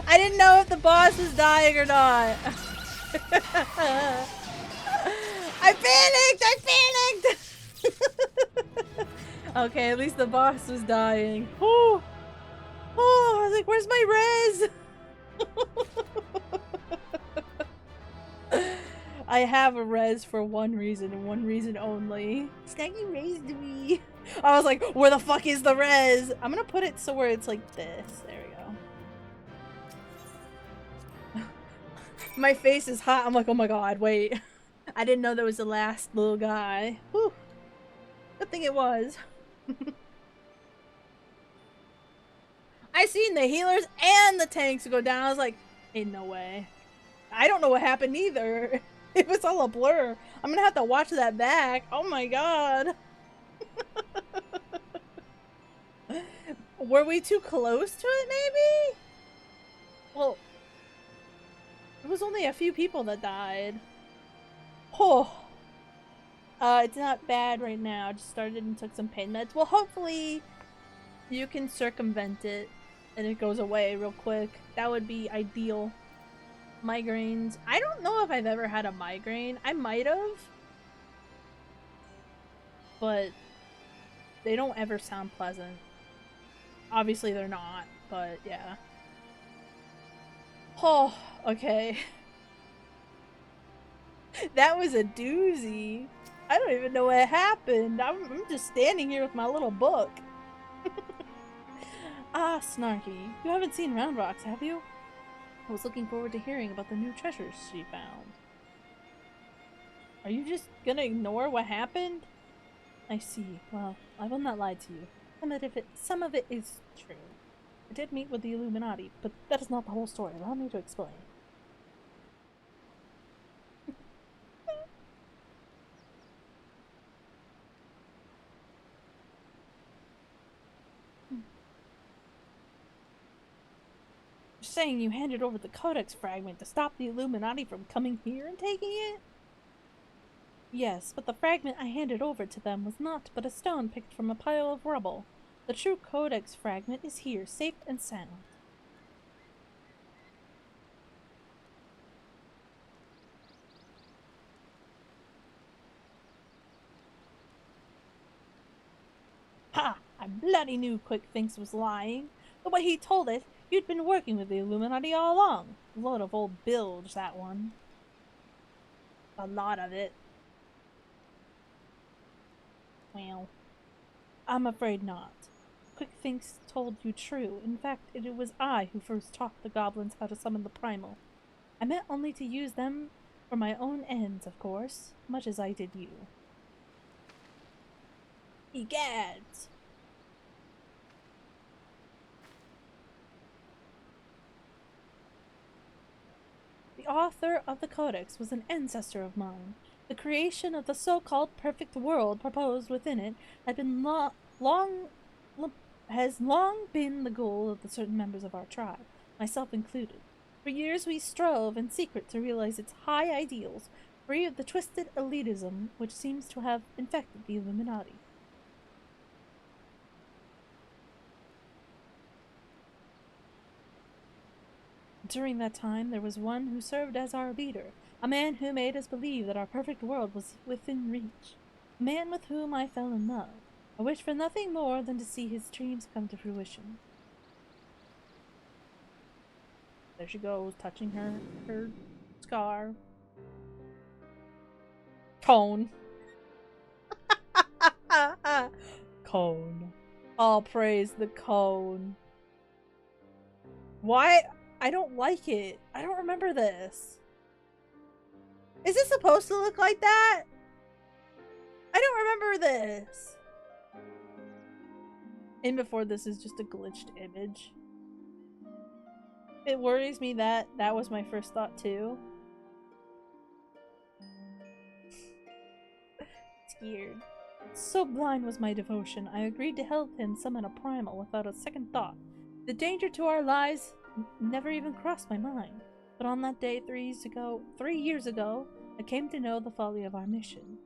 I didn't know if the boss was dying or not. I panicked! I panicked! Okay, at least the boss was dying. Oh, I was like, where's my res? I have a res for one reason and one reason only. Snaggy raised me. I was like, where the fuck is the res? I'm gonna put it so where it's like this. There we go. My face is hot. I'm like, oh my god, wait. I didn't know there was the last little guy. Whew. Good thing it was. I seen the healers and the tanks go down. I was like, ain't no way. I don't know what happened either. It was all a blur. I'm gonna have to watch that back. Oh my god. Were we too close to it, maybe? Well, it was only a few people that died. Oh. It's not bad right now. I just started and took some pain meds. Well, hopefully you can circumvent it. and it goes away real quick. That would be ideal. Migraines. I don't know if I've ever had a migraine. I might have. But they don't ever sound pleasant. Obviously they're not, but yeah. Oh, okay. That was a doozy. I don't even know what happened. I'm just standing here with my little book. Ah, Snarky. You haven't seen Round Rocks, have you? I was looking forward to hearing about the new treasures she found. Are you just gonna ignore what happened? I see. Well, I will not lie to you. Some of it is true. I did meet with the Illuminati, but that is not the whole story. Allow me to explain. You're saying you handed over the Codex fragment to stop the Illuminati from coming here and taking it? Yes, but the fragment I handed over to them was not but a stone picked from a pile of rubble. The true Codex fragment is here, safe and sound. Ha! I bloody knew Quick Thinks was lying. The way he told it, you'd been working with the Illuminati all along. Load of old bilge, that one. A lot of it. Well, I'm afraid not. Quick Thinks told you true. In fact, it was I who first taught the goblins how to summon the primal. I meant only to use them for my own ends, of course, much as I did you. Egads! The author of the Codex was an ancestor of mine. The creation of the so-called perfect world proposed within it had been has long been the goal of the certain members of our tribe, myself included. For years we strove in secret to realize its high ideals, free of the twisted elitism which seems to have infected the Illuminati. During that time, there was one who served as our leader, a man who made us believe that our perfect world was within reach, a man with whom I fell in love. I wished for nothing more than to see his dreams come to fruition. There she goes, touching her scar. Cone. Cone. All praise the cone. Why? I don't like it. I don't remember this. Is it supposed to look like that? I don't remember this. And before this is just a glitched image. It worries me that that was my first thought too. Scared. So blind was my devotion, I agreed to help him summon a primal without a second thought. The danger to our lives never even crossed my mind. But on that day 3 years ago, I came to know the folly of our mission.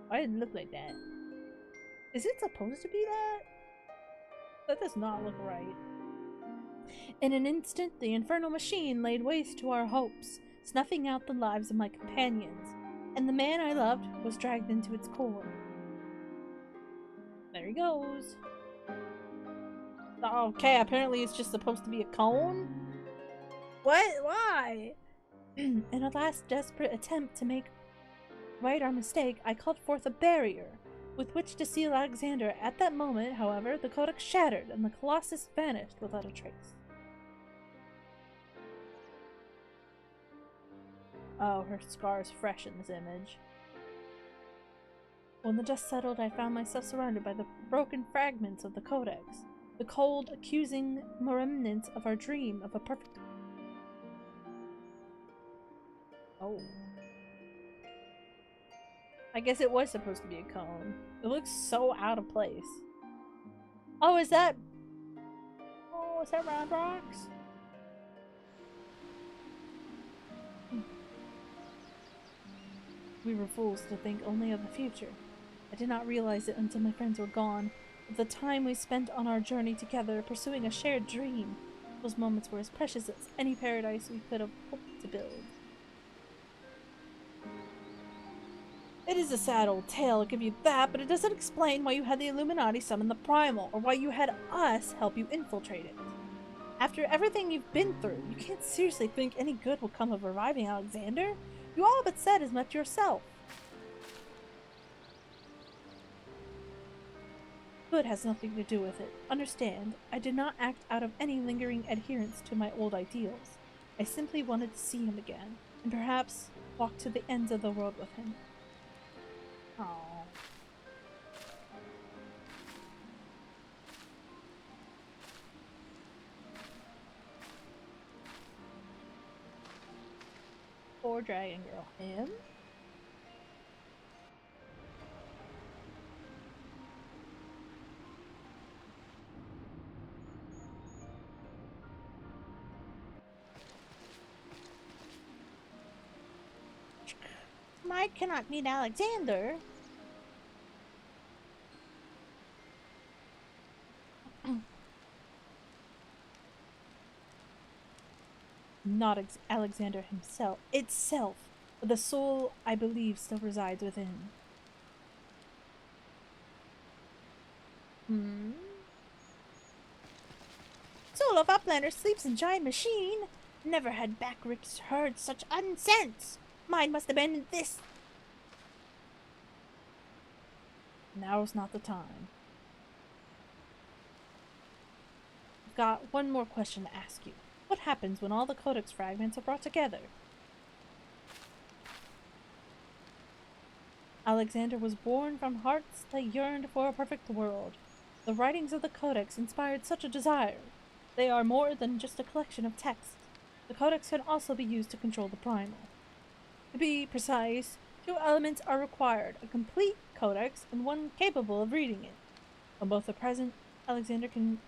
Why did it look like that? Is it supposed to be that? That does not look right. In an instant, the infernal machine laid waste to our hopes, snuffing out the lives of my companions, and the man I loved was dragged into its core. There he goes. Okay, apparently it's just supposed to be a cone? What? Why? In a last desperate attempt to make right our mistake, I called forth a barrier with which to seal Alexander. At that moment, however, the codex shattered and the Colossus vanished without a trace. Oh, her scar is fresh in this image. When the dust settled, I found myself surrounded by the broken fragments of the codex, the cold, accusing remnants of our dream of a perfect... Oh. I guess it was supposed to be a cone. It looks so out of place. Oh, is that... Oh, is that Round Rocks? We were fools to think only of the future. I did not realize it until my friends were gone. of the time we spent on our journey together, pursuing a shared dream. Those moments were as precious as any paradise we could have hoped to build. It is a sad old tale, I'll give you that, but it doesn't explain why you had the Illuminati summon the Primal, or why you had us help you infiltrate it. After everything you've been through, you can't seriously think any good will come of reviving Alexander? You all but said as much yourself. Good has nothing to do with it. Understand, I did not act out of any lingering adherence to my old ideals. I simply wanted to see him again, and perhaps walk to the ends of the world with him. Aww. Poor dragon girl. Him? Mike cannot meet Alexander. Not Alexander himself, itself, but the soul I believe still resides within. Soul of Uplander sleeps in giant machine. Never had Backricks heard such unsense. Mine must abandon this. Now's not the time. I've got one more question to ask you. What happens when all the codex fragments are brought together? Alexander was born from hearts that yearned for a perfect world. The writings of the codex inspired such a desire. They are more than just a collection of texts. The codex can also be used to control the primal. To be precise, 2 elements are required, a complete codex and one capable of reading it. When both are present, Alexander can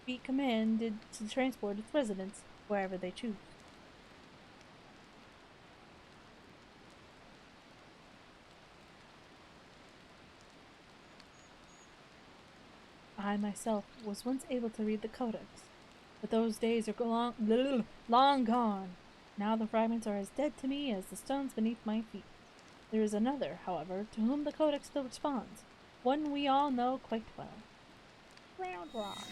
be commanded to transport its residents wherever they choose. I myself was once able to read the codex, but those days are long gone. Now the fragments are as dead to me as the stones beneath my feet. There is another, however, to whom the codex still responds, one we all know quite well. Round Rock.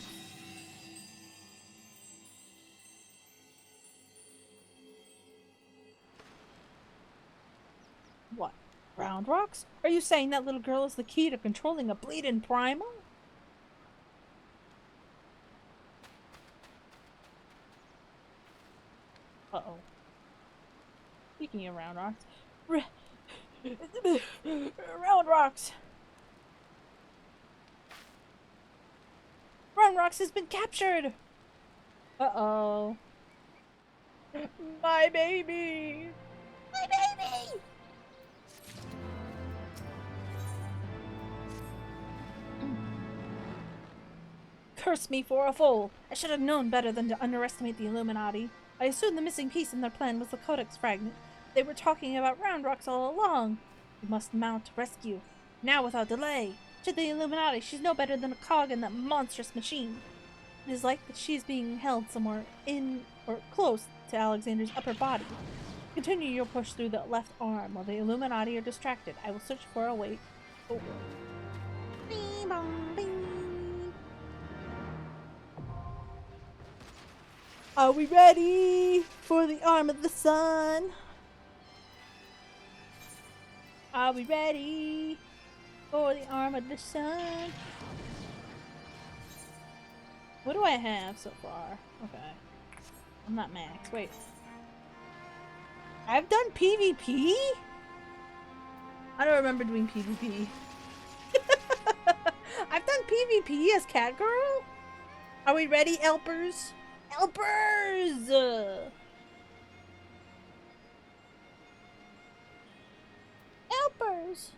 What? Round Rocks? Are you saying that little girl is the key to controlling a bleeding primal? Uh-oh. Speaking of Round Rocks... Round Rocks! Round Rocks has been captured! Uh-oh. My baby! My baby! Curse me for a fool! I should have known better than to underestimate the Illuminati. I assumed the missing piece in their plan was the codex fragment. They were talking about Round Rocks all along. We must mount rescue. Now without delay. To the Illuminati, she's no better than a cog in that monstrous machine. It is like that she's being held somewhere in or close to Alexander's upper body. Continue your push through the left arm while the Illuminati are distracted. I will search for a way forward. Bing bong bing. Are we ready for the arm of the sun? Are we ready for the arm of the sun? What do I have so far? Okay. I'm not max. Wait. I've done PvP? I don't remember doing PvP. I've done PvP as Cat Girl? Are we ready, Elpers? Elpers! Elpers!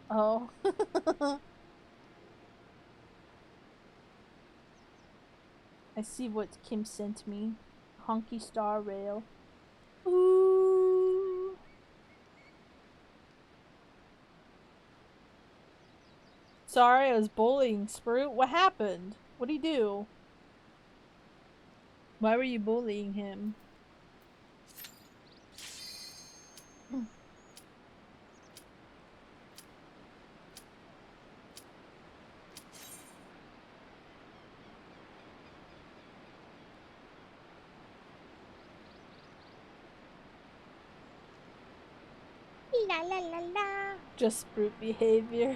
Oh. I see what Kim sent me. Honky Star Rail. Ooh. Sorry, I was bullying Sprout. What happened? What'd he do? Why were you bullying him? La la la la. Just brute behavior.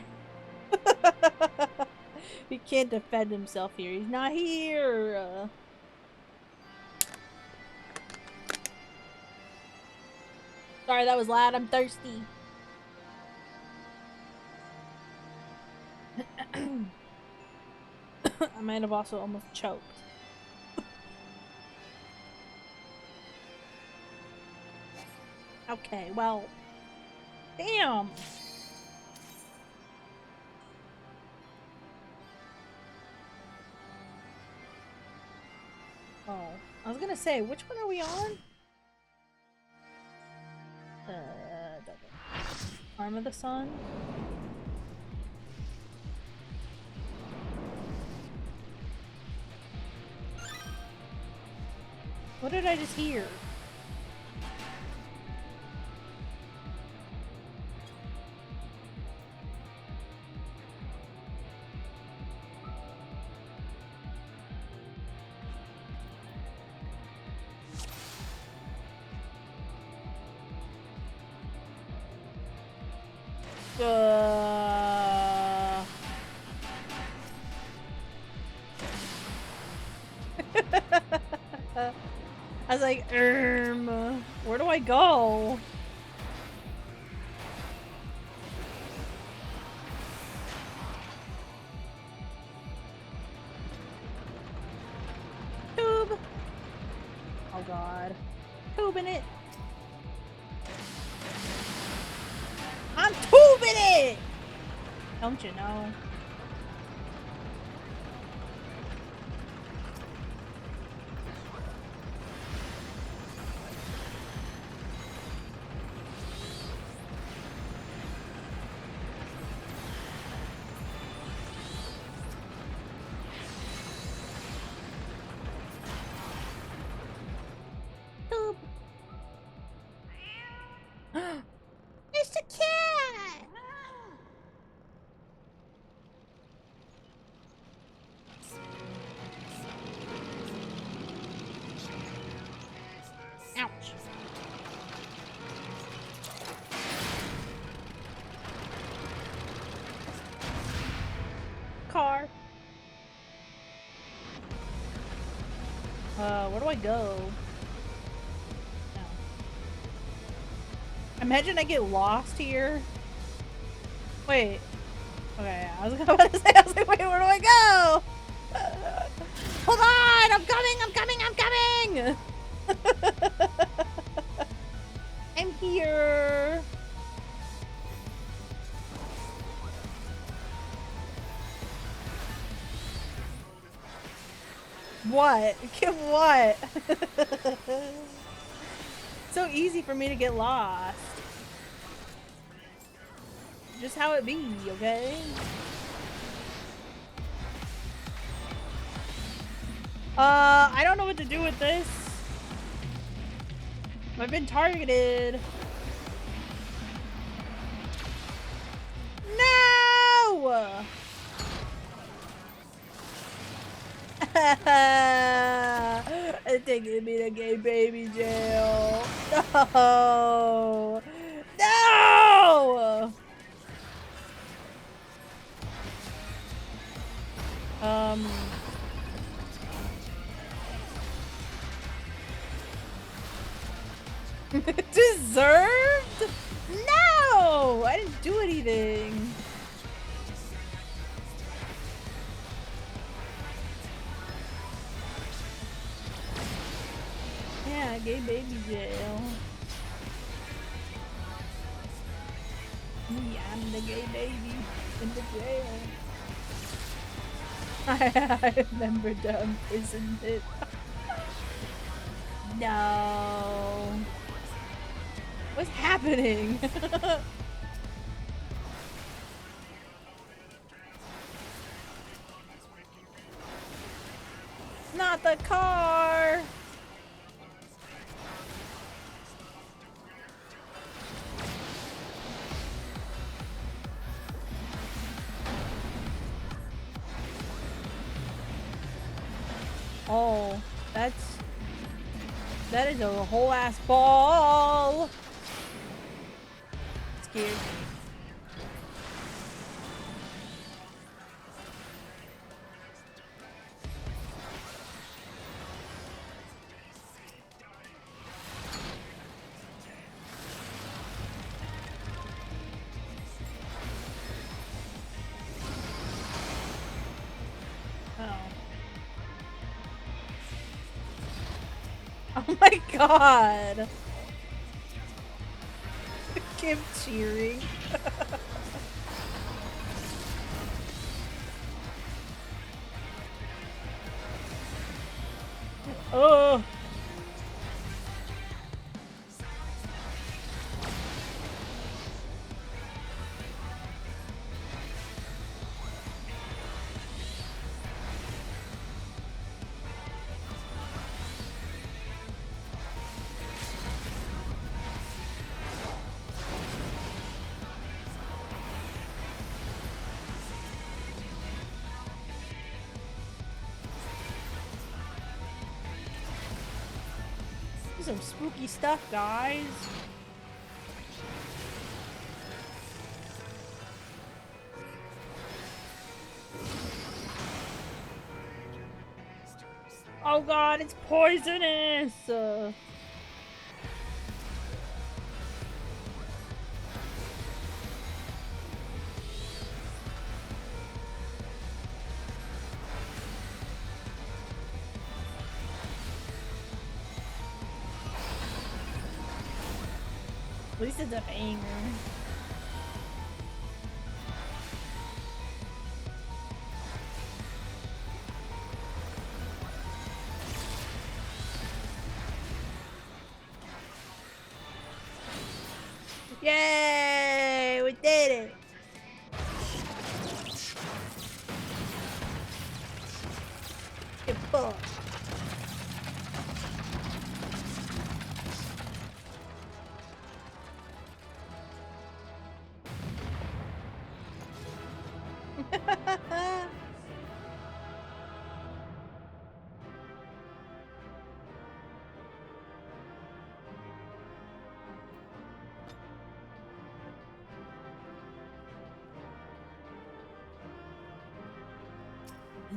He can't defend himself here. He's not here. Sorry, that was loud. I'm thirsty. I might have also almost choked. Okay, well. Damn! Oh, I was gonna say, which one are we on? Arm of the Sun? What did I just hear? I was like, where do I go? Tube! Oh god. Tubing it! I'm tubing it! Don't you know? It's a cat! Ouch. Car. Where do I go? No. Imagine I get lost here. Wait. Okay, I was about to say, I was like, wait, where do I go? Hold on! I'm coming! I'm coming! I'm coming! I'm here! What? Get what? So easy for me to get lost. Just how it be, okay? I don't know what to do with this. I've been targeted. No! It's taking me to gay baby jail. No! No! Deserved? No! I didn't do anything. Yeah, gay baby jail. Me, I'm the gay baby in the jail. I remember dumb, isn't it? No. What's happening? Not the car! Oh, that is a whole ass ball. Scared. Oh my god! Kim cheering. Oh! Some spooky stuff, guys. Oh god, it's poisonous! At least it's a banger. Yay! We did it! Get fucked.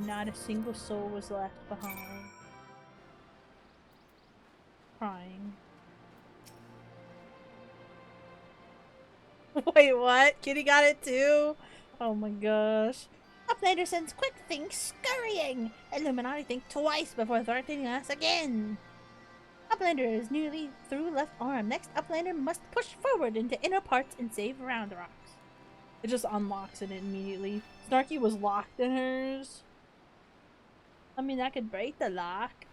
Not a single soul was left behind. Crying. Wait, what? Kitty got it too? Oh my gosh. Uplander sends quick things scurrying. Illuminati think twice before threatening us again. Uplander is nearly through left arm. Next, Uplander must push forward into inner parts and save around the rocks. It just unlocks it immediately. Snarky was locked in hers. I mean, I could break the lock.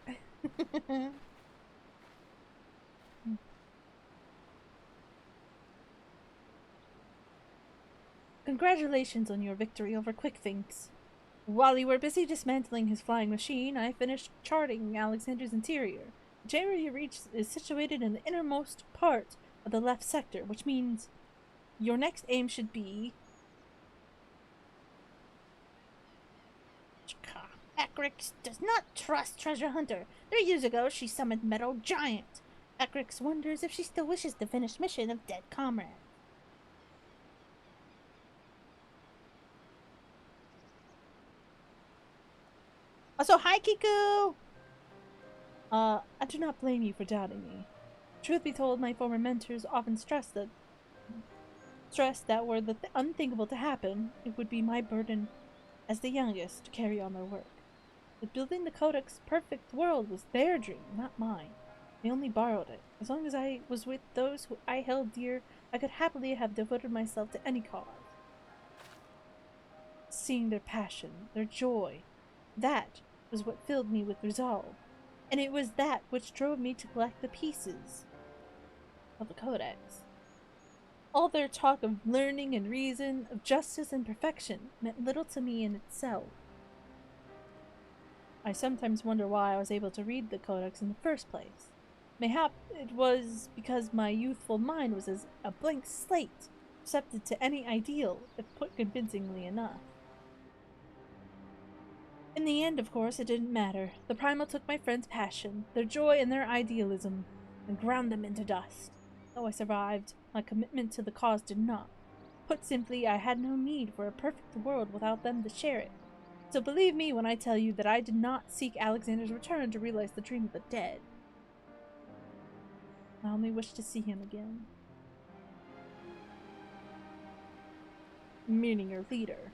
Congratulations on your victory over Quickfinks. While you were busy dismantling his flying machine, I finished charting Alexander's interior. The chamber you reached is situated in the innermost part of the left sector, which means your next aim should be... Acrix does not trust Treasure Hunter. 3 years ago, she summoned Metal Giant. Acrix wonders if she still wishes to finish mission of Dead Comrade. Also, hi Kiku! I do not blame you for doubting me. Truth be told, my former mentors often stressed that were the unthinkable to happen, it would be my burden as the youngest to carry on their work. But building the Codex perfect world was their dream, not mine. I only borrowed it. As long as I was with those who I held dear, I could happily have devoted myself to any cause. Seeing their passion, their joy, that was what filled me with resolve. And it was that which drove me to collect the pieces of the Codex. All their talk of learning and reason, of justice and perfection, meant little to me in itself. I sometimes wonder why I was able to read the Codex in the first place. Mayhap it was because my youthful mind was as a blank slate, receptive to any ideal, if put convincingly enough. In the end, of course, it didn't matter. The Primal took my friend's passion, their joy, and their idealism, and ground them into dust. Though I survived, my commitment to the cause did not. Put simply, I had no need for a perfect world without them to share it. So believe me when I tell you that I did not seek Alexander's return to realize the dream of the dead. I only wish to see him again. Meaning your leader.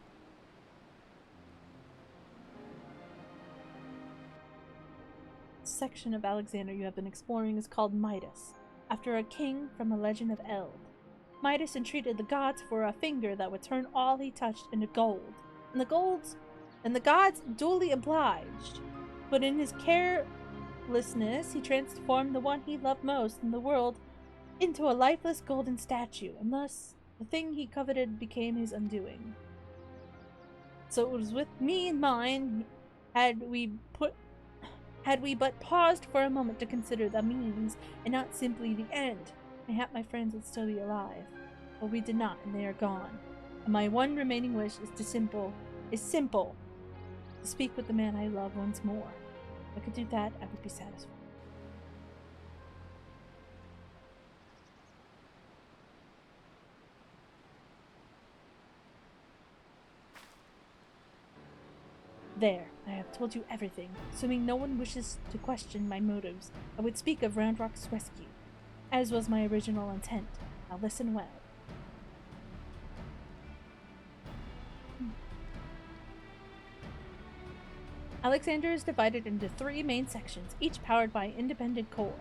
The section of Alexander you have been exploring is called Midas, after a king from a legend of Eld. Midas entreated the gods for a finger that would turn all he touched into gold, and the gods duly obliged. But in his carelessness, he transformed the one he loved most in the world into a lifeless golden statue, and thus the thing he coveted became his undoing. So it was with me in mind, had we but paused for a moment to consider the means and not simply the end, mayhap my friends would still be alive. But we did not, and they are gone. And my one remaining wish is simple, to speak with the man I love once more. If I could do that, I would be satisfied. There, I have told you everything. Assuming no one wishes to question my motives, I would speak of Roundrock's rescue, as was my original intent. Now listen well. Alexander is divided into 3 main sections, each powered by an independent core.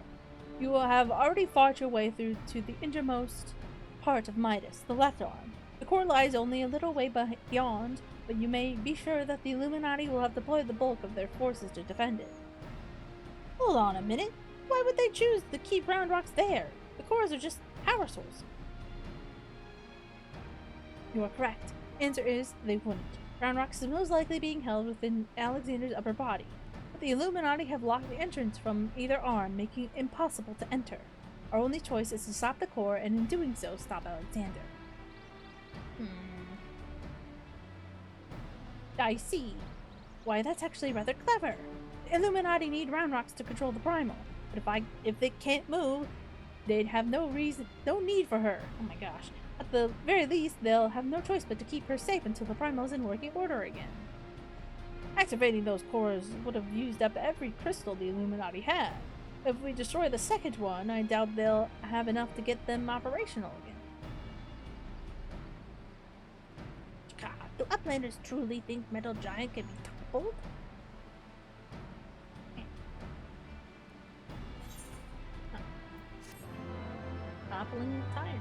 You will have already fought your way through to the innermost part of Midas, the left arm. The core lies only a little way beyond, but you may be sure that the Illuminati will have deployed the bulk of their forces to defend it. Hold on a minute. Why would they choose to keep Roundrocks there? The cores are just power sources. You are correct. Answer is, they wouldn't. Roundrocks is most likely being held within Alexander's upper body, but the Illuminati have locked the entrance from either arm, making it impossible to enter. Our only choice is to stop the core, and in doing so, stop Alexander. I see. Why, that's actually rather clever. The Illuminati need Roundrocks to control the Primal, but if it can't move, they'd have no need for her. Oh my gosh. At the very least, they'll have no choice but to keep her safe until the Primal is in working order again. Activating those cores would have used up every crystal the Illuminati had. If we destroy the second one, I doubt they'll have enough to get them operational again. God, do Uplanders truly think Metal Giant can be toppled? Toppling tire.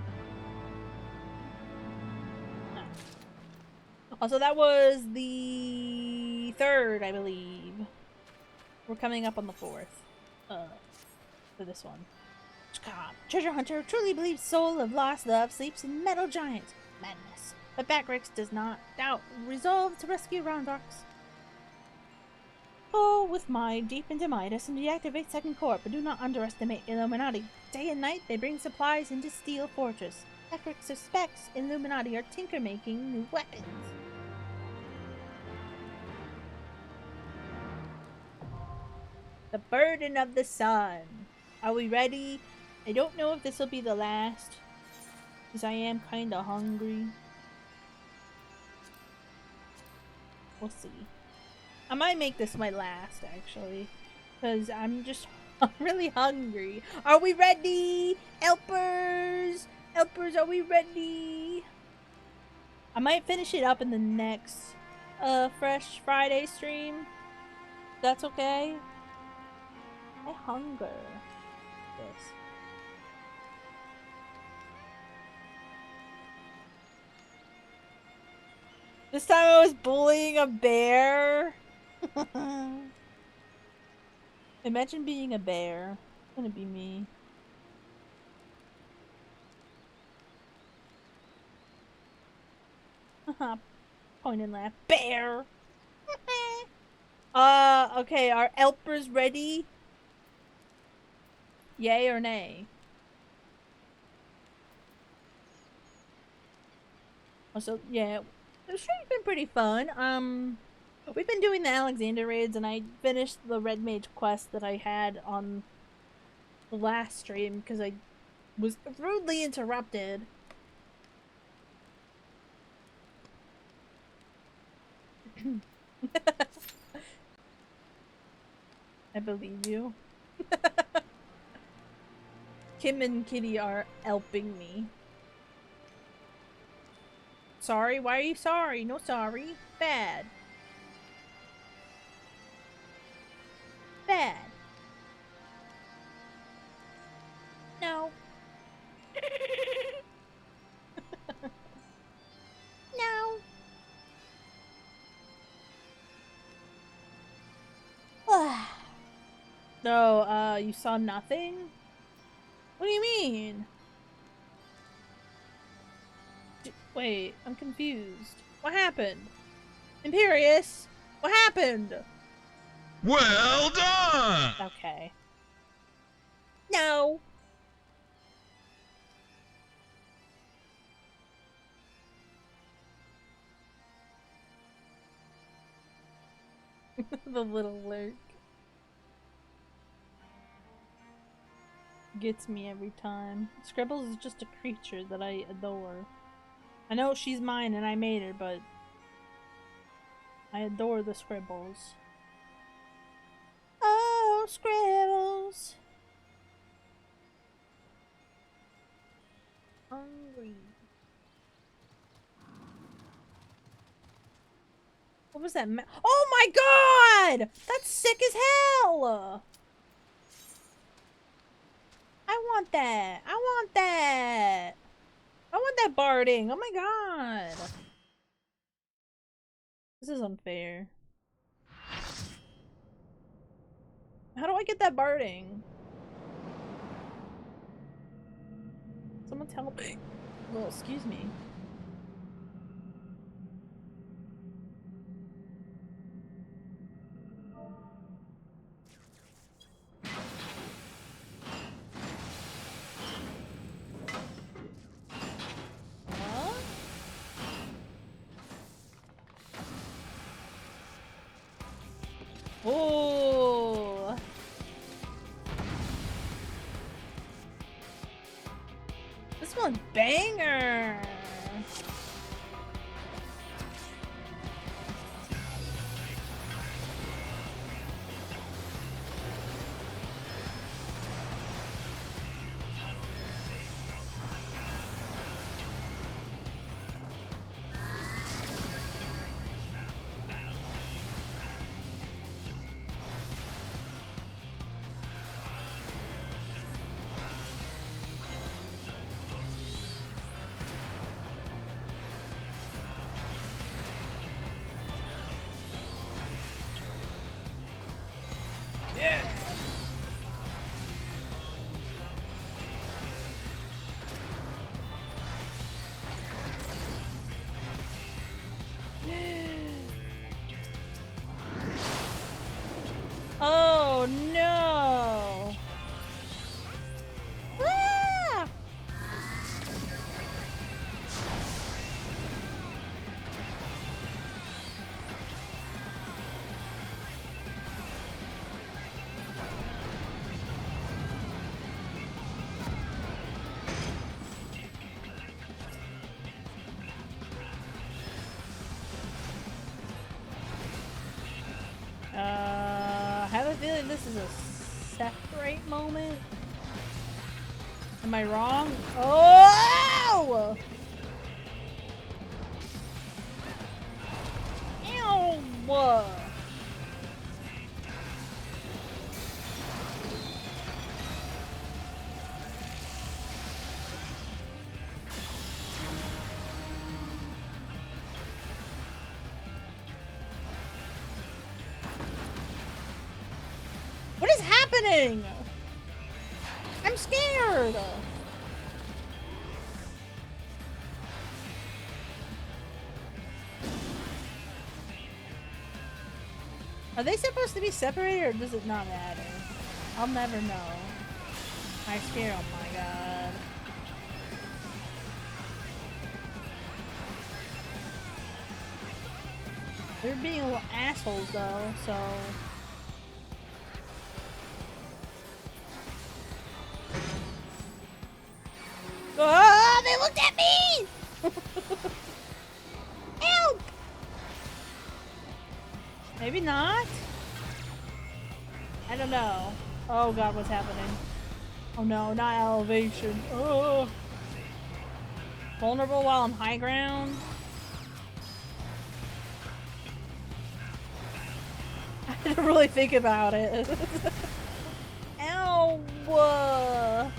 Also, that was the 3rd, I believe. We're coming up on the 4th. For this one. Treasure Hunter truly believes soul of lost love sleeps in Metal Giant. Madness. But Backrix does not doubt resolve to rescue Roundrocks. Go with my deep into Midas and deactivate second core, but do not underestimate Illuminati. Day and night they bring supplies into Steel Fortress. Backrix suspects Illuminati are tinker-making new weapons. The burden of the sun. Are we ready? I don't know if this will be the last, because I am kind of hungry. We'll see. I might make this my last, actually, because I'm really hungry. Are we ready? Helpers! Helpers, are we ready? I might finish it up in the next Fresh Friday stream. That's okay. I hunger. This. This time I was bullying a bear. Imagine being a bear. It's gonna be me. Point and laugh. Bear! Okay, are Elpers ready? Yay or nay? Also, yeah, the stream's been pretty fun. We've been doing the Alexander raids, and I finished the Red Mage quest that I had on the last stream because I was rudely interrupted. I believe you. Kim and Kitty are helping me. Sorry? Why are you sorry? No sorry. Bad. Bad. No. No. No, you saw nothing? What do you mean? Wait, I'm confused. What happened? Imperious? What happened? Well done! Okay. No. The little lurk. Gets me every time. Scribbles is just a creature that I adore. I know she's mine and I made her, but I adore the Scribbles. Oh, Scribbles! Hungry. What was that? Oh my god! That's sick as hell! I want that! I want that! I want that barding! Oh my god! This is unfair. How do I get that barding? Someone tell me. Well, excuse me. Huh? Oh! This one's banger! Oh no! Ah! I have a feeling this is a separate moment. Am I wrong? Oh! Ew! What is happening? I'm scared. Are they supposed to be separated or does it not matter? I'll never know. I scared, oh my god. They're being little assholes though, so... Ah, they looked at me! Help! Maybe not? I don't know. Oh god, what's happening? Oh no, not elevation. Oh. Vulnerable while on high ground? I didn't really think about it. Ow! Oh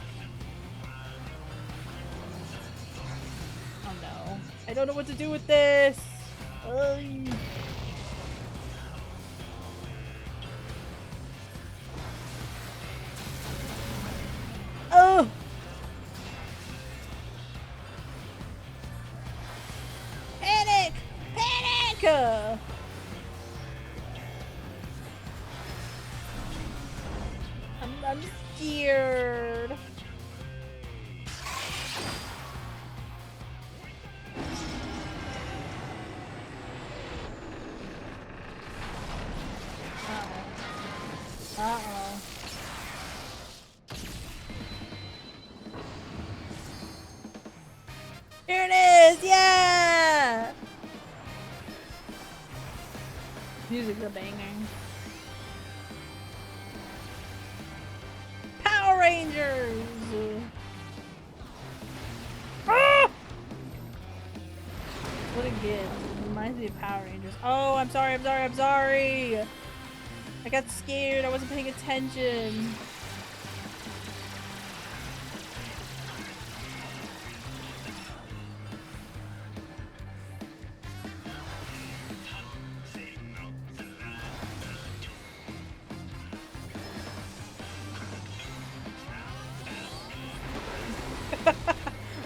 no. I don't know what to do with this! Ugh. Oh! Panic! Panic! I'm scared. Uh-oh. Uh-oh. Here it is! Yeah! Music's a banger. Power Rangers! Ah! What a gift. It reminds me of Power Rangers. Oh, I'm sorry, I'm sorry, I'm sorry! I got scared, I wasn't paying attention.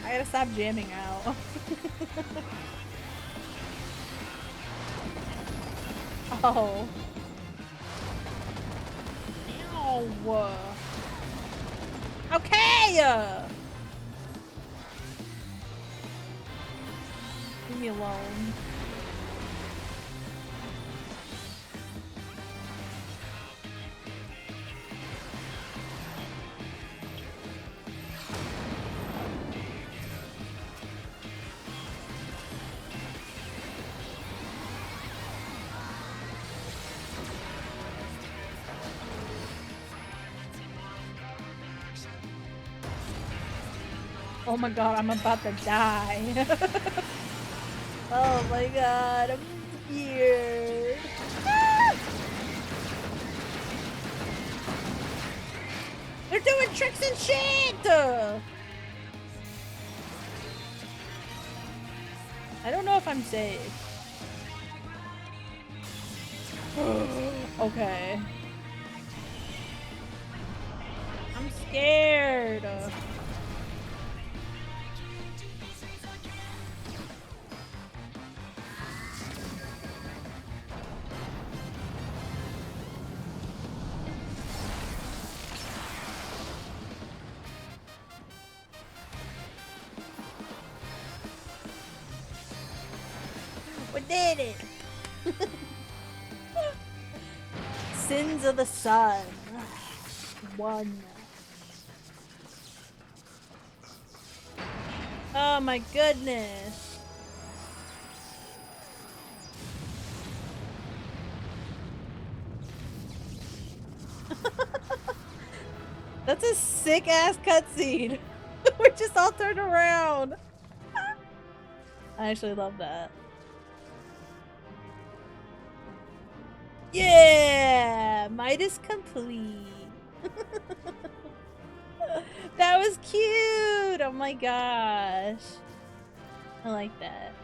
I gotta stop jamming out. Oh. Ow. Okay! Leave me alone. Oh my god, I'm about to die. Oh my god, I'm scared. Ah! They're doing tricks and shit! I don't know if I'm safe. Okay. I'm scared. We did it! Sins of the Sun. 1. Oh my goodness. That's a sick ass cutscene. We're just all turned around. I actually love that. Yeah! Midas complete. That was cute! Oh my gosh. I like that.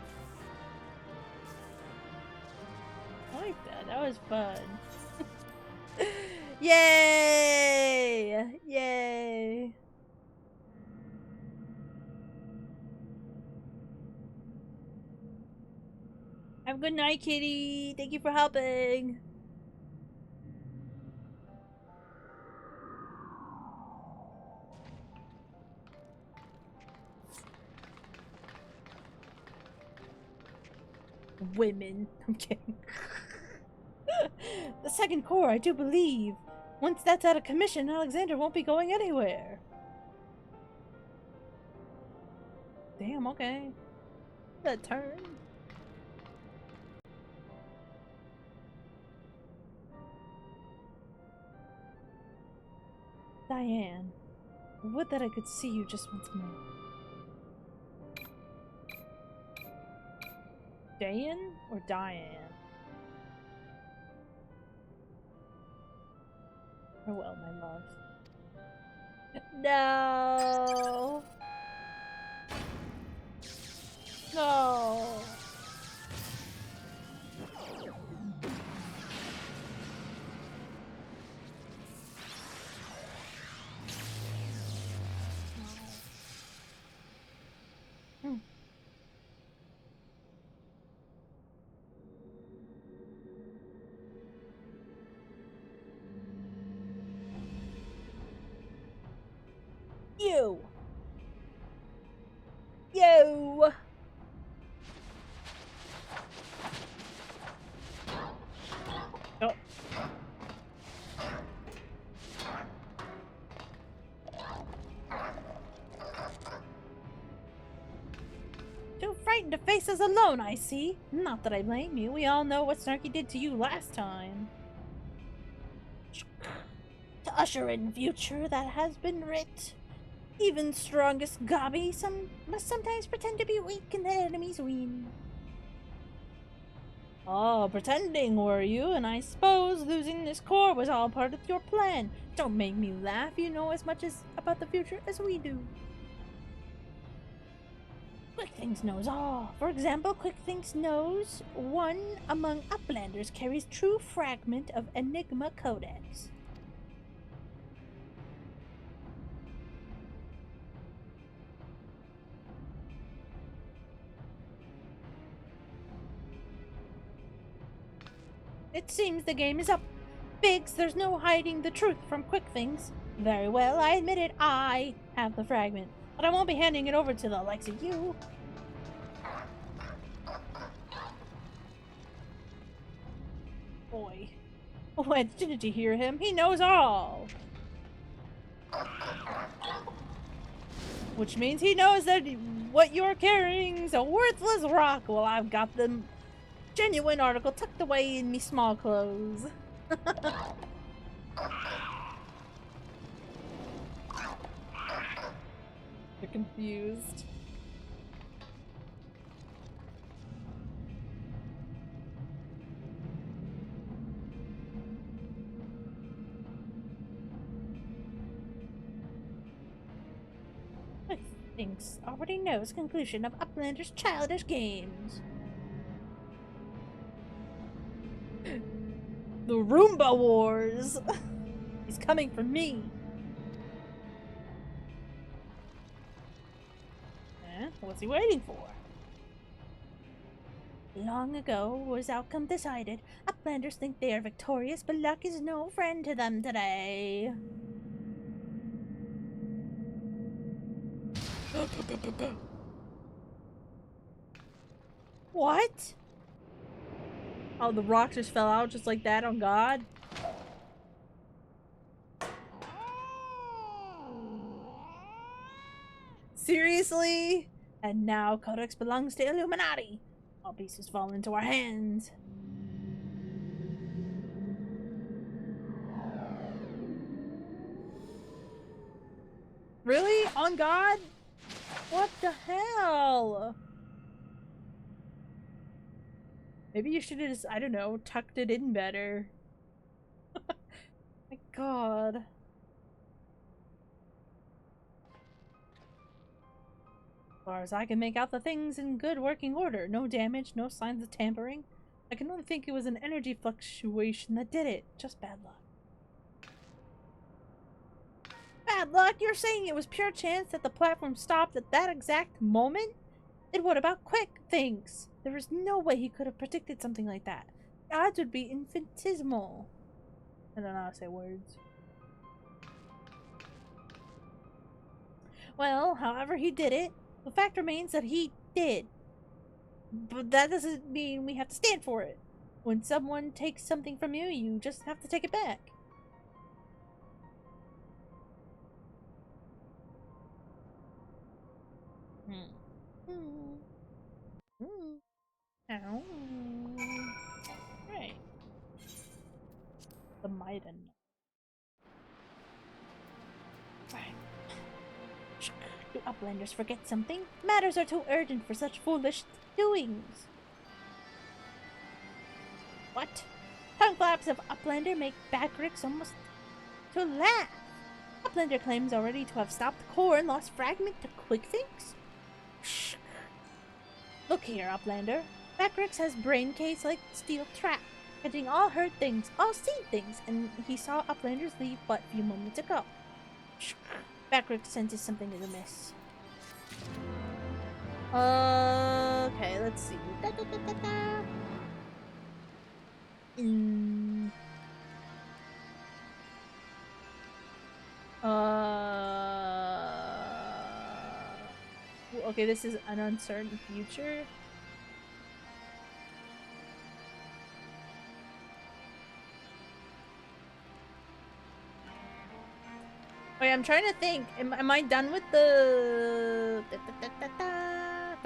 I like that. That was fun. Yay! Yay! Have a good night, kitty. Thank you for helping. Women. I'm kidding. The second core, I do believe. Once that's out of commission, Alexander won't be going anywhere. Damn, okay. That turn. Diane, would that I could see you just once more. Diane or Diane? Farewell, my love. No! No! You! You! Oh. Too frightened to face us alone, I see. Not that I blame you. We all know what Snarky did to you last time. To usher in future that has been writ. Even strongest Gobby must sometimes pretend to be weak and the enemies win. Oh, pretending were you? And I suppose losing this core was all part of your plan. Don't make me laugh. You know as much about the future as we do. Quick Things knows all. For example, Quick Things knows one among Uplanders carries true fragment of Enigma Codex. It seems the game is up. Biggs, there's no hiding the truth from Quick Things. Very well, I admit it, I have the fragment. But I won't be handing it over to the likes of you. Boy. Oh, didn't you hear him? He knows all! Which means he knows that what you're carrying's a worthless rock. Well, I've got the genuine article tucked away in me small clothes. They're confused. Thinks already knows conclusion of Uplander's childish games. The Roomba Wars! He's coming for me! Eh? What's he waiting for? Long ago was outcome decided. Uplanders think they are victorious, but luck is no friend to them today. What? Oh, the rock just fell out just like that on God? Seriously? And now Codex belongs to Illuminati. All pieces fall into our hands. Really? On God? What the hell? Maybe you should have just, I don't know, tucked it in better. My God. As far as I can make out, the thing's in good working order. No damage, no signs of tampering. I can only think it was an energy fluctuation that did it. Just bad luck. Bad luck? You're saying it was pure chance that the platform stopped at that exact moment? And what about Quick Things? There is no way he could have predicted something like that. The odds would be infinitesimal. I don't know how to say words. Well, however he did it, the fact remains that he did. But that doesn't mean we have to stand for it. When someone takes something from you, you just have to take it back. Ow. Right. The Maiden. Right. Do Uplanders forget something? Matters are too urgent for such foolish doings. What? Tongue flaps of Uplander make Backrix almost to laugh. Uplander claims already to have stopped the core and lost fragment to Quickfinks? Shh. Look here, Uplander. Backrix has brain case like steel trap, catching all heard things, all seen things, and he saw Uplanders leave but a few moments ago. Shh. Backrix senses something is amiss. Okay, let's see. Okay, this is an uncertain future. Wait, I'm trying to think. Am I done with the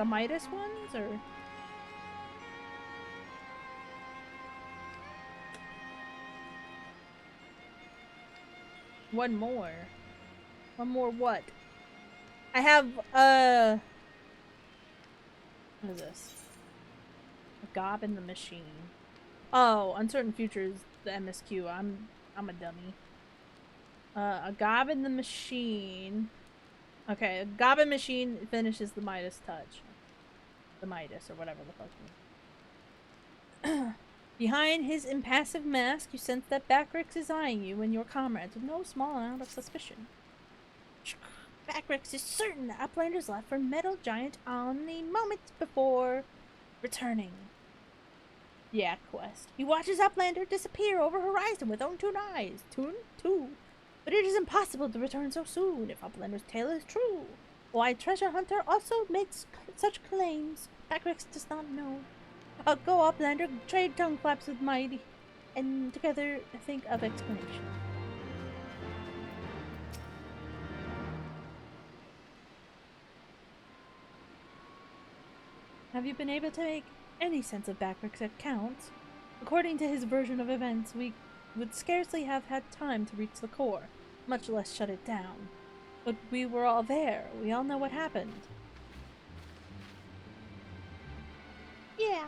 Midas ones, or? One more. One more what? I have, what is this? A gob in the machine. Oh, uncertain futures, the MSQ. I'm a dummy. A gob in the machine. Okay, a goblin machine finishes the Midas touch. The Midas, or whatever the fuck. Behind his impassive mask, you sense that Backrix is eyeing you and your comrades with no small amount of suspicion. Backrix is certain that Uplanders left for Metal Giant only moments before returning. Yeah, quest. He watches Uplander disappear over horizon with own 2 eyes. Two. But it is impossible to return so soon if Uplander's tale is true. Why Treasure Hunter also makes such claims, Backrix does not know. Go Uplander, trade tongue flaps with Mighty, and together think of explanation. Have you been able to make any sense of Backrix's accounts? According to his version of events, we would scarcely have had time to reach the core, much less shut it down. But we were all there. We all know what happened. Yeah.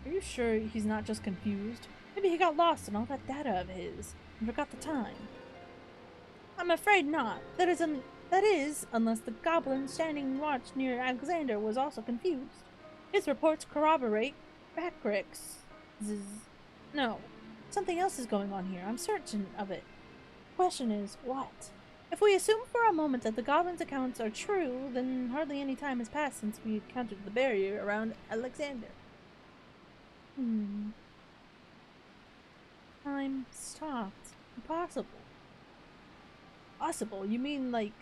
Are you sure he's not just confused? Maybe he got lost in all that data of his and forgot the time. I'm afraid not. That is, unless the goblin standing watch near Alexander was also confused. His reports corroborate Backrix. No. Something else is going on here. I'm certain of it. The question is, what? If we assume for a moment that the goblin's accounts are true, then hardly any time has passed since we encountered the barrier around Alexander. Time stopped. Impossible. Possible? You mean like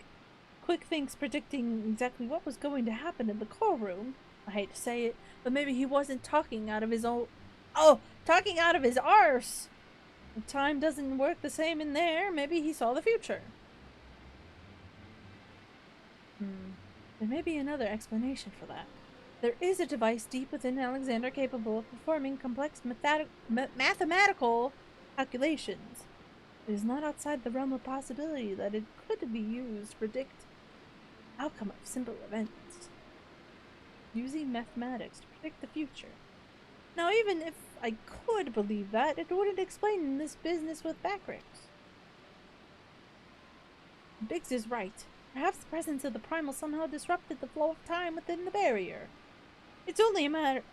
Quickfinks predicting exactly what was going to happen in the core room? I hate to say it, but maybe he wasn't talking out of his own... Oh! Talking out of his arse! If time doesn't work the same in there, maybe he saw the future. There may be another explanation for that. There is a device deep within Alexander capable of performing complex mathematical calculations. It is not outside the realm of possibility that it could be used to predict the outcome of simple events. Using mathematics to predict the future. Now, even if I could believe that, it wouldn't explain this business with Backrix. Biggs is right. Perhaps the presence of the primal somehow disrupted the flow of time within the barrier. It's only a matter...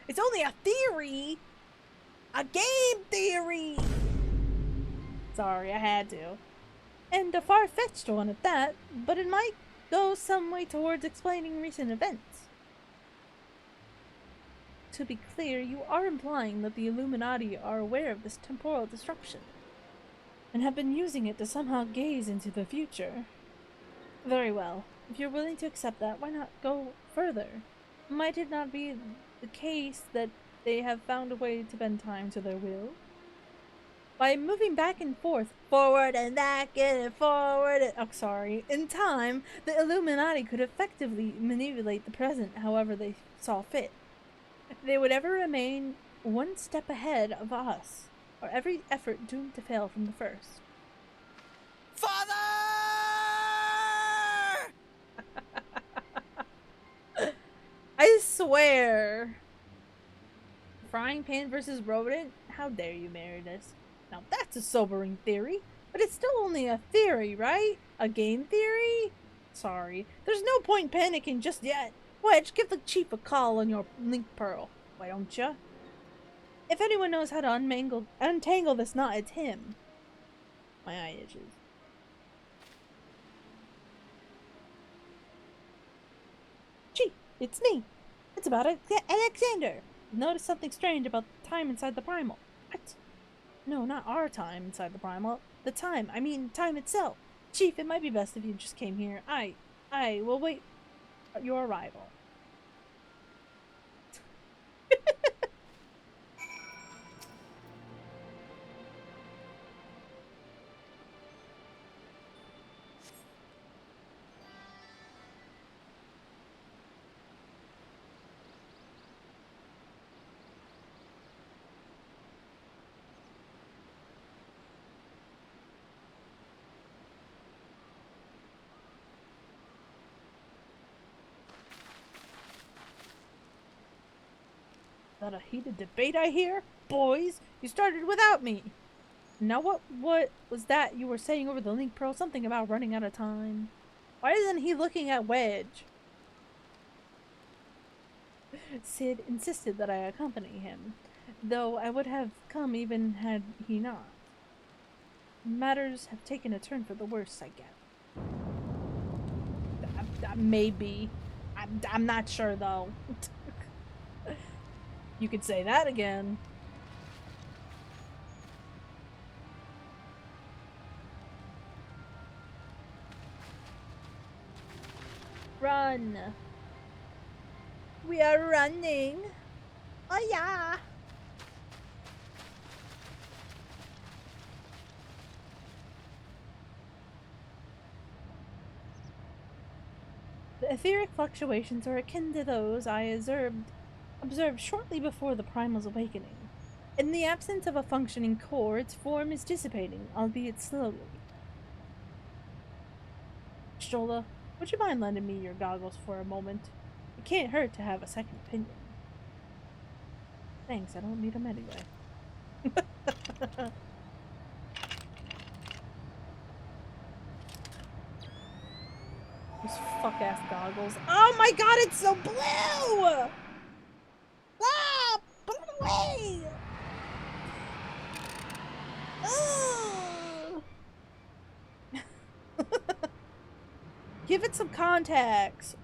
It's only a theory! A game theory! Sorry, I had to. And a far-fetched one at that, but it might go some way towards explaining recent events. To be clear, you are implying that the Illuminati are aware of this temporal disruption, and have been using it to somehow gaze into the future. Very well. If you're willing to accept that, why not go further? Might it not be the case that they have found a way to bend time to their will? By moving back and forward and back and forward, in time, the Illuminati could effectively manipulate the present however they saw fit. They would ever remain one step ahead of us, or every effort doomed to fail from the first. Father! I swear. Frying pan versus rodent? How dare you, Meredith? Now that's a sobering theory, but it's still only a theory, right? A game theory? Sorry, there's no point panicking just yet. Wedge, give the chief a call on your link pearl. Why don't ya? If anyone knows how to untangle this knot, it's him. My eye itches. Chief, it's me. It's about Alexander. Notice something strange about the time inside the primal. What? No, not our time inside the primal. The time. I mean, time itself. Chief, it might be best if you just came here. I will wait your arrival. That a heated debate I hear? Boys, you started without me. Now what was that you were saying over the link pearl? Something about running out of time. Why isn't he looking at Wedge? Sid insisted that I accompany him, though I would have come even had he not. Matters have taken a turn for the worse, I guess. Maybe. I'm not sure, though. You could say that again. Run. We are running. Oh yeah. The etheric fluctuations are akin to those I observed shortly before the primal's awakening. In the absence of a functioning core, its form is dissipating, albeit slowly. Strolla, would you mind lending me your goggles for a moment? It can't hurt to have a second opinion. Thanks, I don't need them anyway. Those fuck-ass goggles. Oh my god, it's so blue! Ah! Put it away! Ugh. Give it some contacts.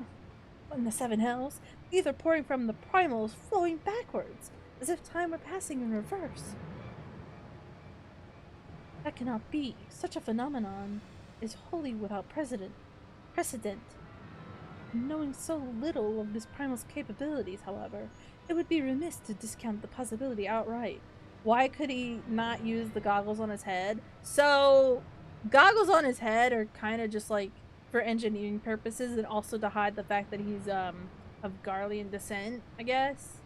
In the Seven Hells, ether pouring from the primals flowing backwards, as if time were passing in reverse. That cannot be. Such a phenomenon is wholly without precedent. Knowing so little of this primal's capabilities, however, it would be remiss to discount the possibility outright. Why could he not use the goggles on his head? So, goggles on his head are kind of just like for engineering purposes and also to hide the fact that he's of Garlean descent, I guess.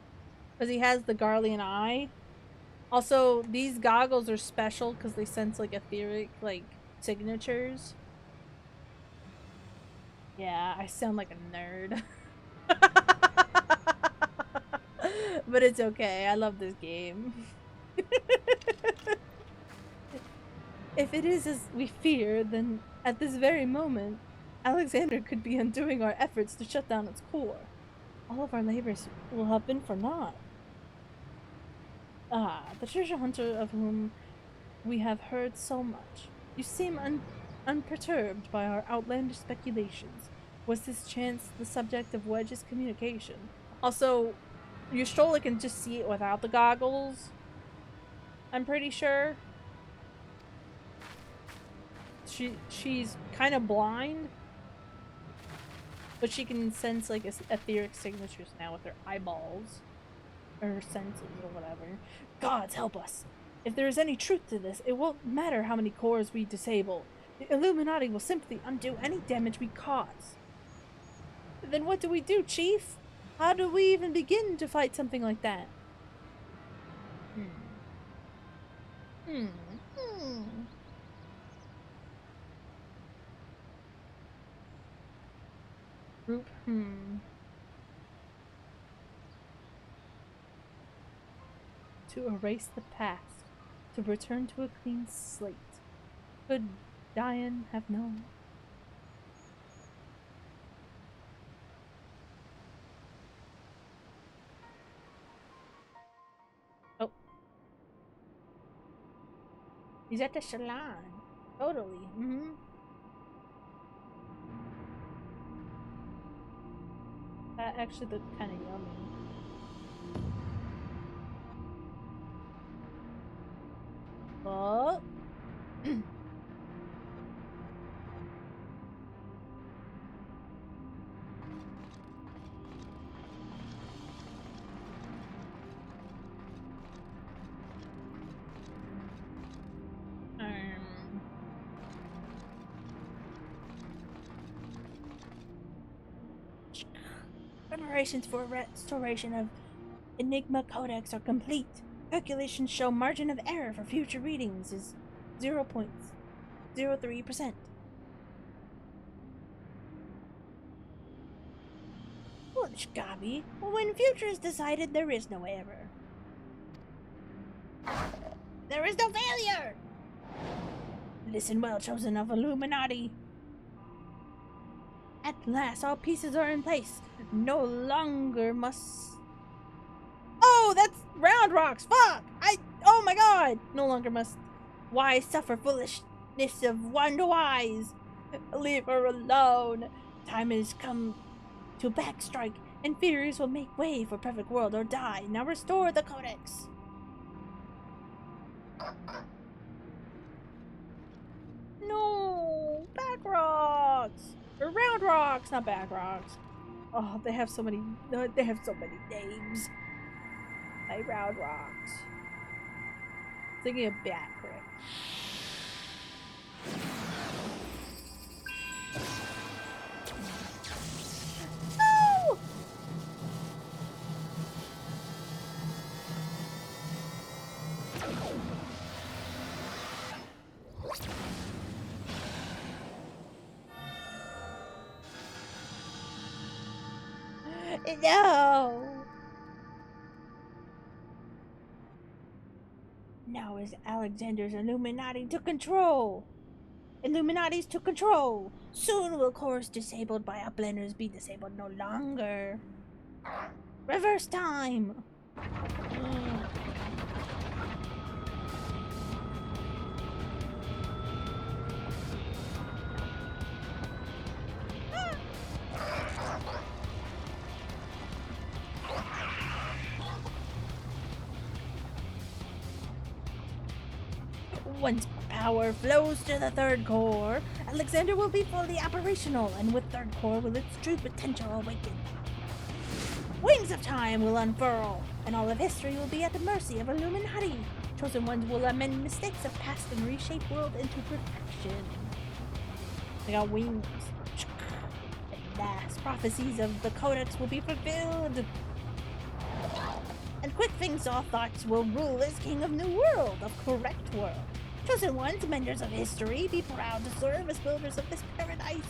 Because he has the Garlean eye. Also, these goggles are special because they sense like etheric like signatures. Yeah, I sound like a nerd. But it's okay. I love this game. If it is as we fear, then at this very moment, Alexander could be undoing our efforts to shut down its core. All of our labors will have been for naught. Ah, the treasure hunter of whom we have heard so much. You seem unperturbed by our outlandish speculations. Was this chance the subject of Wedge's communication? Also, Yastrola can just see it without the goggles. I'm pretty sure. She's kind of blind. But she can sense like etheric signatures now with her eyeballs. Or her senses or whatever. Gods help us! If there is any truth to this, it won't matter how many cores we disable. The Illuminati will simply undo any damage we cause. Then what do we do, Chief? How do we even begin to fight something like that? Group, To erase the past, to return to a clean slate. Could Diane have known? Oh. He's at the salon. Totally. That actually looked kind of yummy. Oh. Preparations for restoration of Enigma Codex are complete. Calculations show margin of error for future readings is 0.03%. Foolish Gabi. Well, when future is decided, there is no error. There is no failure! Listen well, chosen of Illuminati. At last, all pieces are in place. No longer must... Oh, that's round rocks! Fuck! Oh my god! No longer must wise suffer foolishness of one wise. Leave her alone. Time has come to backstrike. Inferiors will make way for perfect world or die. Now restore the Codex. No! Back rocks! Or round rocks, not back rocks. Oh, they have so many names. Like round rocks. Thinking of bat crick. No! No! Now is Alexander's Illuminati to control! Illuminati's to control! Soon will cores disabled by uplanders be disabled no longer. Reverse time! Once power flows to the third core, Alexander will be fully operational, and with third core will its true potential awaken. Wings of time will unfurl, and all of history will be at the mercy of Illuminati. Chosen ones will amend mistakes of past and reshape world into perfection. They got wings. At last, prophecies of the Codex will be fulfilled. And quick things all thoughts will rule as king of new world, of correct world. Chosen ones, menders of history, be proud to serve as builders of this paradise.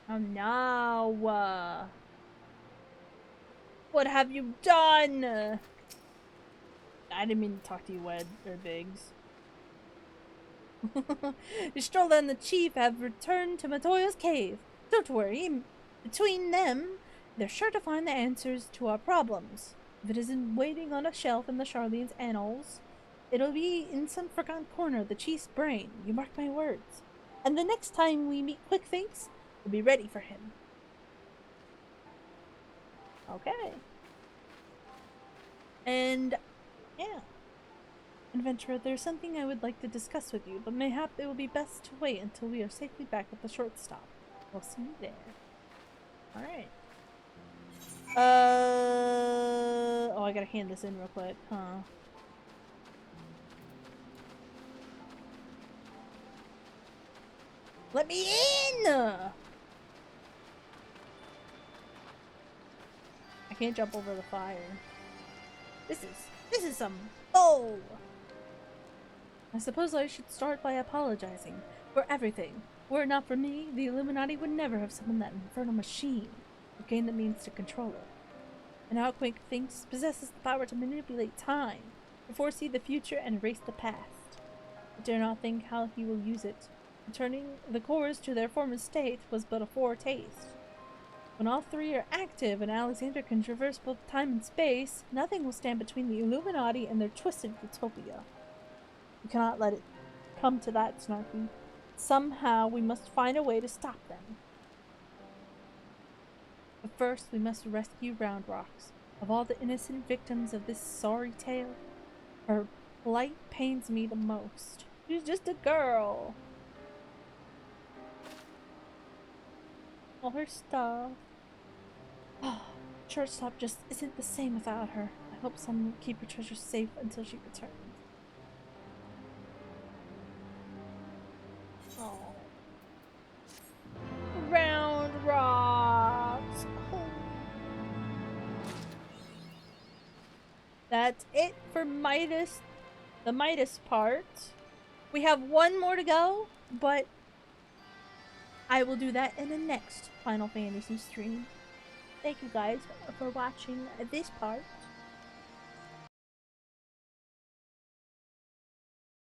Oh no! What have you done? I didn't mean to talk to you, Wed, or Biggs. Estrella and the Chief have returned to Matoya's cave. Don't worry, between them, they're sure to find the answers to our problems. If it isn't waiting on a shelf in the Charlene's annals, it'll be in some forgotten corner of the Chief's brain. You mark my words. And the next time we meet Quick Thinks, will be ready for him. Okay. And, yeah. Adventurer, there's something I would like to discuss with you, but mayhap it will be best to wait until we are safely back at the short stop. We'll see you there. Alright. Oh, I gotta hand this in real quick, huh? Let me in! I can't jump over the fire. This is some bull! I suppose I should start by apologizing for everything. Were it not for me, the Illuminati would never have summoned that infernal machine to gain the means to control it. An outquake thinks possesses the power to manipulate time, to foresee the future and erase the past. I dare not think how he will use it. Returning the cores to their former state was but a foretaste. When all three are active and Alexander can traverse both time and space, nothing will stand between the Illuminati and their twisted utopia. We cannot let it come to that, Snarky. Somehow we must find a way to stop them. But first we must rescue Round Rocks. Of all the innocent victims of this sorry tale, her plight pains me the most. She's just a girl. All her stuff. Church stop just isn't the same without her. I hope someone will keep her treasure safe until she returns. Oh. Round Rocks. Oh. That's it for Midas, the Midas part. We have one more to go, but I will do that in the next Final Fantasy stream. Thank you guys for watching this part.